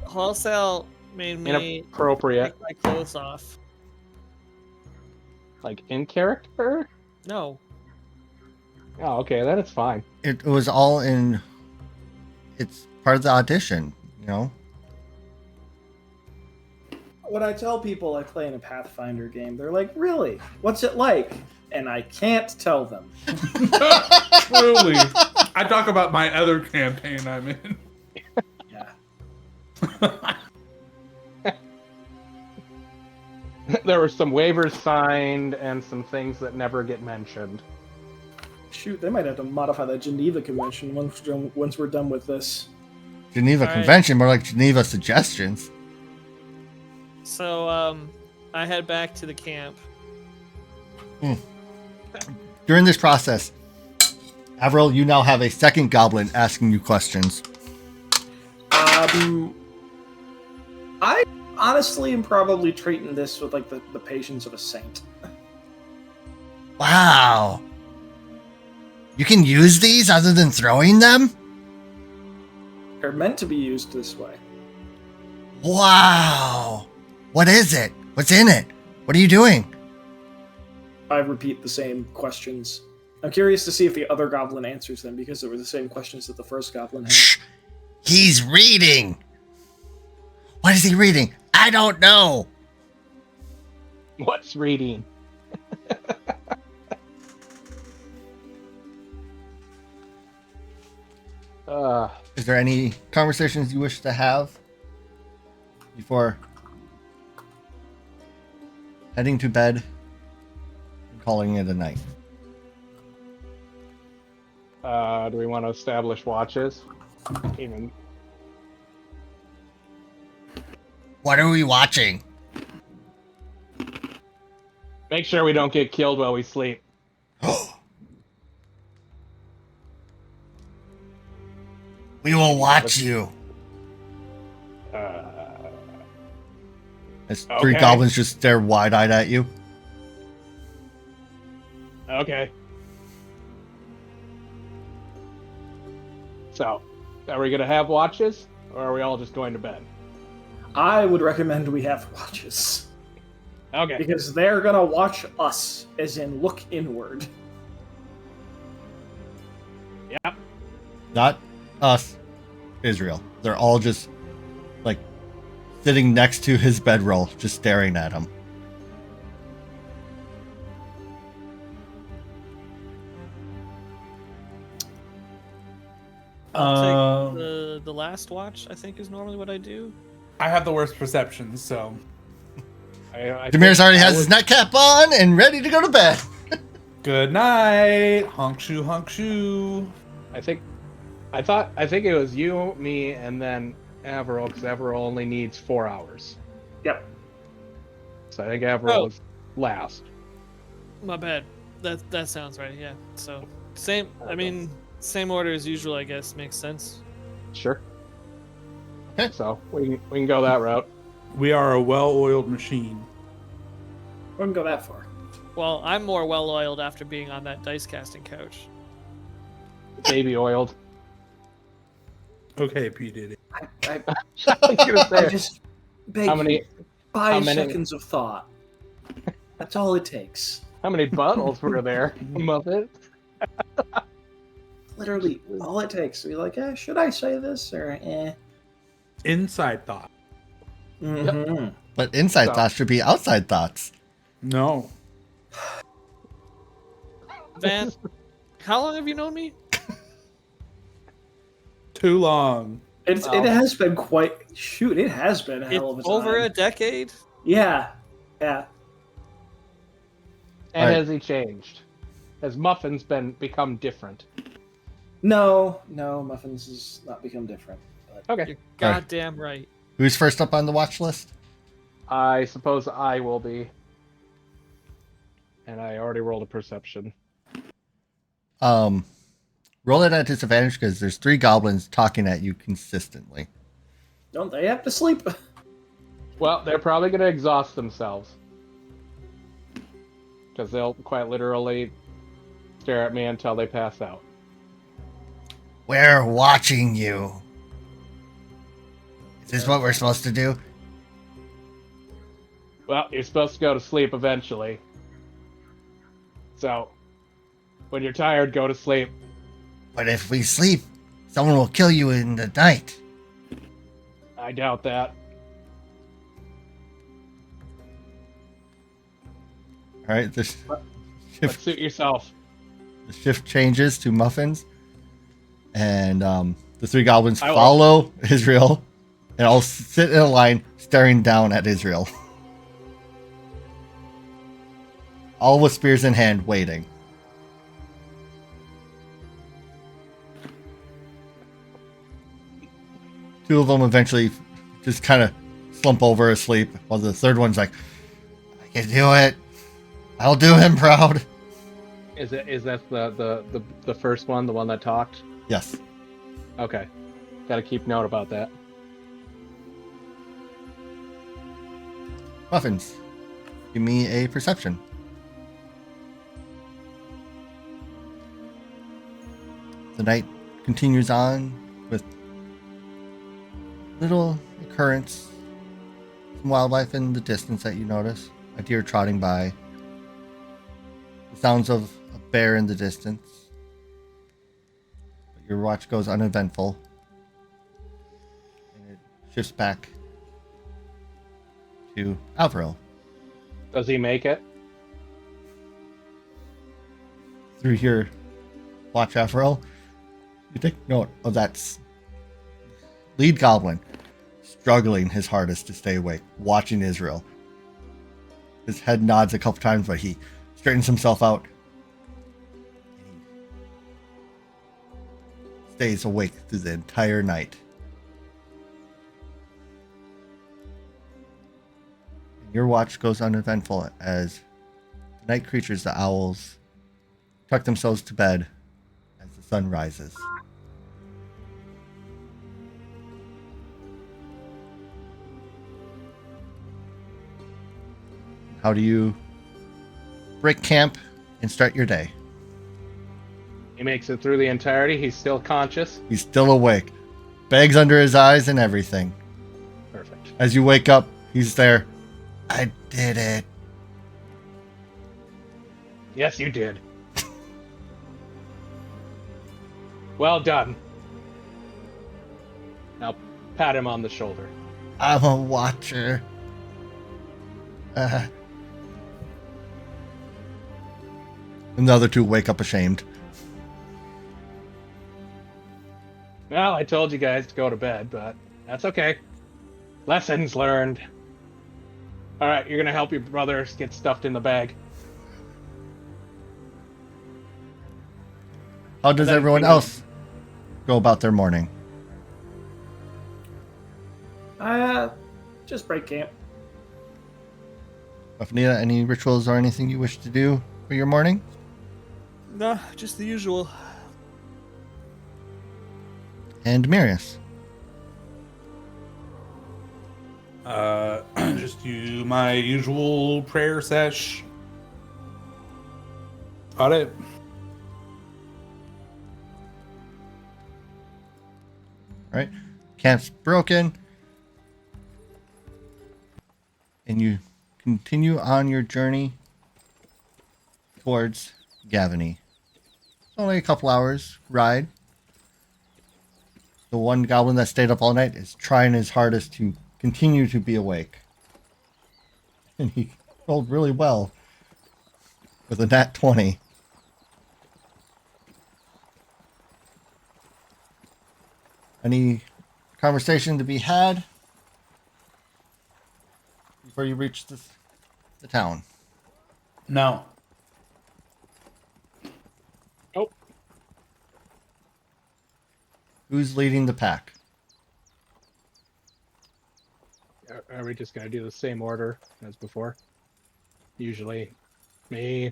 Wholesale made me Inappropriate. take my clothes off. Like in character? No. Oh, okay, then it's fine. It was all in. It's part of the audition, you know? When I tell people I play in a Pathfinder game, they're like, really? What's it like? And I can't tell them. Truly. I talk about my other campaign I'm in. Yeah. There were some waivers signed and some things that never get mentioned. Shoot, they might have to modify that Geneva Convention once we're done with this. Geneva All right. Convention, more like Geneva Suggestions. So, I head back to the camp. During this process, Avril, you now have a second goblin asking you questions. I honestly am probably treating this with like the patience of a saint. Wow. You can use these other than throwing them? They're meant to be used this way. Wow. What is it? What's in it? What are you doing? I repeat the same questions. I'm curious to see if the other goblin answers them because they were the same questions that the first goblin had. Shh. He's reading. What is he reading? I don't know. What's reading? Is there any conversations you wish to have before heading to bed and calling it a night? Do we want to establish watches? Even What are we watching? make sure we don't get killed while we sleep. We will watch you. As three Okay. goblins just stare wide-eyed at you. Okay. So, are we gonna have watches, or are we all just going to bed? I would recommend we have watches. Okay. Because they're gonna watch us, as in look inward. Yep. Not us, Israel. They're all just, like, sitting next to his bedroll, just staring at him. I'll take the last watch, I think, is normally what I do. I have the worst perception, so I Demir's think already I has would- his nightcap on and ready to go to bed. good night. Honk shoe, honk shoe. I think it was you, me, and then Avril, because Avril only needs 4 hours. Yep. So I think Avril Oh. was last. My bad. That sounds right. Yeah. So same. I mean, same order as usual. I guess makes sense. Sure. Okay. So we can go that route. We are a well-oiled machine. Wouldn't go that far. Well, I'm more well oiled after being on that dice casting couch. Baby oiled. Okay, P. Diddy. I I was gonna say, just beg how many you, 5 how many- seconds of thought. That's all it takes. how many bottles were there, Muppet? Literally, all it takes to be like, should I say this or eh? Inside thought. Mm-hmm. But inside So- thoughts should be outside thoughts. No. Van, how long have you known me? Too long. It has been quite it has been a hell of a It's time. over a decade. Yeah. And Alright. has he changed? Has Muffins become different? No, Muffins has not become different. But Okay. You're goddamn right. Who's first up on the watch list? I suppose I will be. And I already rolled a perception. Roll it at disadvantage because there's 3 goblins talking at you consistently. don't they have to sleep? Well, they're probably going to exhaust themselves. Because they'll quite literally stare at me until they pass out. We're watching you. Is this what we're supposed to do? Well, you're supposed to go to sleep eventually. So, when you're tired, go to sleep. But if we sleep, someone will kill you in the night. I doubt that. All right, the But shift, suit yourself. the shift changes to Muffins, and the 3 goblins I will- follow Israel, and all sit in a line, staring down at Israel. All with spears in hand, waiting. Two of them eventually just kind of slump over asleep, while the third one's like, I can do it. I'll do him proud. Is that the first one, the one that talked? Yes. Okay. Got to keep note about that. Muffins, give me a perception. The night continues on with little occurrence, some wildlife in the distance that you notice. A deer trotting by. The sounds of a bear in the distance. But your watch goes uneventful. And it shifts back to Alvaro. Does he make it? Through your watch, Alvaro, you take note of that lead goblin struggling his hardest to stay awake, watching Israel. His head nods a couple times, but he straightens himself out. He stays awake through the entire night. And your watch goes uneventful as the night creatures, the owls, tuck themselves to bed as the sun rises. How do you break camp and start your day? He makes it through the entirety. He's still conscious. He's still awake. Bags under his eyes and everything. Perfect. As you wake up, he's there. I did it. Yes, you did. Well done. Now pat him on the shoulder. I'm a watcher. And the other two wake up ashamed. Well, I told you guys to go to bed, but that's okay. Lessons learned. All right, you're gonna help your brothers get stuffed in the bag. How does then everyone you- else go about their morning? Just break camp. Rafnita, any rituals or anything you wish to do for your morning? Nah, just the usual. And Mirius. Just do my usual prayer sesh. Got it. All right. Camp's broken. And you continue on your journey towards Gavany. It's only a couple hours ride. The one goblin that stayed up all night is trying his hardest to continue to be awake. And he rolled really well with a nat 20. Any conversation to be had before you reach the town? No. Oh, Who's leading the pack? are we just gonna do the same order as before? Usually, me,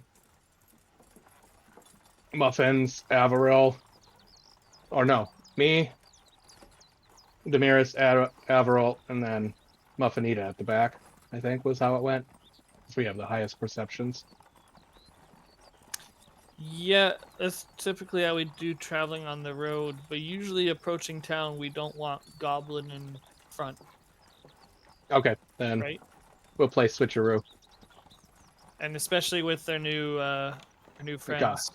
Muffins, Averil, or no, me, Damaris, Averil, and then Muffinita at the back. I think was how it went. 'Cause we have the highest perceptions. Yeah, that's typically how we do traveling on the road, but usually approaching town, we don't want Goblin in front, Okay, then right? we'll play switcheroo. And especially with their new friends.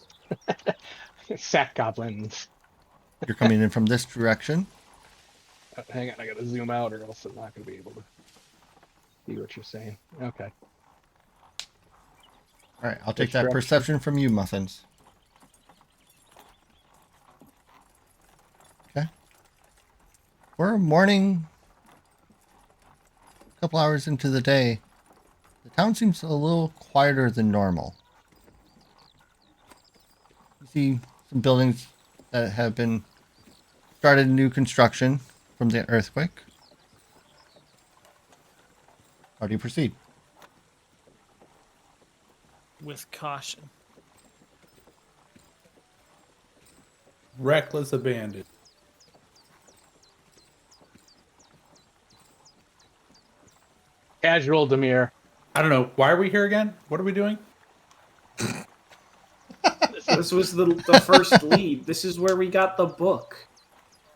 Sack goblins. You're coming in from this direction. Hang on, I gotta zoom out or else I'm not gonna be able to see what you're saying. Okay. All right, I'll take Which that direction? perception from you, Muffins. Okay. We're morning, a couple hours into the day. The town seems a little quieter than normal. You see some buildings that have been started new construction. from the earthquake. How do you proceed? With caution. Reckless abandon. Casual Demir. I don't know. Why are we here again? What are we doing? This was the first lead. This is where we got the book.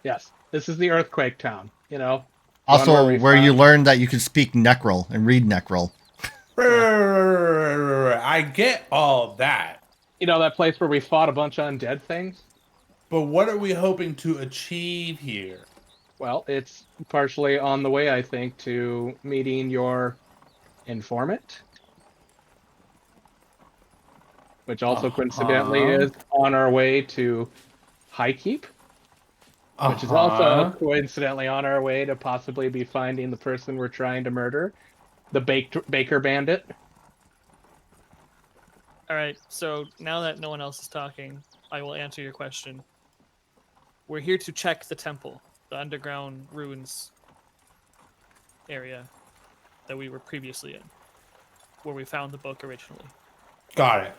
Yes, this is the earthquake town. You know. Also, we where you found- learned that you could speak Necrol and read Necrol. I get all that. You know that place where we fought a bunch of undead things? But what are we hoping to achieve here? Well, it's partially on the way, I think, to meeting your informant. Which also coincidentally is on our way to Highkeep. Which is also coincidentally on our way to possibly be finding the person we're trying to murder. The Baker Bandit. All right, so now that no one else is talking, I will answer your question. We're here to check the temple, the underground ruins area that we were previously in, where we found the book originally. Got it.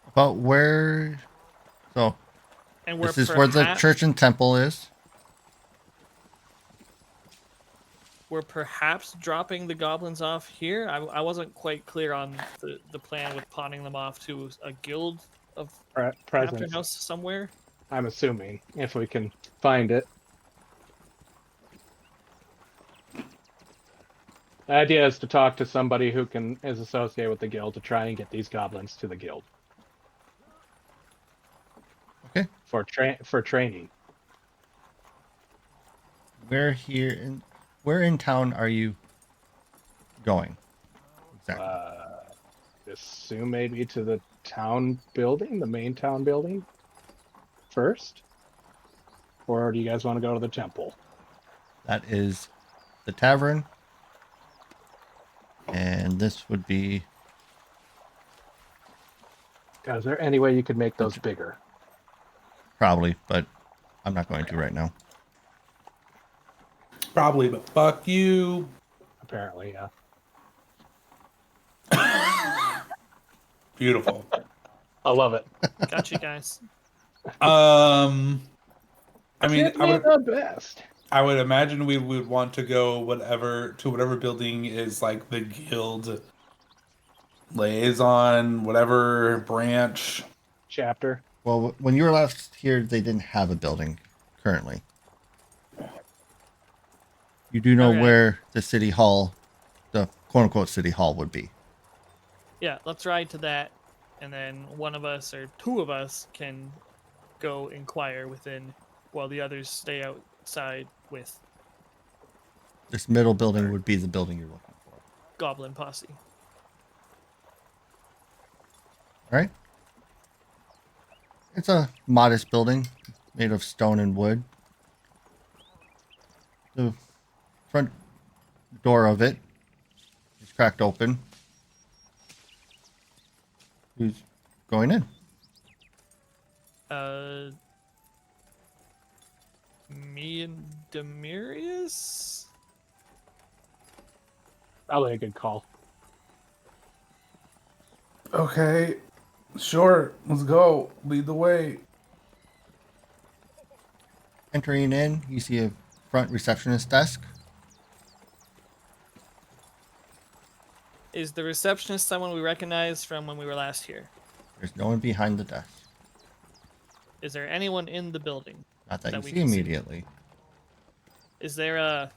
About where? So, And this is where the church and temple is. We're perhaps dropping the goblins off here. I wasn't quite clear on the plan with pawning them off to a guild of Presence. house somewhere. I'm assuming, if we can find it. The idea is to talk to somebody who is associated with the guild to try and get these goblins to the guild. Okay. For training. Where in town are you going? Exactly. Assume maybe to the town building, the main town building first? Or do you guys want to go to the temple? That is the tavern. And this would be... Is there any way you could make those bigger? Probably, but I'm not going to right now. Probably, but fuck you. Apparently, yeah. Beautiful. I love it. Got you guys. I mean, the best. I would imagine we would want to go whatever building is like the guild liaison, whatever branch. Chapter. Well, when you were last here, they didn't have a building currently. You do know where the city hall, the quote-unquote city hall would be. Yeah, let's ride to that, and then one of us or two of us can go inquire within, while the others stay outside with This middle building would be the building you're looking for. Goblin Posse. All right. It's a modest building made of stone and wood. The front door of it is cracked open. Who's going in? Me and Demirius? Probably a good call. Okay, sure. Let's go. Lead the way. Entering in, you see a front receptionist desk. Is the receptionist someone we recognize from when we were last here? There's no one behind the desk. Is there anyone in the building? Not that you we see can see? immediately. Is there a...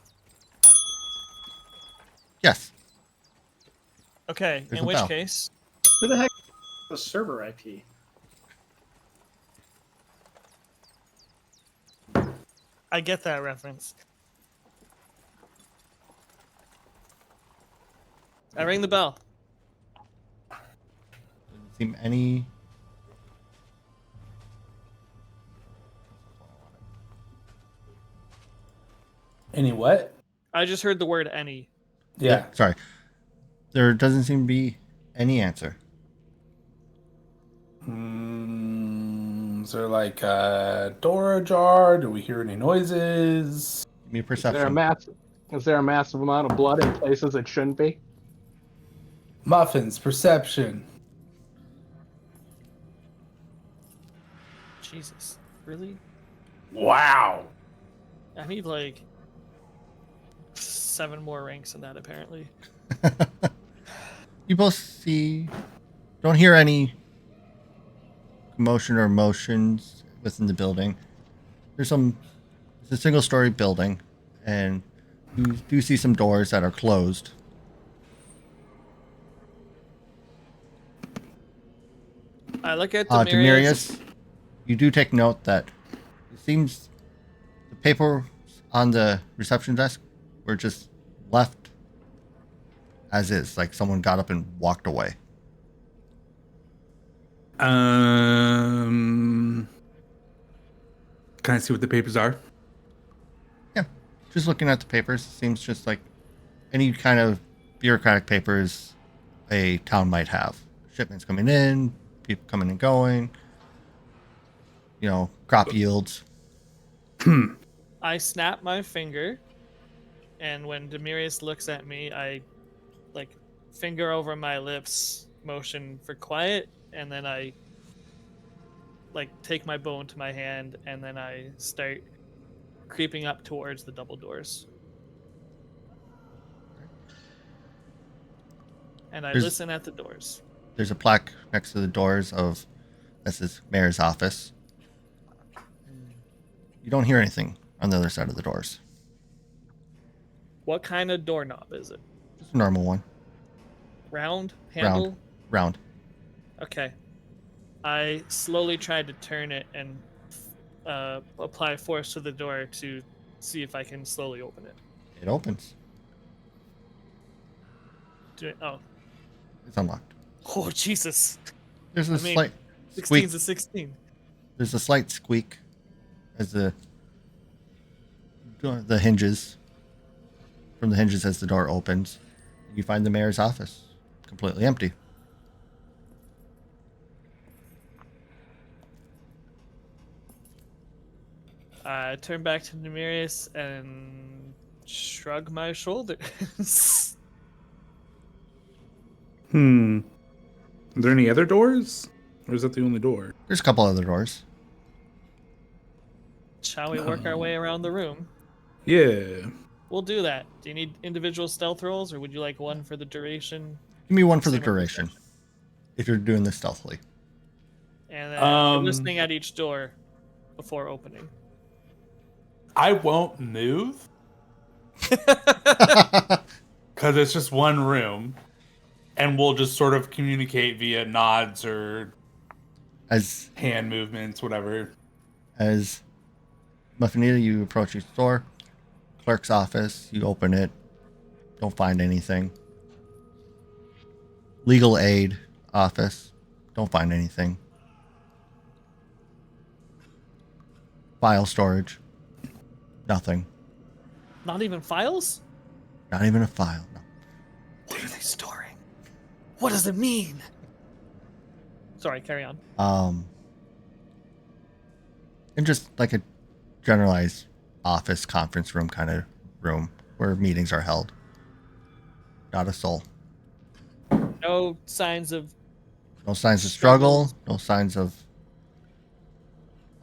Yes. Okay, There's in a which bell. case... Who the heck is the server IP? I get that reference. I ring the bell. Doesn't seem any... Any what? I just heard the word any. Yeah. Sorry. There doesn't seem to be any answer. Is there like a door ajar? Do we hear any noises? Give me a Is there a perception. massive amount of blood in places it shouldn't be? Muffins, perception. Jesus, really? Wow. I need like 7 more ranks in that apparently. You both don't hear any commotion or motions within the building. It's a single-story building, and you do see some doors that are closed. I look at Demirius, you do take note that it seems the paper on the reception desk were just left as is, like someone got up and walked away. Can I see what the papers are? Yeah, just looking at the papers, it seems just like any kind of bureaucratic papers a town might have. Shipments coming in, people coming and going, crop yields. I snap my finger, and when Demirius looks at me, I like finger over my lips, motion for quiet, and then I like take my bow into my hand, and then I start creeping up towards the double doors. And I listen at the doors. There's a plaque next to the doors of this is mayor's office. You don't hear anything on the other side of the doors. What kind of doorknob is it? Just a normal one. Round? Handle? Round. Okay. I slowly tried to turn it and apply force to the door to see if I can slowly open it. It opens. Oh. It's unlocked. Oh, Jesus. There's a slight 16's squeak. a 16. There's a slight squeak as the hinges, from the hinges as the door opens. You find the mayor's office completely empty. I turn back to Nemirius and shrug my shoulders. Are there any other doors? Or is that the only door? There's a couple other doors. Shall we work our way around the room? Yeah. We'll do that. Do you need individual stealth rolls, or would you like one for the duration? Give me one for the Same with duration, if you're doing this stealthily. And then we're listening at each door before opening. I won't move because it's just one room, and we'll just sort of communicate via nods or As hand movements, whatever. As Muffinita, you approach each door. Clerk's office, you open it. Don't find anything. Legal aid office. Don't find anything. File storage. Nothing. Not even files? Not even a file. No. What are they storing? What does it mean? Sorry, carry on. And just like a generalized office conference room kind of room where meetings are held. Not a soul. No signs of struggle. No signs of.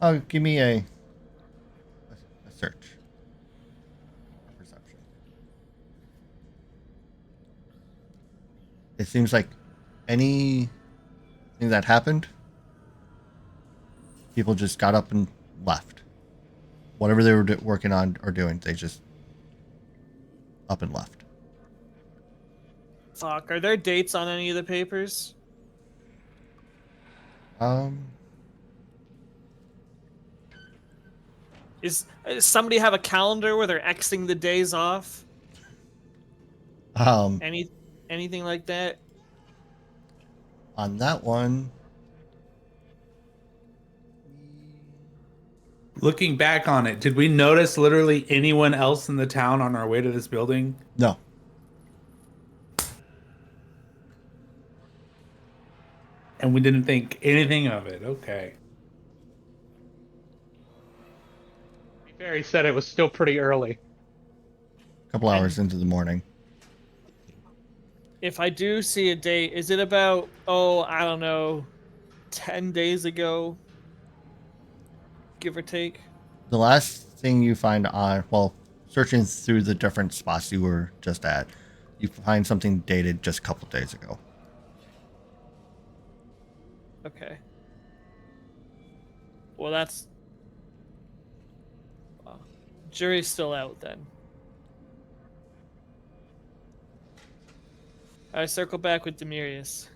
Oh, give me a search. Perception. It seems like anything that happened, people just got up and left. Whatever they were working on or doing, they just up and left. Fuck, are there dates on any of the papers? Does somebody have a calendar where they're Xing the days off? Anything like that? On that one, Looking back on it, did we notice literally anyone else in the town on our way to this building? no. And we didn't think anything of it. Okay. Barry said it was still pretty early. A couple hours into the morning. If I do see a date, is it about, I don't know, 10 days ago? Give or take? The last thing you find on, well, searching through the different spots you were just at, you find something dated just a couple days ago. Okay. Well, that's... jury's still out, then. I circle back with Demirius.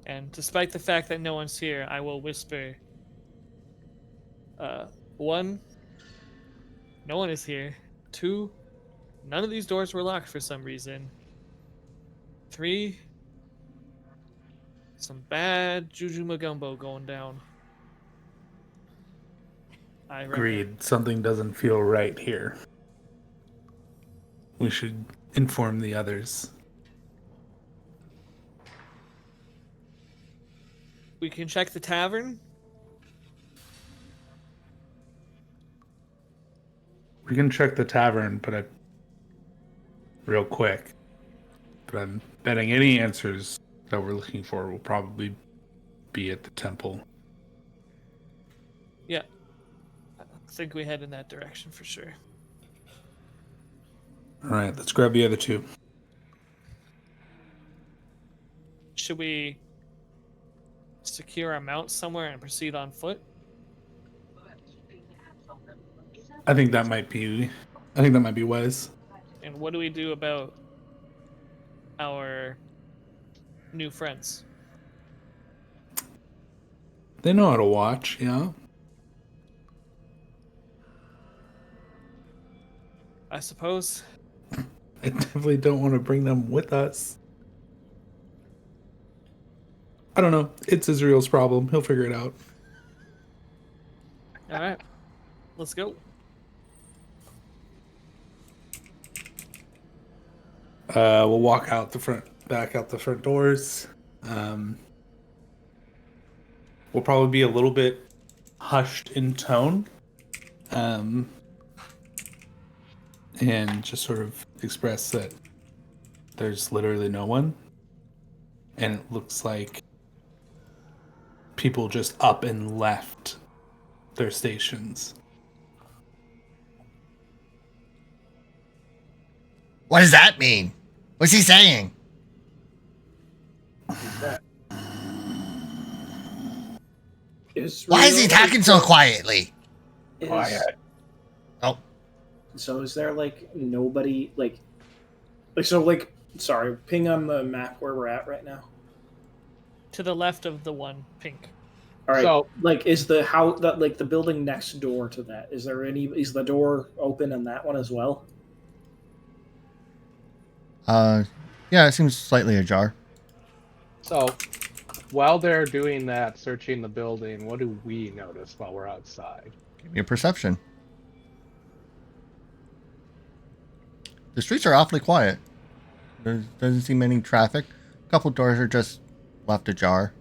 And despite the fact that no one's here, I will whisper... 1, no one is here. 2, none of these doors were locked for some reason. 3, some bad Juju Magumbo going down. I reckon. Agreed. Something doesn't feel right here. We should inform the others. We can check the tavern. We can check the tavern, real quick. But I'm betting any answers that we're looking for will probably be at the temple. Yeah. I think we head in that direction for sure. All right, let's grab the other two. Should we secure our mounts somewhere and proceed on foot? I think that might be wise. And what do we do about our new friends? They know how to watch, yeah. I suppose. I definitely don't want to bring them with us. I don't know. It's Israel's problem. He'll figure it out. All right. Let's go. We'll walk back out the front doors. We'll probably be a little bit hushed in tone. And just sort of express that there's literally no one. And it looks like people just up and left their stations. What does that mean? What's he saying? Why is he talking so quietly? Quiet. Oh, So is there like nobody sorry, ping on the map where we're at right now. To the left of the one pink. All right. So- is the the building next door to that? Is the door open on that one as well? yeah, it seems slightly ajar. So, while they're doing that, searching the building, what do we notice while we're outside? Give me a perception. The streets are awfully quiet. There doesn't seem any traffic. A couple doors are just left ajar.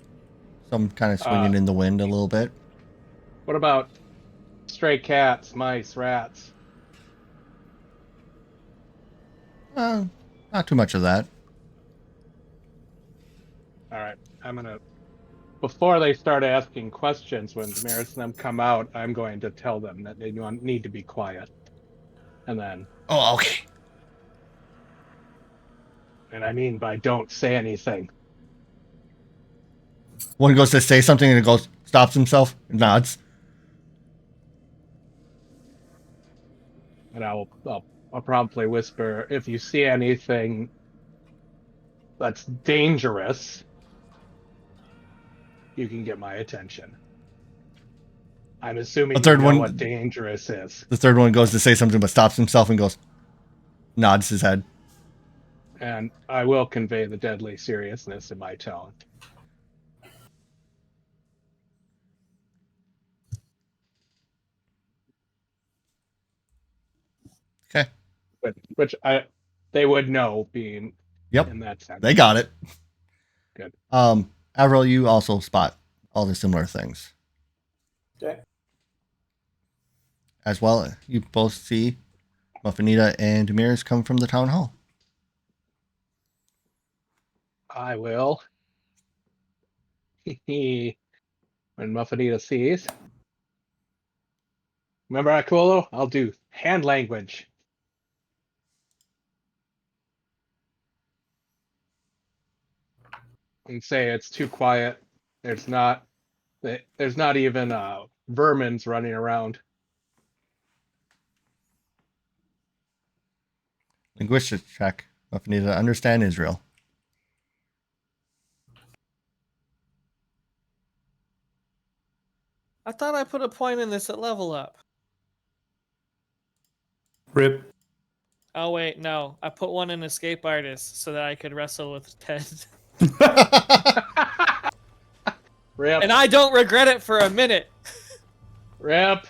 Some kind of swinging in the wind a little bit. What about stray cats, mice, rats? Not too much of that. All right, I'm gonna. Before they start asking questions, when Damaris and them come out, I'm going to tell them that they need to be quiet. And then, Oh, okay. and I mean by don't say anything. One goes to say something and it goes, stops himself, nods. And I'll promptly whisper, if you see anything that's dangerous, you can get my attention. I'm assuming The third you know one- what dangerous is. The third one goes to say something but stops himself and goes, nods his head. And I will convey the deadly seriousness in my tone. Okay. Which they would know being Yep. in that sense. They got it. Good. Avril, you also spot all the similar things. Okay. As well, you both see Muffinita and Demiris come from the town hall. I will. When Muffinita sees. Remember Akolo? I'll do hand language. And say it's too quiet. There's not even vermins running around. Linguistics check. Muffinita to understand Israel. I thought I put a point in this at level up. Rip. Oh wait, no. I put one in escape artist so that I could wrestle with Ted. Rip. And I don't regret it for a minute. Rip.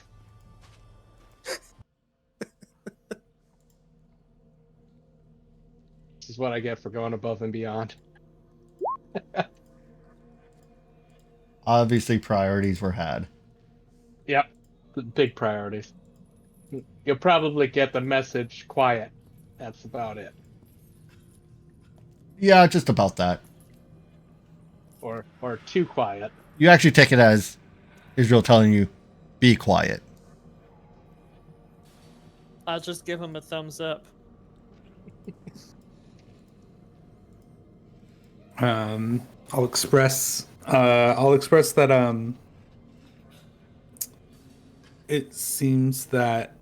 This is what I get for going above and beyond. Obviously, priorities were had. Yep. Big priorities. You'll probably get the message quiet. That's about it. Yeah, just about that. Or too quiet. You actually take it as Israel telling you, be quiet. I'll just give him a thumbs up. I'll express that it seems that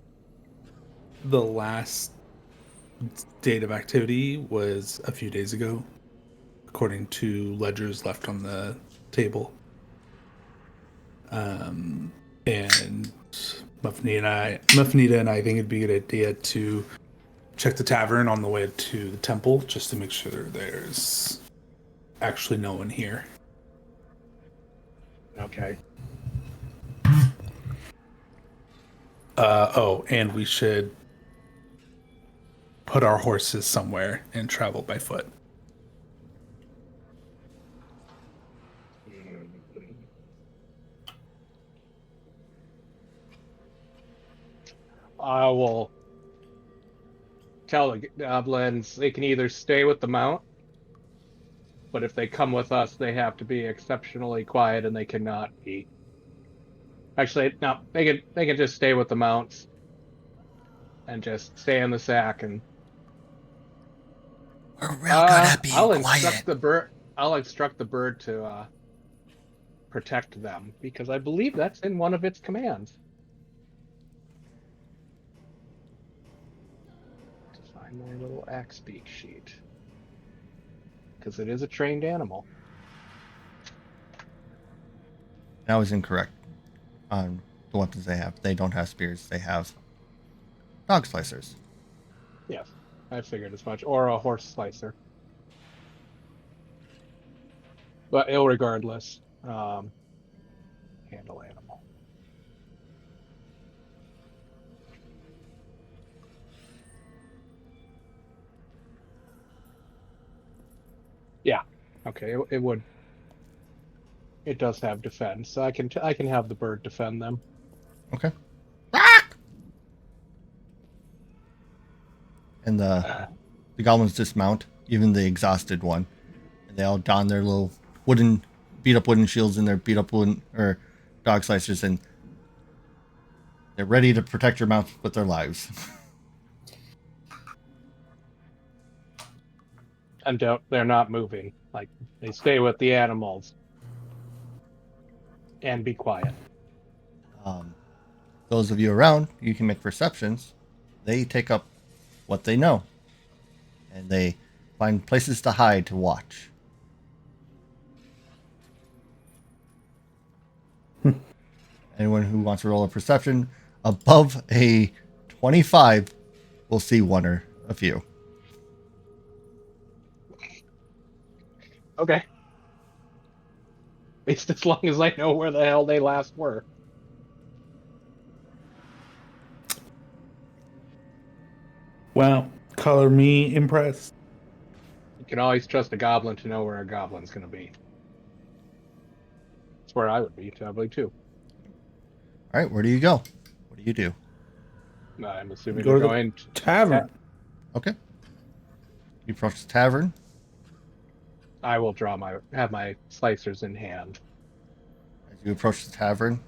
the last date of activity was a few days ago, according to ledgers left on the table. And Muffinita and I think it'd be a good idea to check the tavern on the way to the temple just to make sure there's actually no one here. Okay. And we should put our horses somewhere and travel by foot. I will tell the goblins they can either stay with the mount, but if they come with us, they have to be exceptionally quiet and they cannot be. Actually, no, they can just stay with the mounts and just stay in the sack and. We're real good at being I'll quiet. instruct the bird to protect them because I believe that's in one of its commands. To find my little axe speak sheet because it is a trained animal. I was incorrect on the weapons they have. They don't have spears. They have dog slicers. Yes, I figured as much, or a horse slicer. But irregardless, handle animal. Yeah. Okay. It would. It does have defense, so I can have the bird defend them. Okay. And the goblins dismount, even the exhausted one, and they all don their little beat up wooden shields and their beat up wooden or dog slicers, and they're ready to protect your mount with their lives. And they're not moving. Like they stay with the animals and be quiet. Those of you around, you can make perceptions. They take up what they know, and they find places to hide to watch. Anyone who wants to roll a perception above a 25 will see one or a few. Okay. At least as long as I know where the hell they last were. Well, color me impressed. You can always trust a goblin to know where a goblin's going to be. That's where I would be, probably, too. All right, where do you go? What do you do? I'm assuming Go we're to the going tavern. Okay. You approach the tavern. I will have my slicers in hand. As you approach the tavern,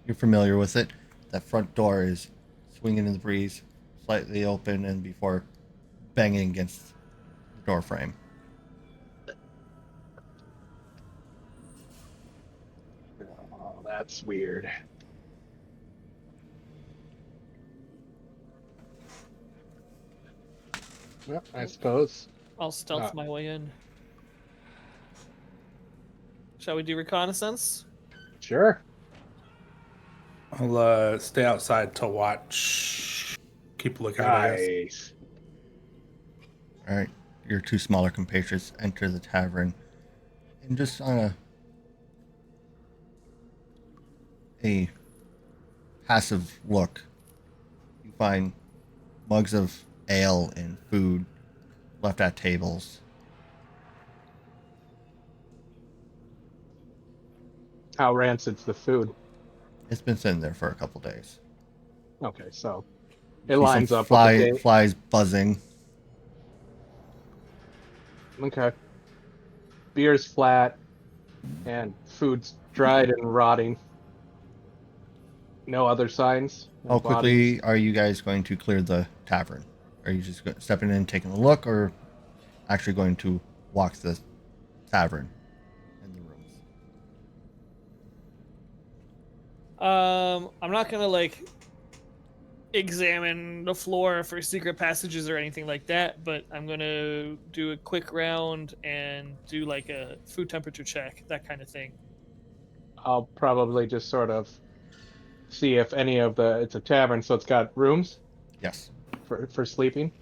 you're familiar with it. That front door is swinging in the breeze, slightly open, and before banging against the door frame. Oh, that's weird. Well, I suppose. I'll stealth my way in. Shall we do reconnaissance? Sure. I'll stay outside to watch. Keep a lookout, I guess. Nice. All right. Your two smaller compatriots enter the tavern, and just on a passive look, you find mugs of ale and food left at tables. How rancid's the food? It's been sitting there for a couple days. Okay, so You it see lines some up with the date. flies buzzing. Okay. Beer's flat, and food's dried and rotting. No other signs? No How quickly bodies? are you guys going to clear the tavern? Are you just stepping in, taking a look, or actually going to walk the tavern and the rooms? I'm not gonna like examine the floor for secret passages or anything like that, but I'm gonna do a quick round and do like a food temperature check, that kind of thing. I'll probably just sort of see if any of it's a tavern, so it's got rooms Yes. for sleeping.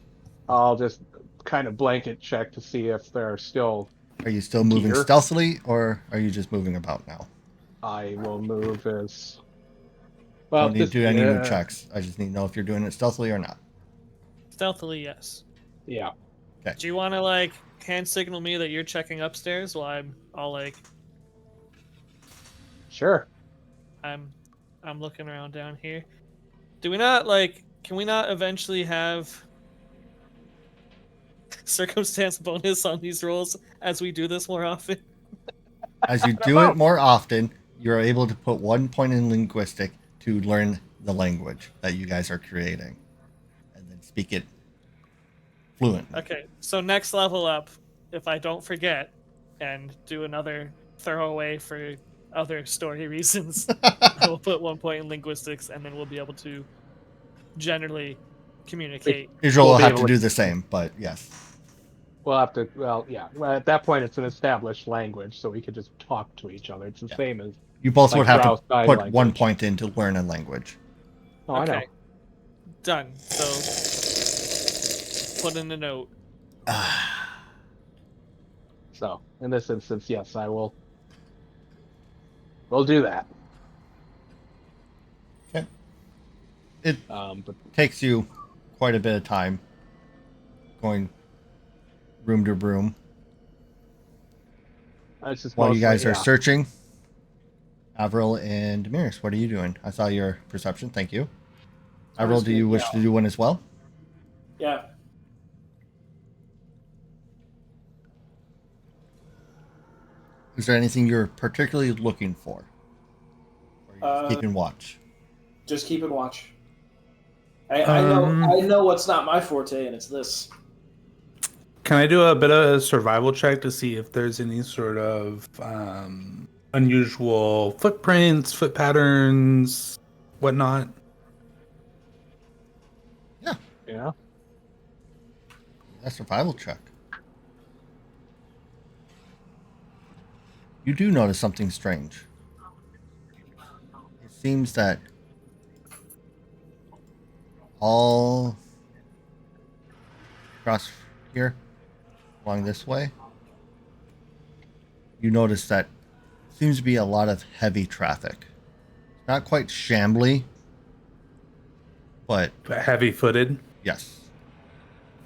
I'll just kind of blanket check to see if there are still Are you still moving gear. stealthily, or are you just moving about now? I will move as Don't well. need to This do any new checks. I just need to know if you're doing it stealthily or not. Stealthily, yes. Yeah. Do you want to like hand signal me that you're checking upstairs while I'm all like Sure. I'm looking around down here? Do we not like? Can we not eventually have circumstance bonus on these rolls as we do this more often? As you do it more often, you're able to put 1 point in linguistic to learn the language that you guys are creating, and then speak it fluently. Okay, so next level up, if I don't forget, and do another throwaway for other story reasons, I will put 1 point in linguistics, and then we'll be able to generally communicate. Israel We'll will be have able to to- do the same, but yes. We'll have to. Well, yeah. Well, at that point, it's an established language, so we could just talk to each other. It's the Yeah. same as. You both Like would have Drow to sign put language. 1 point in to learn a language. Oh, I know. Okay, done. So put in a note. So in this instance, yes, I will. We'll do that. Okay. It But takes you quite a bit of time going room to room it's just while you mostly, guys are yeah. searching. Avril and Demiris, what are you doing? I saw your perception. Thank you. Avril, do you wish to do one as well? Yeah. Is there anything you're particularly looking for? Or are you just keeping watch? Just keep and watch. I know what's not my forte, and it's this. Can I do a bit of a survival check to see if there's any sort of unusual footprints, foot patterns, whatnot? Yeah. A survival check. You do notice something strange. It seems that all across here, along this way, you notice that seems to be a lot of heavy traffic. Not quite shambly, but Heavy-footed. yes,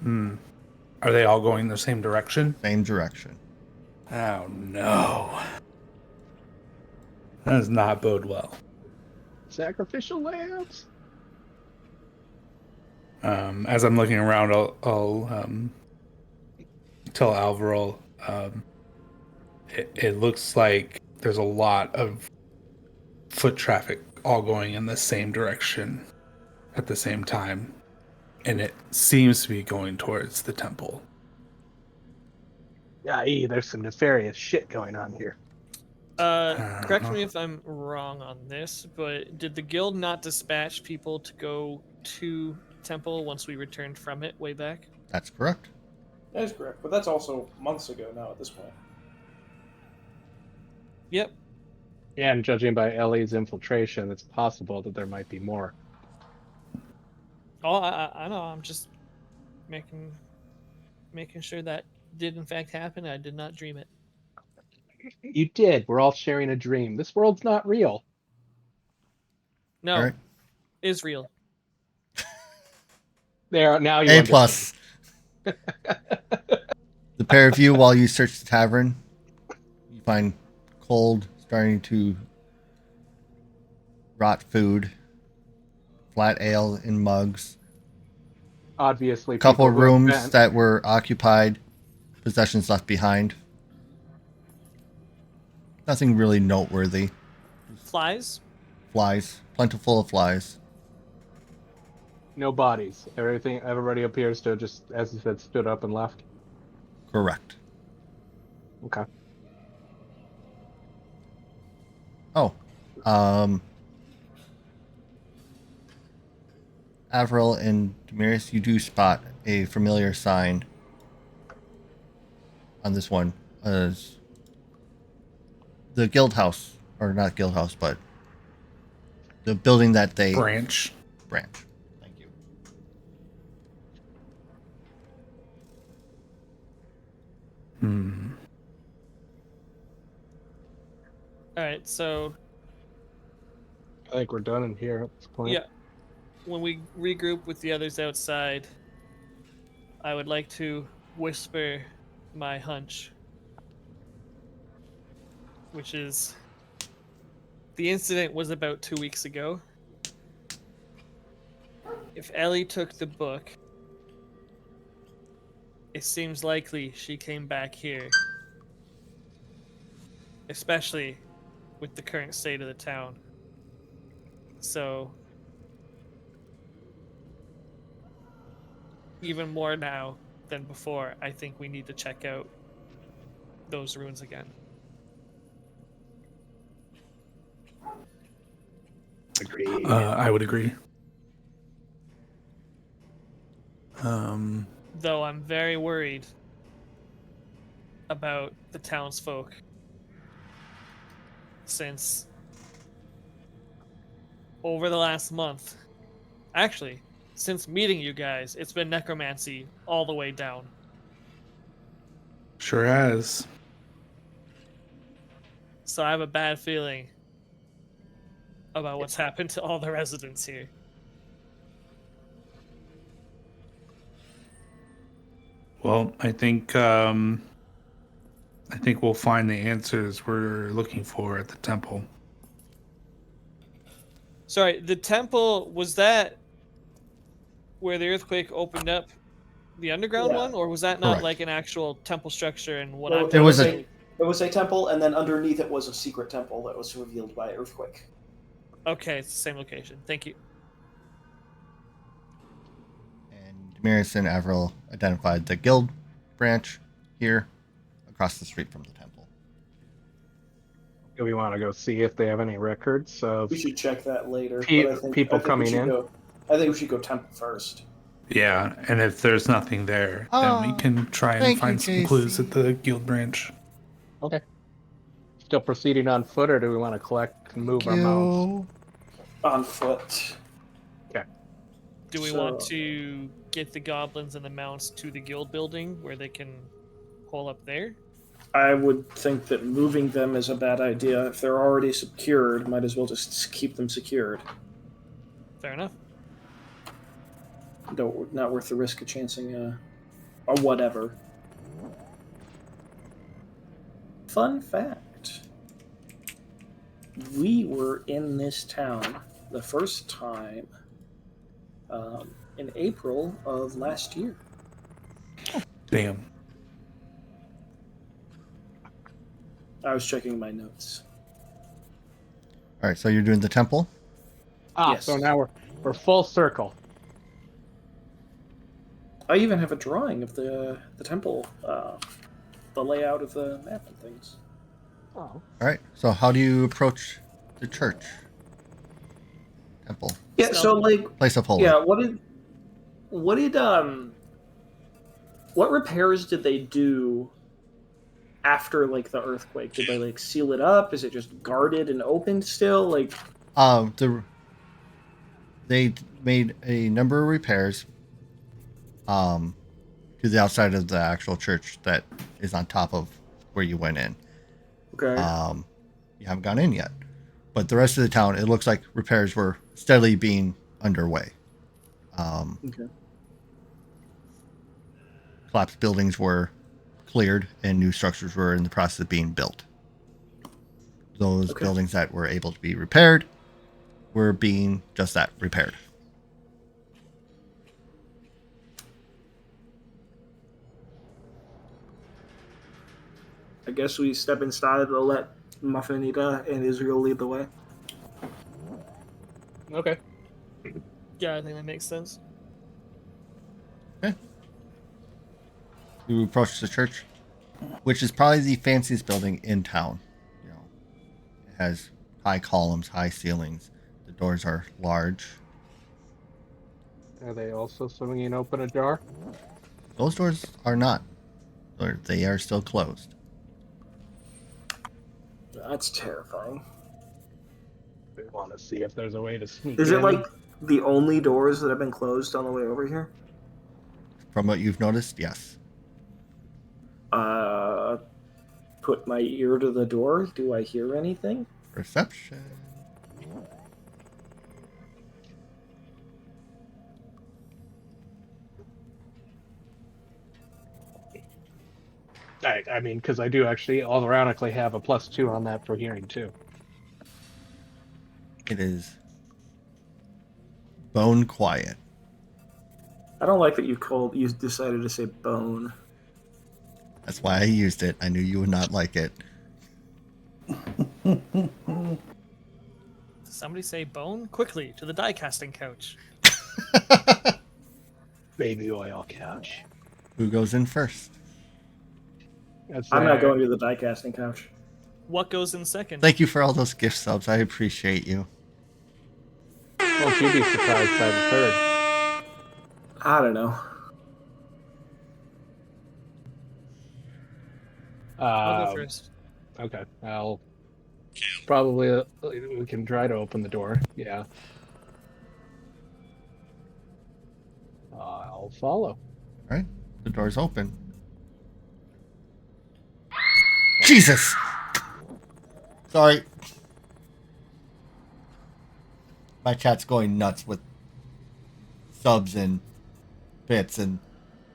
Are they all going the same direction? same direction. Oh no. That does not bode well. Sacrificial lambs. As I'm looking around, I'll tell Alvaro, it looks like there's a lot of foot traffic all going in the same direction at the same time, and it seems to be going towards the temple. Yeah, there's some nefarious shit going on here. Correct me if I'm wrong on this, but did the guild not dispatch people to go to temple once we returned from it way back? That's correct. That is correct, but that's also months ago now at this point. Yep. Yeah, and judging by Ellie's infiltration, it's possible that there might be more. Oh, I know. I'm just making sure that did in fact happen. I did not dream it. You did. We're all sharing a dream. This world's not real. No, All right. is real. There, now you A understand. plus. The pair of you, while you search the tavern, you find cold, starting to rot food, flat ale in mugs, Obviously, a couple people who have rooms been- that were occupied, possessions left behind. Nothing really noteworthy. Flies. Flies, plentiful of flies. no bodies. Everybody appears to just, as you said, stood up and left. Correct. Okay. Oh, Avril and Demiris, you do spot a familiar sign on this one. The guild house, or not guild house, but the building that they Branch. branch. Thank you. All right. So I think we're done in here at this point. yeah, when we regroup with the others outside, I would like to whisper my hunch, which is the incident was about 2 weeks ago. If Ellie took the book, it seems likely she came back here, especially with the current state of the town. So, even more now than before, I think we need to check out those ruins again. Agreed. I would agree. Though I'm very worried about the townsfolk, since over the last month, actually, since meeting you guys, it's been necromancy all the way down. Sure has. So I have a bad feeling about what's happened to all the residents here. Well, I think we'll find the answers we're looking for at the temple. Sorry, the temple, was that where the earthquake opened up the underground Yeah. one, or was that not Correct. like an actual temple structure? And what There- I'm There was It was a temple, and then underneath it was a secret temple that was revealed by earthquake. okay, it's the same location. Thank you. And Demiris and Avril identified the guild branch here across the street from the temple. Do we want to go see if they have any records of We should check that later. Pe- but I think, people I think coming we should in? I think we should go temple first. Yeah, and if there's nothing there, then we can try and thank you, find some clues JC. at the guild branch. Okay. Still proceeding on foot, or do we want to collect and move our mounts? On foot. Do we want So- to get the goblins and the mounts to the guild building where they can hole up there? I would think that moving them is a bad idea. If they're already secured, might as well just keep them secured. Fair enough. Not worth the risk of chancing a whatever. Fun fact. We were in this town the first time in April of last year. Damn. I was checking my notes. All right, so you're doing the temple. Yes. So now we're full circle. I even have a drawing of the temple, the layout of the map and things. Oh. All right, so how do you approach the church? Temple. Yeah. So like, Place of holy. yeah. What repairs did they do after like the earthquake? Did they like seal it up? Is it just guarded and open still? Like, They made a number of repairs to the outside of the actual church that is on top of where you went in. okay. You haven't gone in yet, but the rest of the town, it looks like repairs were steadily being underway. Okay. Collapsed buildings were cleared and new structures were in the process of being built. Those Okay. buildings that were able to be repaired were being just that, repaired. I guess we step inside and let Muffinita and Israel lead the way. Okay. Yeah, I think that makes sense. You approach the church, which is probably the fanciest building in town. You know, it has high columns, high ceilings. The doors are large. Are they also swinging open ajar? Those doors are not. They are still closed. That's terrifying. We want to see if there's a way to sneak Is in. it like the only doors that have been closed on the way over here? From what you've noticed, yes. Put my ear to the door. Do I hear anything? Perception. I mean, because I do actually, ironically, have a +2 on that for hearing too. It is bone quiet. I don't like that you decided to say bone. That's why I used it. I knew you would not like it. Did somebody say bone? Quickly, to the die casting couch. Baby oil couch. Who goes in first? I'm not going to the die casting couch. What goes in second? Thank you for all those gift subs. I appreciate you. Won't you be surprised by the third? I don't know. I'll go first. Okay, I'll probably we can try to open the door. Yeah. I'll follow. All right, the door's open. Jesus! Sorry. My chat's going nuts with subs and bits, and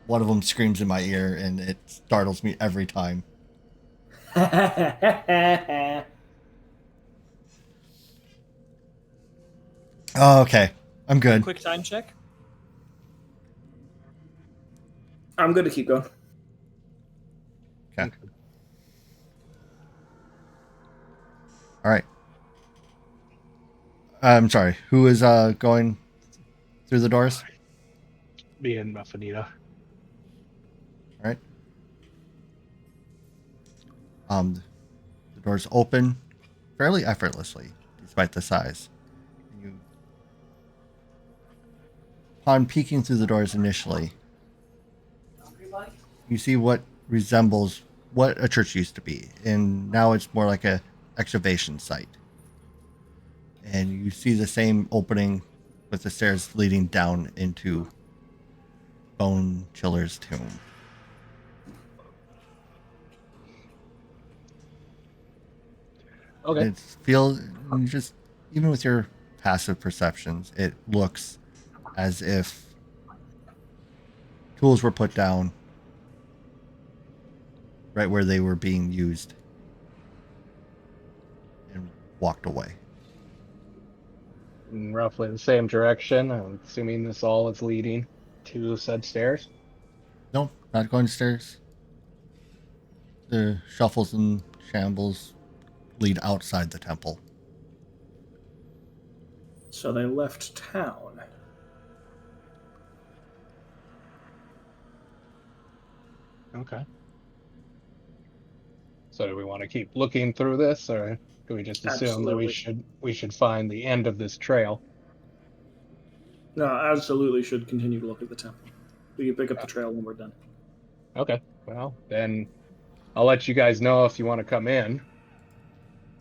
one of them screams in my ear, and it startles me every time. Oh, okay. I'm good. Quick time check. I'm good to keep going. Okay. All right. I'm sorry. Who is going through the doors? Me and Muffinita. All right. The doors open fairly effortlessly, despite the size. Upon peeking through the doors initially, you see what resembles what a church used to be, and now it's more like a excavation site. And you see the same opening with the stairs leading down into Bone Chiller's tomb. Okay. It just even with your passive perceptions, it looks as if tools were put down right where they were being used and walked away. in roughly the same direction. I'm assuming this all is leading to said stairs. Nope, not going stairs. The shuffles and shambles lead outside the temple. So they left town. Okay. So do we want to keep looking through this, or do we just assume that Absolutely. we should find the end of this trail? No, absolutely should continue to look at the temple. We can pick up the trail when we're done. Okay. Well, then I'll let you guys know if you want to come in.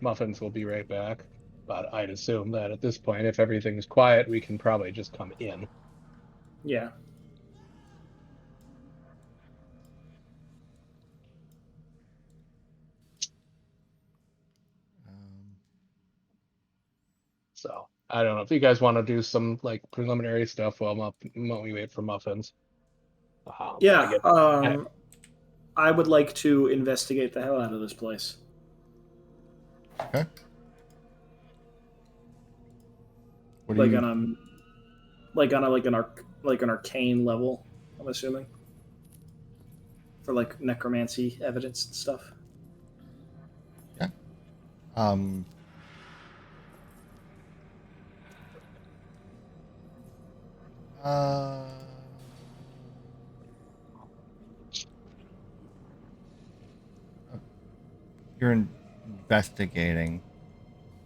Muffins will be right back. But I'd assume that at this point, if everything's quiet, we can probably just come in. Yeah. So I don't know if you guys want to do some like preliminary stuff while we wait for Muffins. Yeah. I- I would like to investigate the hell out of this place. Okay. What do Like you? on an arcane level, I'm assuming. For like necromancy evidence and stuff. Um. Uh. You're investigating.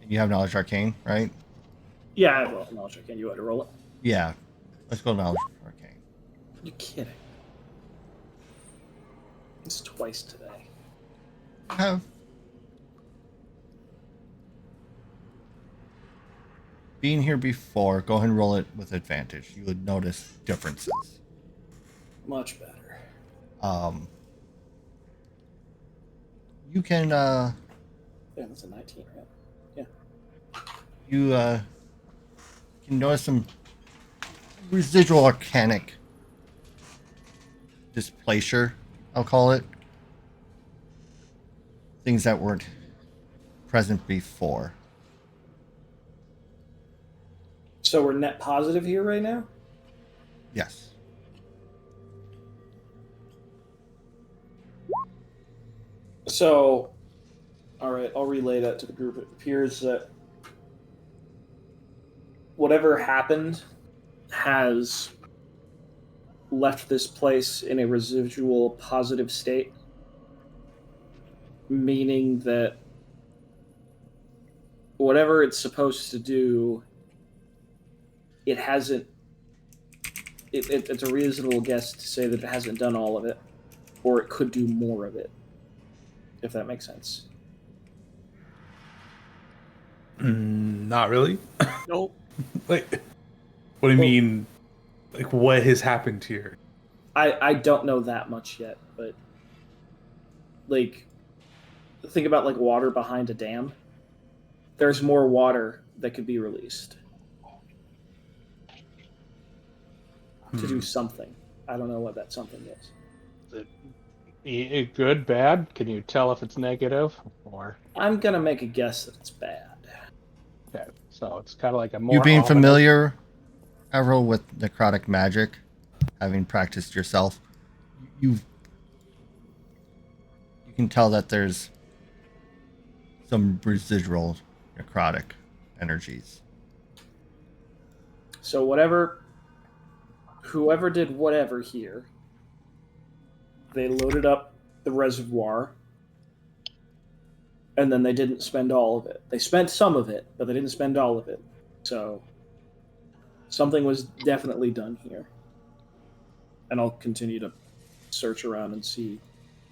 You have knowledge arcane, right? Yeah, I have a knowledge arcane. You had to roll it. Yeah. Let's go knowledge arcane. Are you kidding? It's twice today. Have been here before. Go ahead and roll it with advantage. You would notice differences. Much better. You can Yeah, that's a 19, right? Yeah. you can notice some residual arcanic displacer, I'll call it. Things that weren't present before. So we're net positive here right now? Yes. So, alright, I'll relay that to the group. It appears that whatever happened has left this place in a residual positive state, meaning that whatever it's supposed to do, it hasn't. It's a reasonable guess to say that it hasn't done all of it, or it could do more of it, if that makes sense. Not really. Nope. Like, what do you mean? Like, what has happened here? I don't know that much yet, but like, think about like water behind a dam. There's more water that could be released to do something. I don't know what that something is. Good, bad? Can you tell if it's negative or? I'm gonna make a guess that it's bad. Okay, so it's kind of like a more. You being ominous- familiar, Avril, with necrotic magic, having practiced yourself, you can tell that there's some residual necrotic energies. So whoever did whatever here, they loaded up the reservoir, and then they didn't spend all of it. They spent some of it, but they didn't spend all of it. So something was definitely done here. And I'll continue to search around and see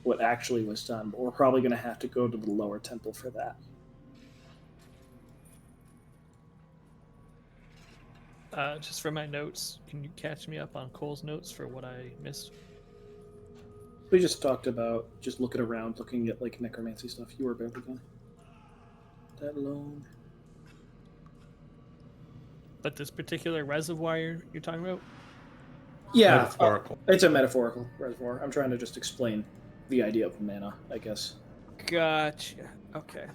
what actually was done, but we're probably going to have to go to the lower temple for that. Just for my notes, can you catch me up on Cole's notes for what I missed? We just talked about just looking around, looking at like necromancy stuff. You were barely gone. That alone. But this particular reservoir you're talking about? Yeah, Metaphorical. it's a metaphorical reservoir. I'm trying to just explain the idea of mana, I guess. Gotcha. Okay.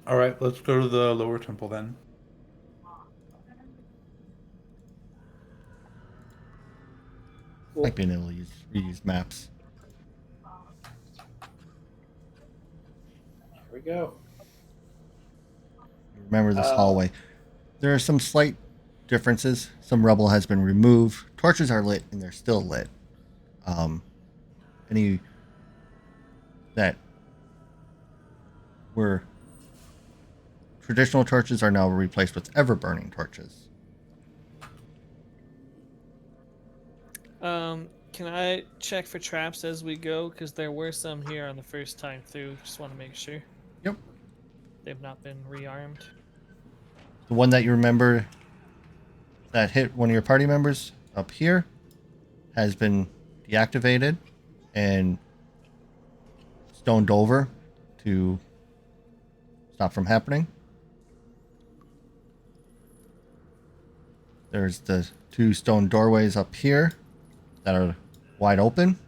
All right, let's go to the lower temple then. like being able to reuse maps. Here we go. Remember this hallway. There are some slight differences. Some rubble has been removed. Torches are lit, and they're still lit. Any that were traditional torches are now replaced with ever-burning torches. Can I check for traps as we go? Because there were some here on the first time through. Just want to make sure. Yep. They've not been rearmed. The one that you remember that hit one of your party members up here has been deactivated and stoned over to stop from happening. There's the 2 stone doorways up here that are wide open.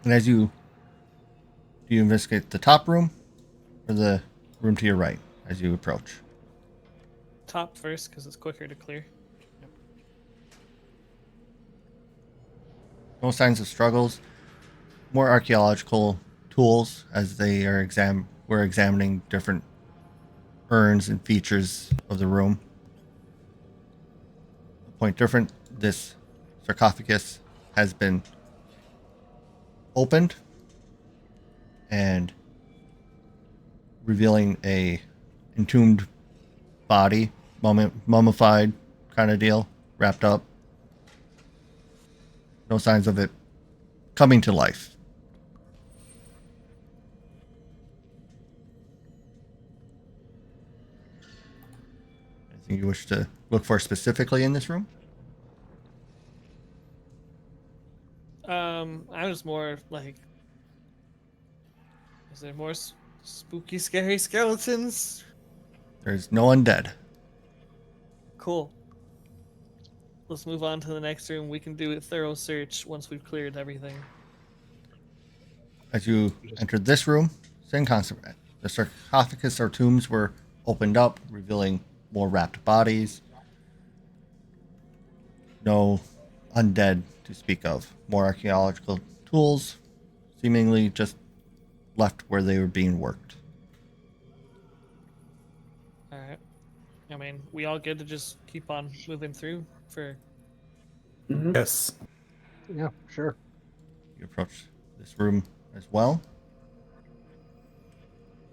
And as do you investigate the top room or the room to your right as you approach? Top first, because it's quicker to clear. No signs of struggles. More archaeological tools as they are we're examining different urns and features of the room. A point different, this sarcophagus has been opened and revealing a entombed body, mummified kind of deal, wrapped up. No signs of it coming to life. Anything you wish to look for specifically in this room? I was more like, is there more spooky, scary skeletons? There's no undead. Cool. Let's move on to the next room. We can do a thorough search once we've cleared everything. As you entered this room, same concept. The sarcophagus or tombs were opened up, revealing more wrapped bodies. No undead to speak of. More archaeological tools, seemingly just left where they were being worked. Alright. I mean, we all good to just keep on moving through for... Yes. Yeah, sure. You approach this room as well.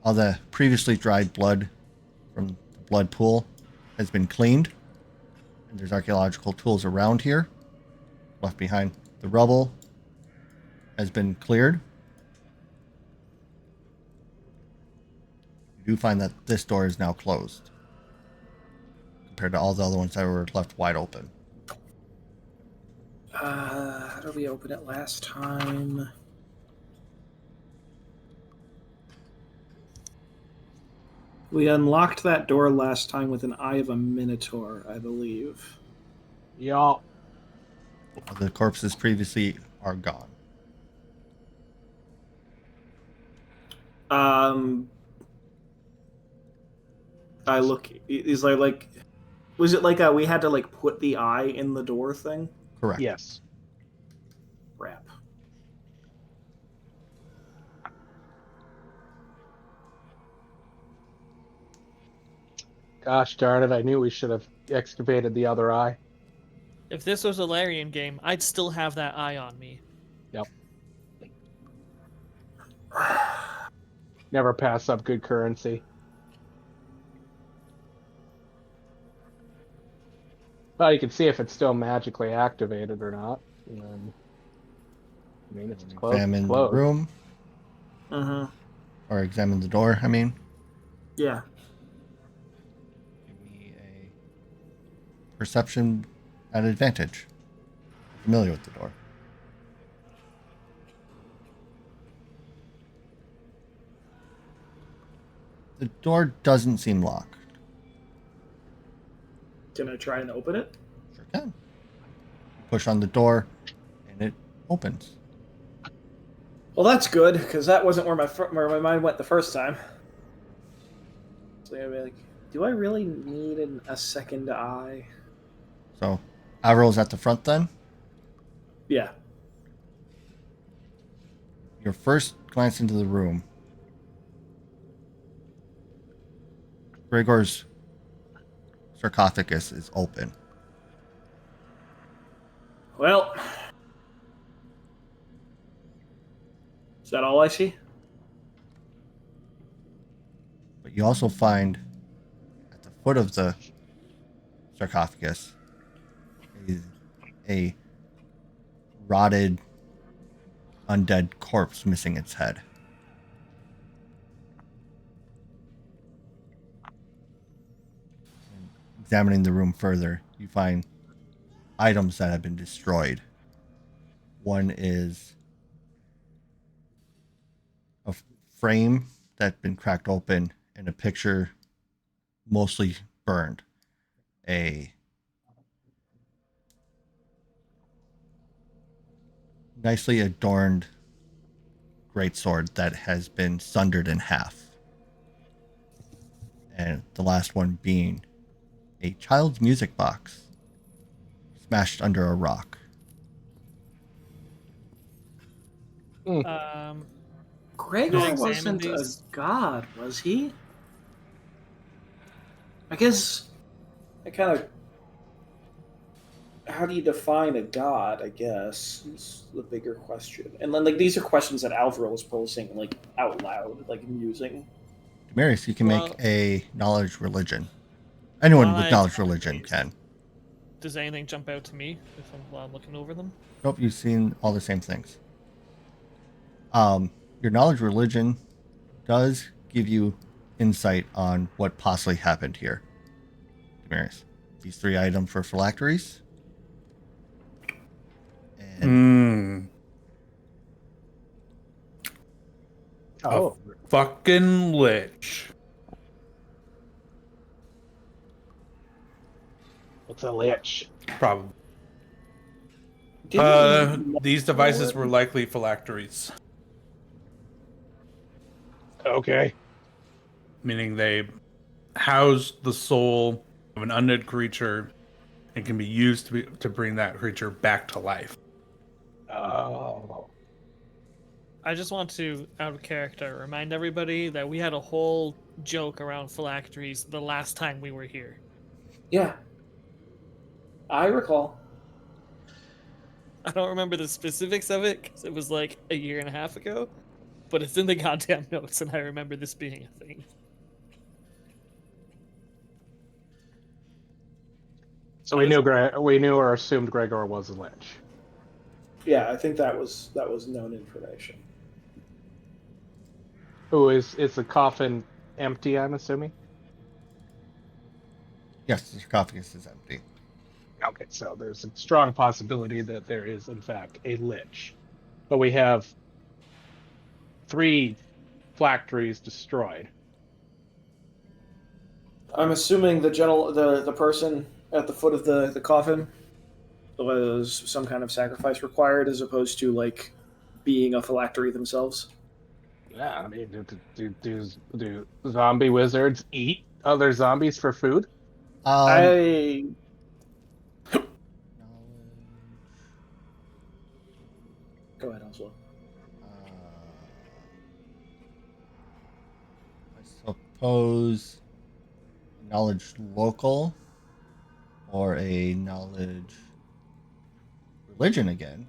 All the previously dried blood from the blood pool has been cleaned. And there's archaeological tools around here. Left behind. The rubble has been cleared. You do find that this door is now closed compared to all the other ones that were left wide open. How did we open it last time? We unlocked that door last time with an Eye of a Minotaur, I believe. Y'all. The corpses previously are gone. I look. Is like, was it like we had to like put the eye in the door thing? Correct. Yes. Crap. Gosh darn it, I knew we should have excavated the other eye. If this was a Larian game, I'd still have that eye on me. Yep. Never pass up good currency. Well, you can see if it's still magically activated or not. And then, I mean, if it's closed, Examine it's the closed. room. Uh-huh. Or examine the door, I mean. Yeah. Give me a perception at advantage. Familiar with the door. The door doesn't seem locked. Can I try and open it? Sure can. Push on the door, and it opens. Well, that's good because that wasn't where my mind went the first time. So I'd be like, do I really need a second eye? So, Avril's at the front then. Yeah. Your first glance into the room, Gregor's sarcophagus is open. Well, is that all I see? But you also find at the foot of the sarcophagus is a rotted, undead corpse missing its head. Examining the room further, you find items that have been destroyed. One is a frame that's been cracked open and a picture mostly burned. A nicely adorned greatsword that has been sundered in half. And the last one being a child's music box smashed under a rock. Gregor Examine wasn't a these. god, was he? I guess I kind of. How do you define a god? I guess is the bigger question. And then, like, these are questions that Alvaro was posing, like, out loud, like musing. Demarius, you can Well- make a knowledge religion. Anyone While with I knowledge examine religion these, can. Does anything jump out to me while I'm looking over them? Nope, you've seen all the same things. Your knowledge religion does give you insight on what possibly happened here. Demarius, these 3 items for phylacteries. And Oh, Fucking lich. what's a lich? Probably. Didn't These devices were likely phylacteries, Okay. meaning they house the soul of an undead creature and can be used to bring that creature back to life. Oh. I just want to, out of character, remind everybody that we had a whole joke around phylacteries the last time we were here. Yeah. I recall. I don't remember the specifics of it because it was like a year and a half ago, but it's in the goddamn notes, and I remember this being a thing. So we knew or assumed Gregor was a lich. Yeah, I think that was known information. Who is the coffin empty, I'm assuming? yes, the sarcophagus is empty. Okay, so there's a strong possibility that there is, in fact, a lich. But we have 3 phylacteries destroyed. I'm assuming the person at the foot of the coffin was some kind of sacrifice required, as opposed to like being a phylactery themselves. Yeah, I mean, do zombie wizards eat other zombies for food? I go ahead, Oswald. I suppose knowledge local or a knowledge religion again.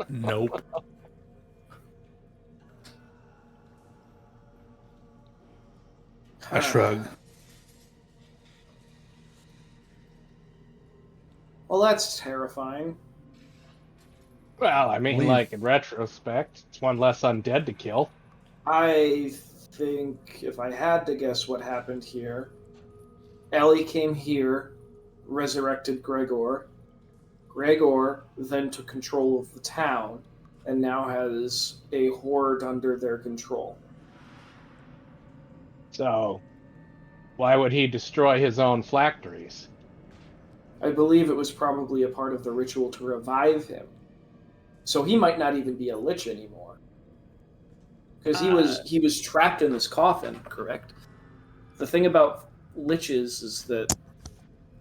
Nope. I shrug. Well, that's terrifying. Well, I mean, Believe- like in retrospect, it's one less undead to kill. I think if I had to guess what happened here, Ellie came here, resurrected Gregor. Gregor then took control of the town and now has a horde under their control. So, why would he destroy his own phylacteries? I believe it was probably a part of the ritual to revive him. So he might not even be a lich anymore. Because he was trapped in this coffin, correct? The thing about liches is that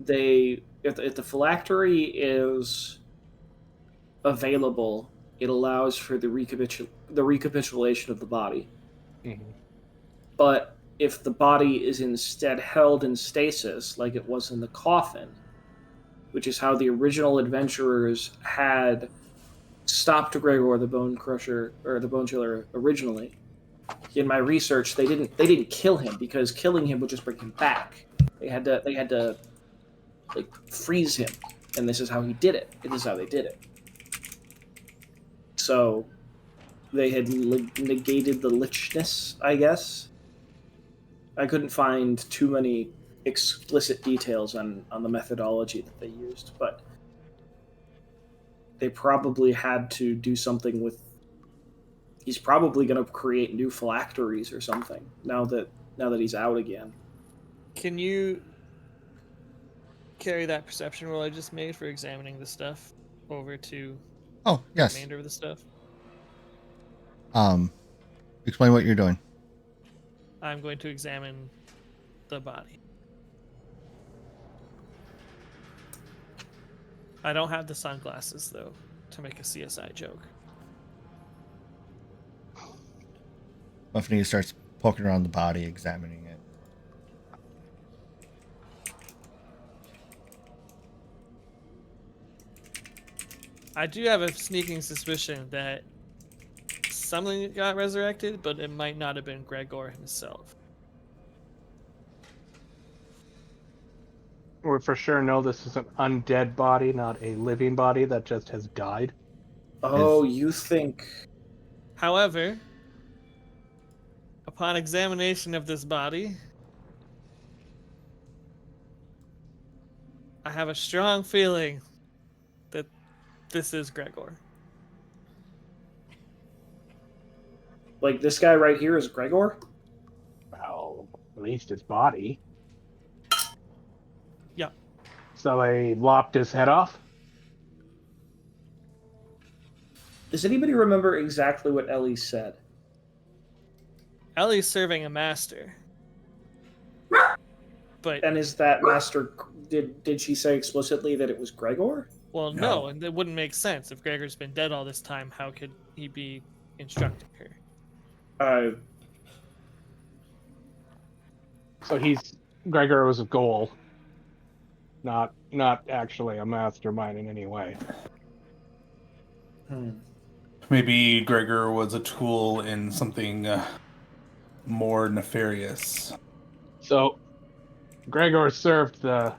if the phylactery is available, it allows for the recapitulation of the body. Mm-hmm. But if the body is instead held in stasis, like it was in the coffin, which is how the original adventurers had stopped Gregor the Bone Crusher or the Bone Chiller originally. In my research, they didn't kill him because killing him would just bring him back. They had to like freeze him, and this is how he did it. This is how they did it. So they had negated the lichness, I guess. I couldn't find too many explicit details on the methodology that they used, but they probably had to do something with. He's probably going to create new phylacteries or something now that he's out again. Can you carry that perception roll I just made for examining the stuff over to Oh, the yes. remainder of the stuff? Explain what you're doing. I'm going to examine the body. I don't have the sunglasses, though, to make a CSI joke. Buffany starts poking around the body, examining it. I do have a sneaking suspicion that something got resurrected, but it might not have been Gregor himself. We for sure know this is an undead body, not a living body that just has died. Oh, you think... However, upon examination of this body, I have a strong feeling that this is Gregor. Like, this guy right here is Gregor? Well, at least his body. Yeah. So they lopped his head off? Does anybody remember exactly what Ellie said? Ellie's serving a master. But And is that master... Did she say explicitly that it was Gregor? well, no, and it wouldn't make sense. If Gregor's been dead all this time, how could he be instructing her? So Gregor was a goal. Not actually a mastermind in any way. Maybe Gregor was a tool in something more nefarious. So Gregor served the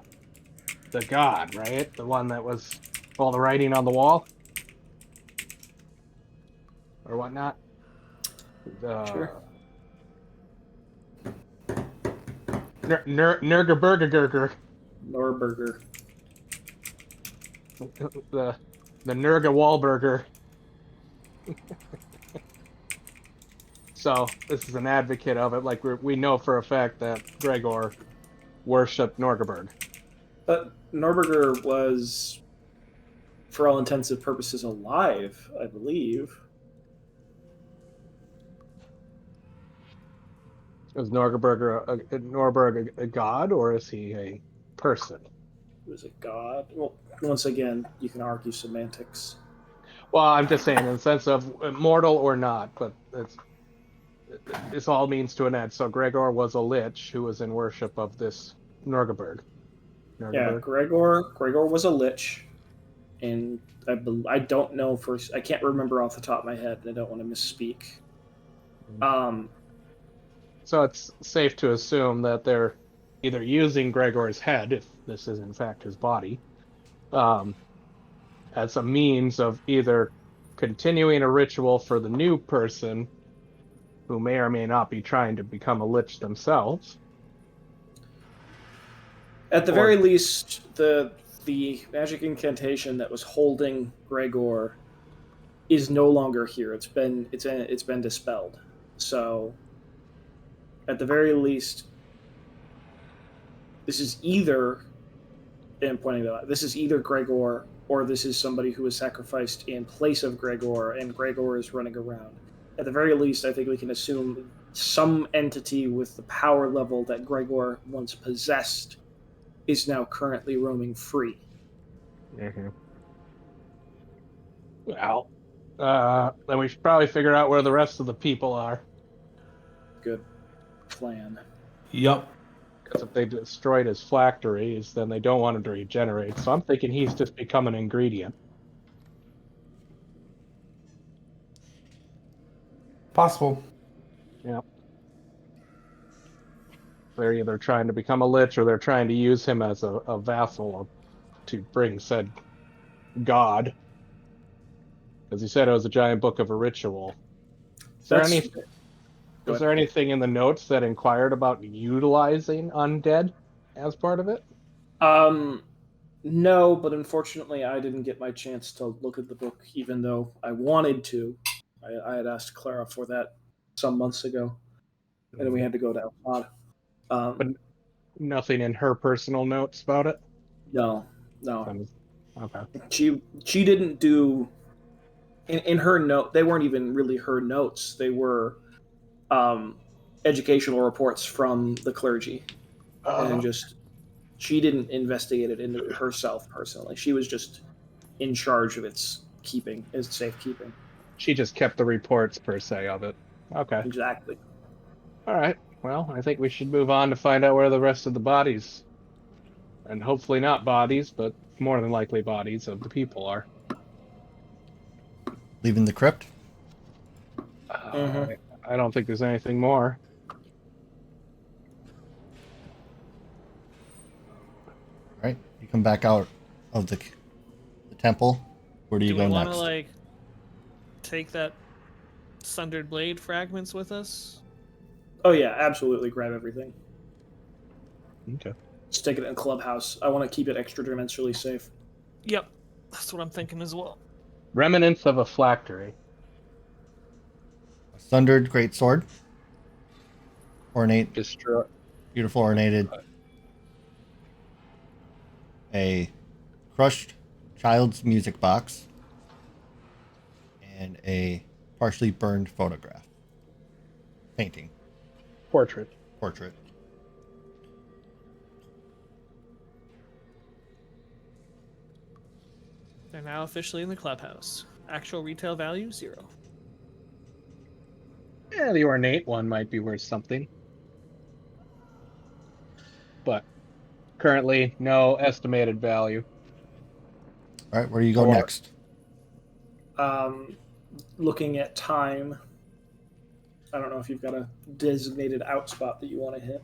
god, right? The one that was all the writing on the wall? Or whatnot? Sure. Nurgaburger. Norberger. The Nurga Wahlburger. So this is an advocate of it. Like we know for a fact that Gregor worshipped Norgaburg. But Norberger was, for all intents and purposes, alive, I believe. Is Norberg a god, or is he a person? Was it God? Well, once again, you can argue semantics. Well, I'm just saying in the sense of mortal or not, but this all means to an end. So Gregor was a lich who was in worship of this Norgaburg. Yeah, Gregor was a lich, and I don't know I can't remember off the top of my head, and I don't want to misspeak. So it's safe to assume that they're either using Gregor's head, if this is in fact his body, as a means of either continuing a ritual for the new person who may or may not be trying to become a lich themselves. At the very least, the magic incantation that was holding Gregor is no longer here. It's been dispelled. So, at the very least, this is either, and pointing that out, this is either Gregor or this is somebody who was sacrificed in place of Gregor, and Gregor is running around. at the very least, I think we can assume some entity with the power level that Gregor once possessed is now currently roaming free. Mm-hmm. Well, then we should probably figure out where the rest of the people are. Good plan. Yup. Because if they destroyed his phylacteries, then they don't want him to regenerate. So I'm thinking he's just become an ingredient. Possible. Yeah. They're either trying to become a lich or they're trying to use him as a vassal to bring said god. Because he said it was a giant book of a ritual. Is there That's any Was there anything in the notes that inquired about utilizing undead as part of it? No, but unfortunately, I didn't get my chance to look at the book, even though I wanted to. I had asked Clara for that some months ago, and then we had to go to Alpod. But nothing in her personal notes about it? No. Okay. She didn't do in her note. They weren't even really her notes. They were educational reports from the clergy, and just she didn't investigate it into herself personally. She was just in charge of its safekeeping. She just kept the reports per se of it. Okay. Exactly. All right. Well, I think we should move on to find out where the rest of the bodies, and hopefully not bodies, but more than likely bodies of the people are. Leaving the crypt? I don't think there's anything more. All right. You come back out of the temple. Where do you Do go we want next? to like take that sundered blade fragments with us? Oh yeah, absolutely. Grab everything. Okay. Stick it in a clubhouse. I want to keep it extra dimensionally safe. Yep, that's what I'm thinking as well. Remnants of a phylactery. A sundered great sword. Ornate, Destroy. beautiful ornated. A crushed child's music box. And a partially burned photograph. Painting. Portrait. They're now officially in the clubhouse. Actual retail value, 0. Yeah, the ornate one might be worth something. But currently, no estimated value. All right, where do you go Or- next? Looking at time, I don't know if you've got a designated out spot that you want to hit.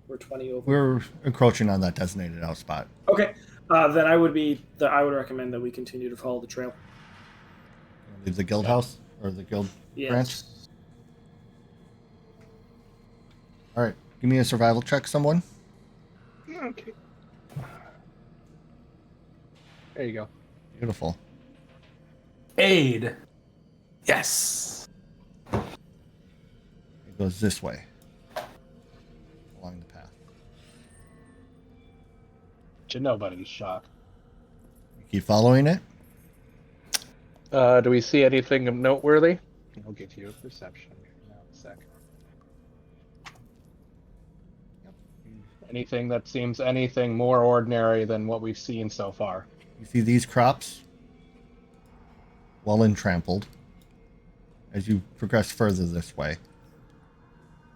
We're 20 over. We're encroaching on that designated out spot. Okay, then I would recommend that we continue to follow the trail. Leave the guild house or the guild branch. Yes. All right, give me a survival check, someone. Okay. There you go. Beautiful. Aid. Yes. It goes this way along the path. To nobody's shock. You keep following it. Do we see anything noteworthy? I'll give you a perception now in a sec. Anything that seems anything more ordinary than what we've seen so far. You see these crops well entrampled as you progress further this way.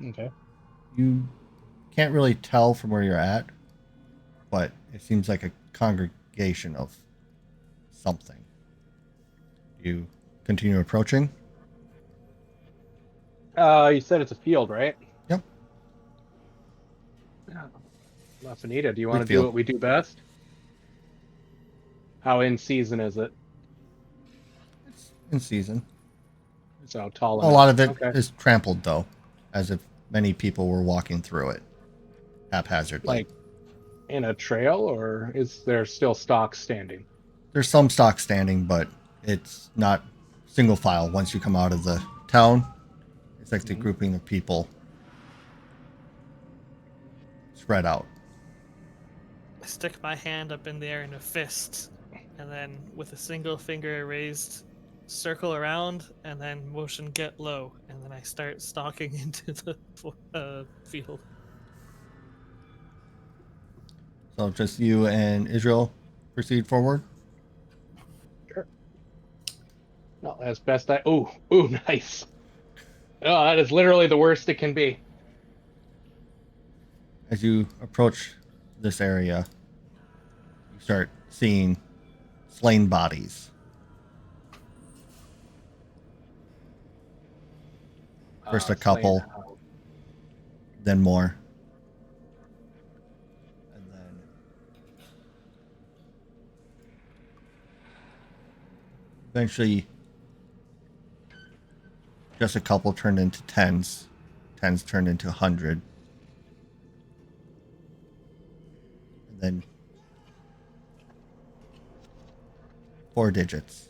Okay. You can't really tell from where you're at, but it seems like a congregation of something. You continue approaching. You said it's a field, right? Yep. La Finita, do you want to Big do field. what we do best? How in season is it? It's in season. So tall. A lot of it is Okay. trampled, though, as if many people were walking through it haphazardly. Like in a trail, or is there still stock standing? There's some stock standing, but it's not single file once you come out of the town. It's like the grouping of people spread out. I stick my hand up in the air in a fist, and then with a single finger raised circle around and then motion get low, and then I start stalking into the field. So just you and Israel proceed forward. No, as best I. Ooh, nice. Oh, that is literally the worst it can be. As you approach this area, you start seeing slain bodies. First a couple, Slain. then more. And then eventually just a couple turned into tens. Tens turned into 100. And then 4 digits.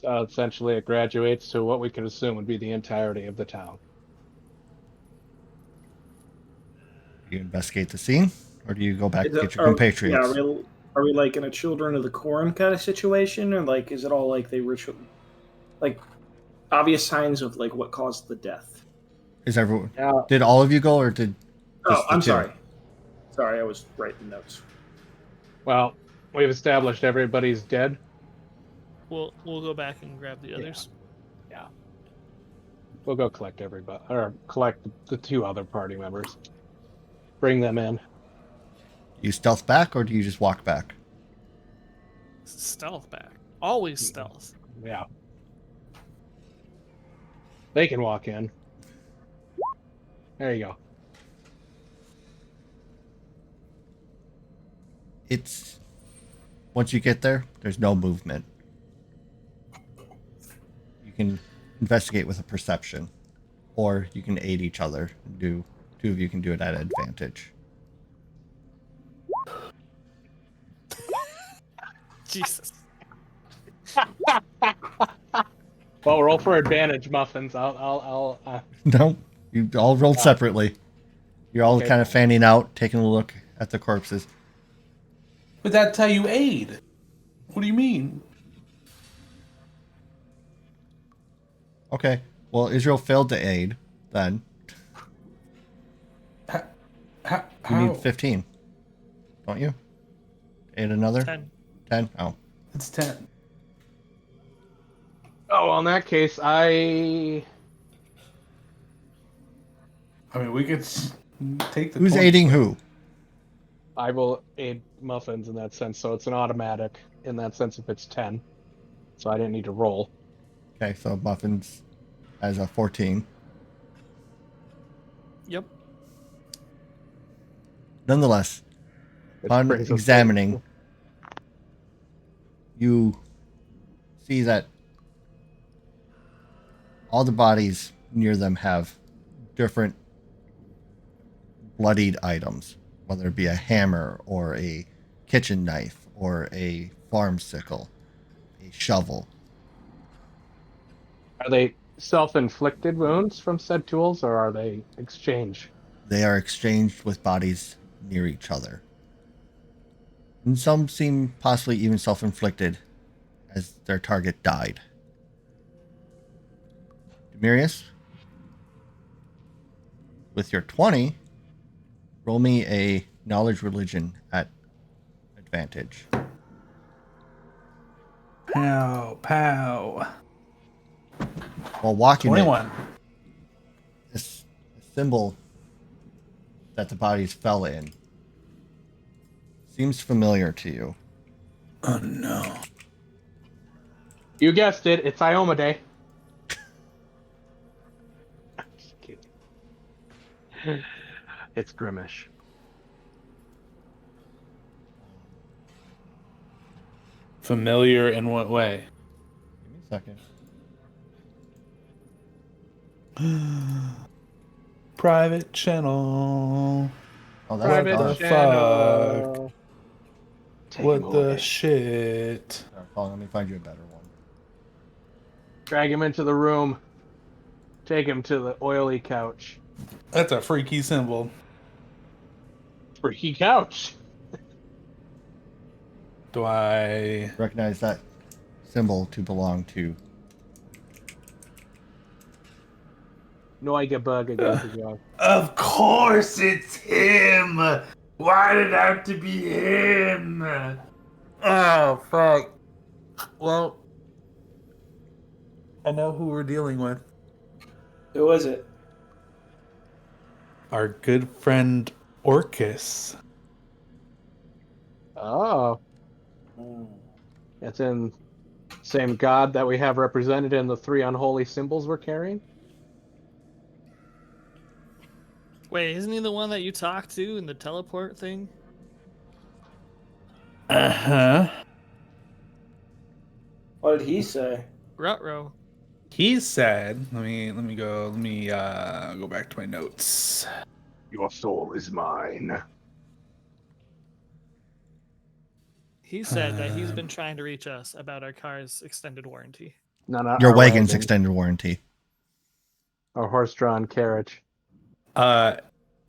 So essentially, it graduates to what we could assume would be the entirety of the town. Do you investigate the scene, or do you go back Is to it- get your are- compatriots? Yeah, are we like in a Children of the Corn kind of situation, or like is it all like they ritual, like obvious signs of like what caused the death? Is everyone? Now, Did all of you go, or did? Oh, just the I'm two? sorry. Sorry, I was writing notes. well, we've established everybody's dead. We'll go back and grab the others. Yeah. We'll go collect everybody, or collect the 2 other party members. Bring them in. Do you stealth back, or do you just walk back? Stealth back. Always stealth. Yeah. They can walk in. There you go. It's once you get there, there's no movement. You can investigate with a perception, or you can aid each other. Do 2 of you can do it at advantage. Jesus. Well, roll for advantage, muffins. I'll No, you all rolled separately. You're all Okay. kind of fanning out, taking a look at the corpses. But that's how you aid. What do you mean? Okay. Well, Israel failed to aid. Then How? you need 15, don't you? Aid another 10. 10. Oh, It's 10. Oh, well, in that case, I mean, we could take the. who's 20. aiding who? I will aid muffins in that sense, so it's an automatic in that sense if it's 10. So I didn't need to roll. Okay, so Muffins has a 14. Yep. Nonetheless, Which on brings us to- examining, you see that all the bodies near them have different bloodied items, whether it be a hammer or a kitchen knife or a farm sickle, a shovel. Are they self-inflicted wounds from said tools, or are they exchange? They are exchanged with bodies near each other. And some seem possibly even self-inflicted as their target died. Demirius, with your 20, roll me a knowledge religion at advantage. Pow, pow. While walking 21. this symbol that the bodies fell in seems familiar to you. Oh no. You guessed it, it's Ioma Day. Just kidding. It's Grimish. Familiar in what way? Give me a second. Private channel. Oh, that's Private Don. channel. Take him What the away. shit? Let me find you a better one. Drag him into the room. Take him to the oily couch. That's a freaky symbol. Freaky couch. Do I? Recognize that symbol to belong to. No, Of course it's him! Why did it have to be him? Oh, fuck. Well, I know who we're dealing with. Who is it? Our good friend Orcus. Oh, Hmm. it's in same god that we have represented in the 3 unholy symbols we're carrying. Wait, isn't he the one that you talked to in the teleport thing? Uh-huh. What did he say? Rutro. He said, let me go back to my notes. Your soul is mine. He said that he's been trying to reach us about our car's extended warranty. No, not Your our wagon's wagon. extended warranty. Our horse-drawn carriage.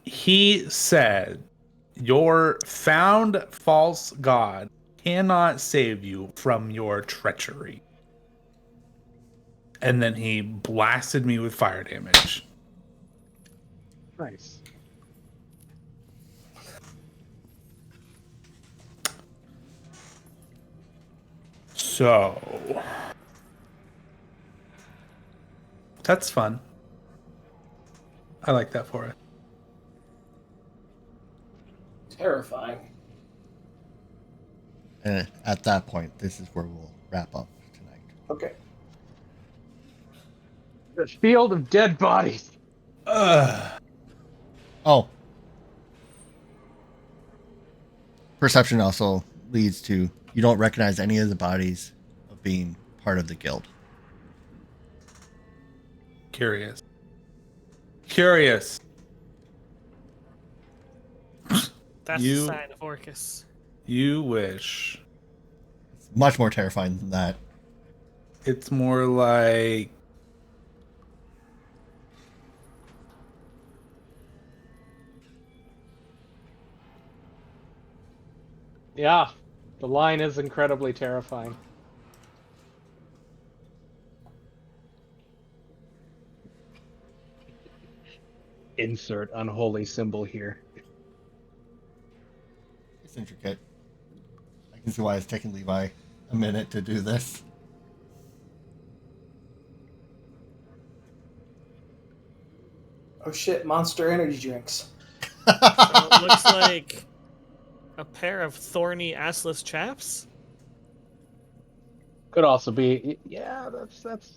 He said, your found false god cannot save you from your treachery. And then he blasted me with fire damage. Nice. So that's fun. I like that for it. Terrifying. And at that point, this is where we'll wrap up tonight. Okay. The field of dead bodies. Oh. Perception also leads to you don't recognize any of the bodies of being part of the guild. Curious. That's You- the sign of Orcus. You wish. It's much more terrifying than that. It's more like Yeah, the line is incredibly terrifying. Insert unholy symbol here. It's intricate. I can see why it's taking Levi a minute to do this. Oh shit, Monster Energy drinks. So it looks like a pair of thorny assless chaps. Could also be, yeah,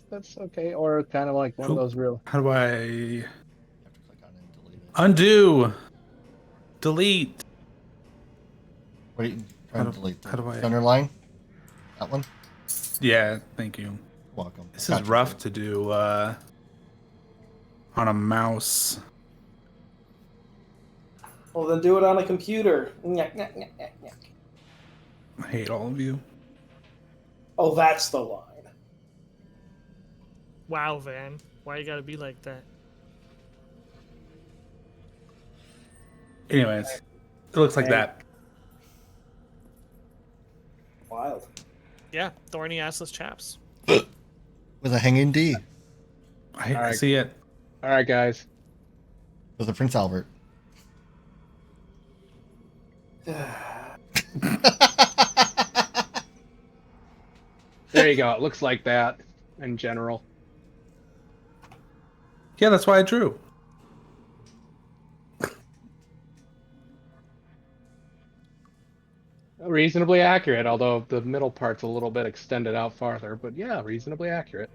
that's okay, or kind of like one of those real. how do I You have to click on it and delete it. undo? Delete. What are you trying How to do- delete? how do I- Underline? That one? Yeah, thank you. Welcome. This Gotcha. is rough to do on a mouse. Well, then do it on a computer. Nyah, nyah, nyah, nyah, nyah. I hate all of you. Oh, that's the line. Wow, Van. Why you gotta be like that? Anyways, it looks like Hey. that. Wild. Yeah, thorny assless chaps. With a hanging D. I Alright. see it. All right, guys. With a Prince Albert. There you go. It looks like that in general. Yeah, that's why I drew. Reasonably accurate, although the middle part's a little bit extended out farther. But yeah, reasonably accurate.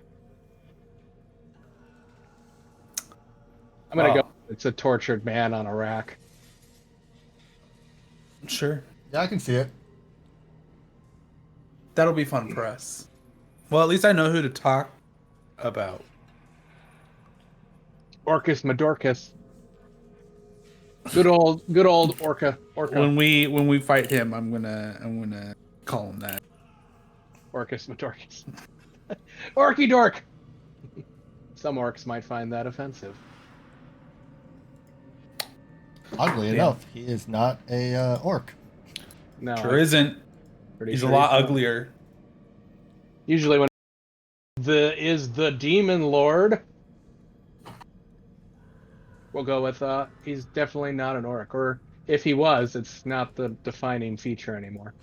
I'm gonna Oh. go. It's a tortured man on a rack. Sure. Yeah, I can see it. That'll be fun for us. Well, at least I know who to talk about. Orcus Madorcus. Good old Orca. When we fight him, I'm gonna call him that. Orcus Madorcus. Orky dork. Some orcs might find that offensive. Oddly Yeah. enough, he is not a orc. No, Sure isn't. pretty He's sure a lot not. uglier. Usually when is the demon lord, we'll go with he's definitely not an orc, or if he was, it's not the defining feature anymore.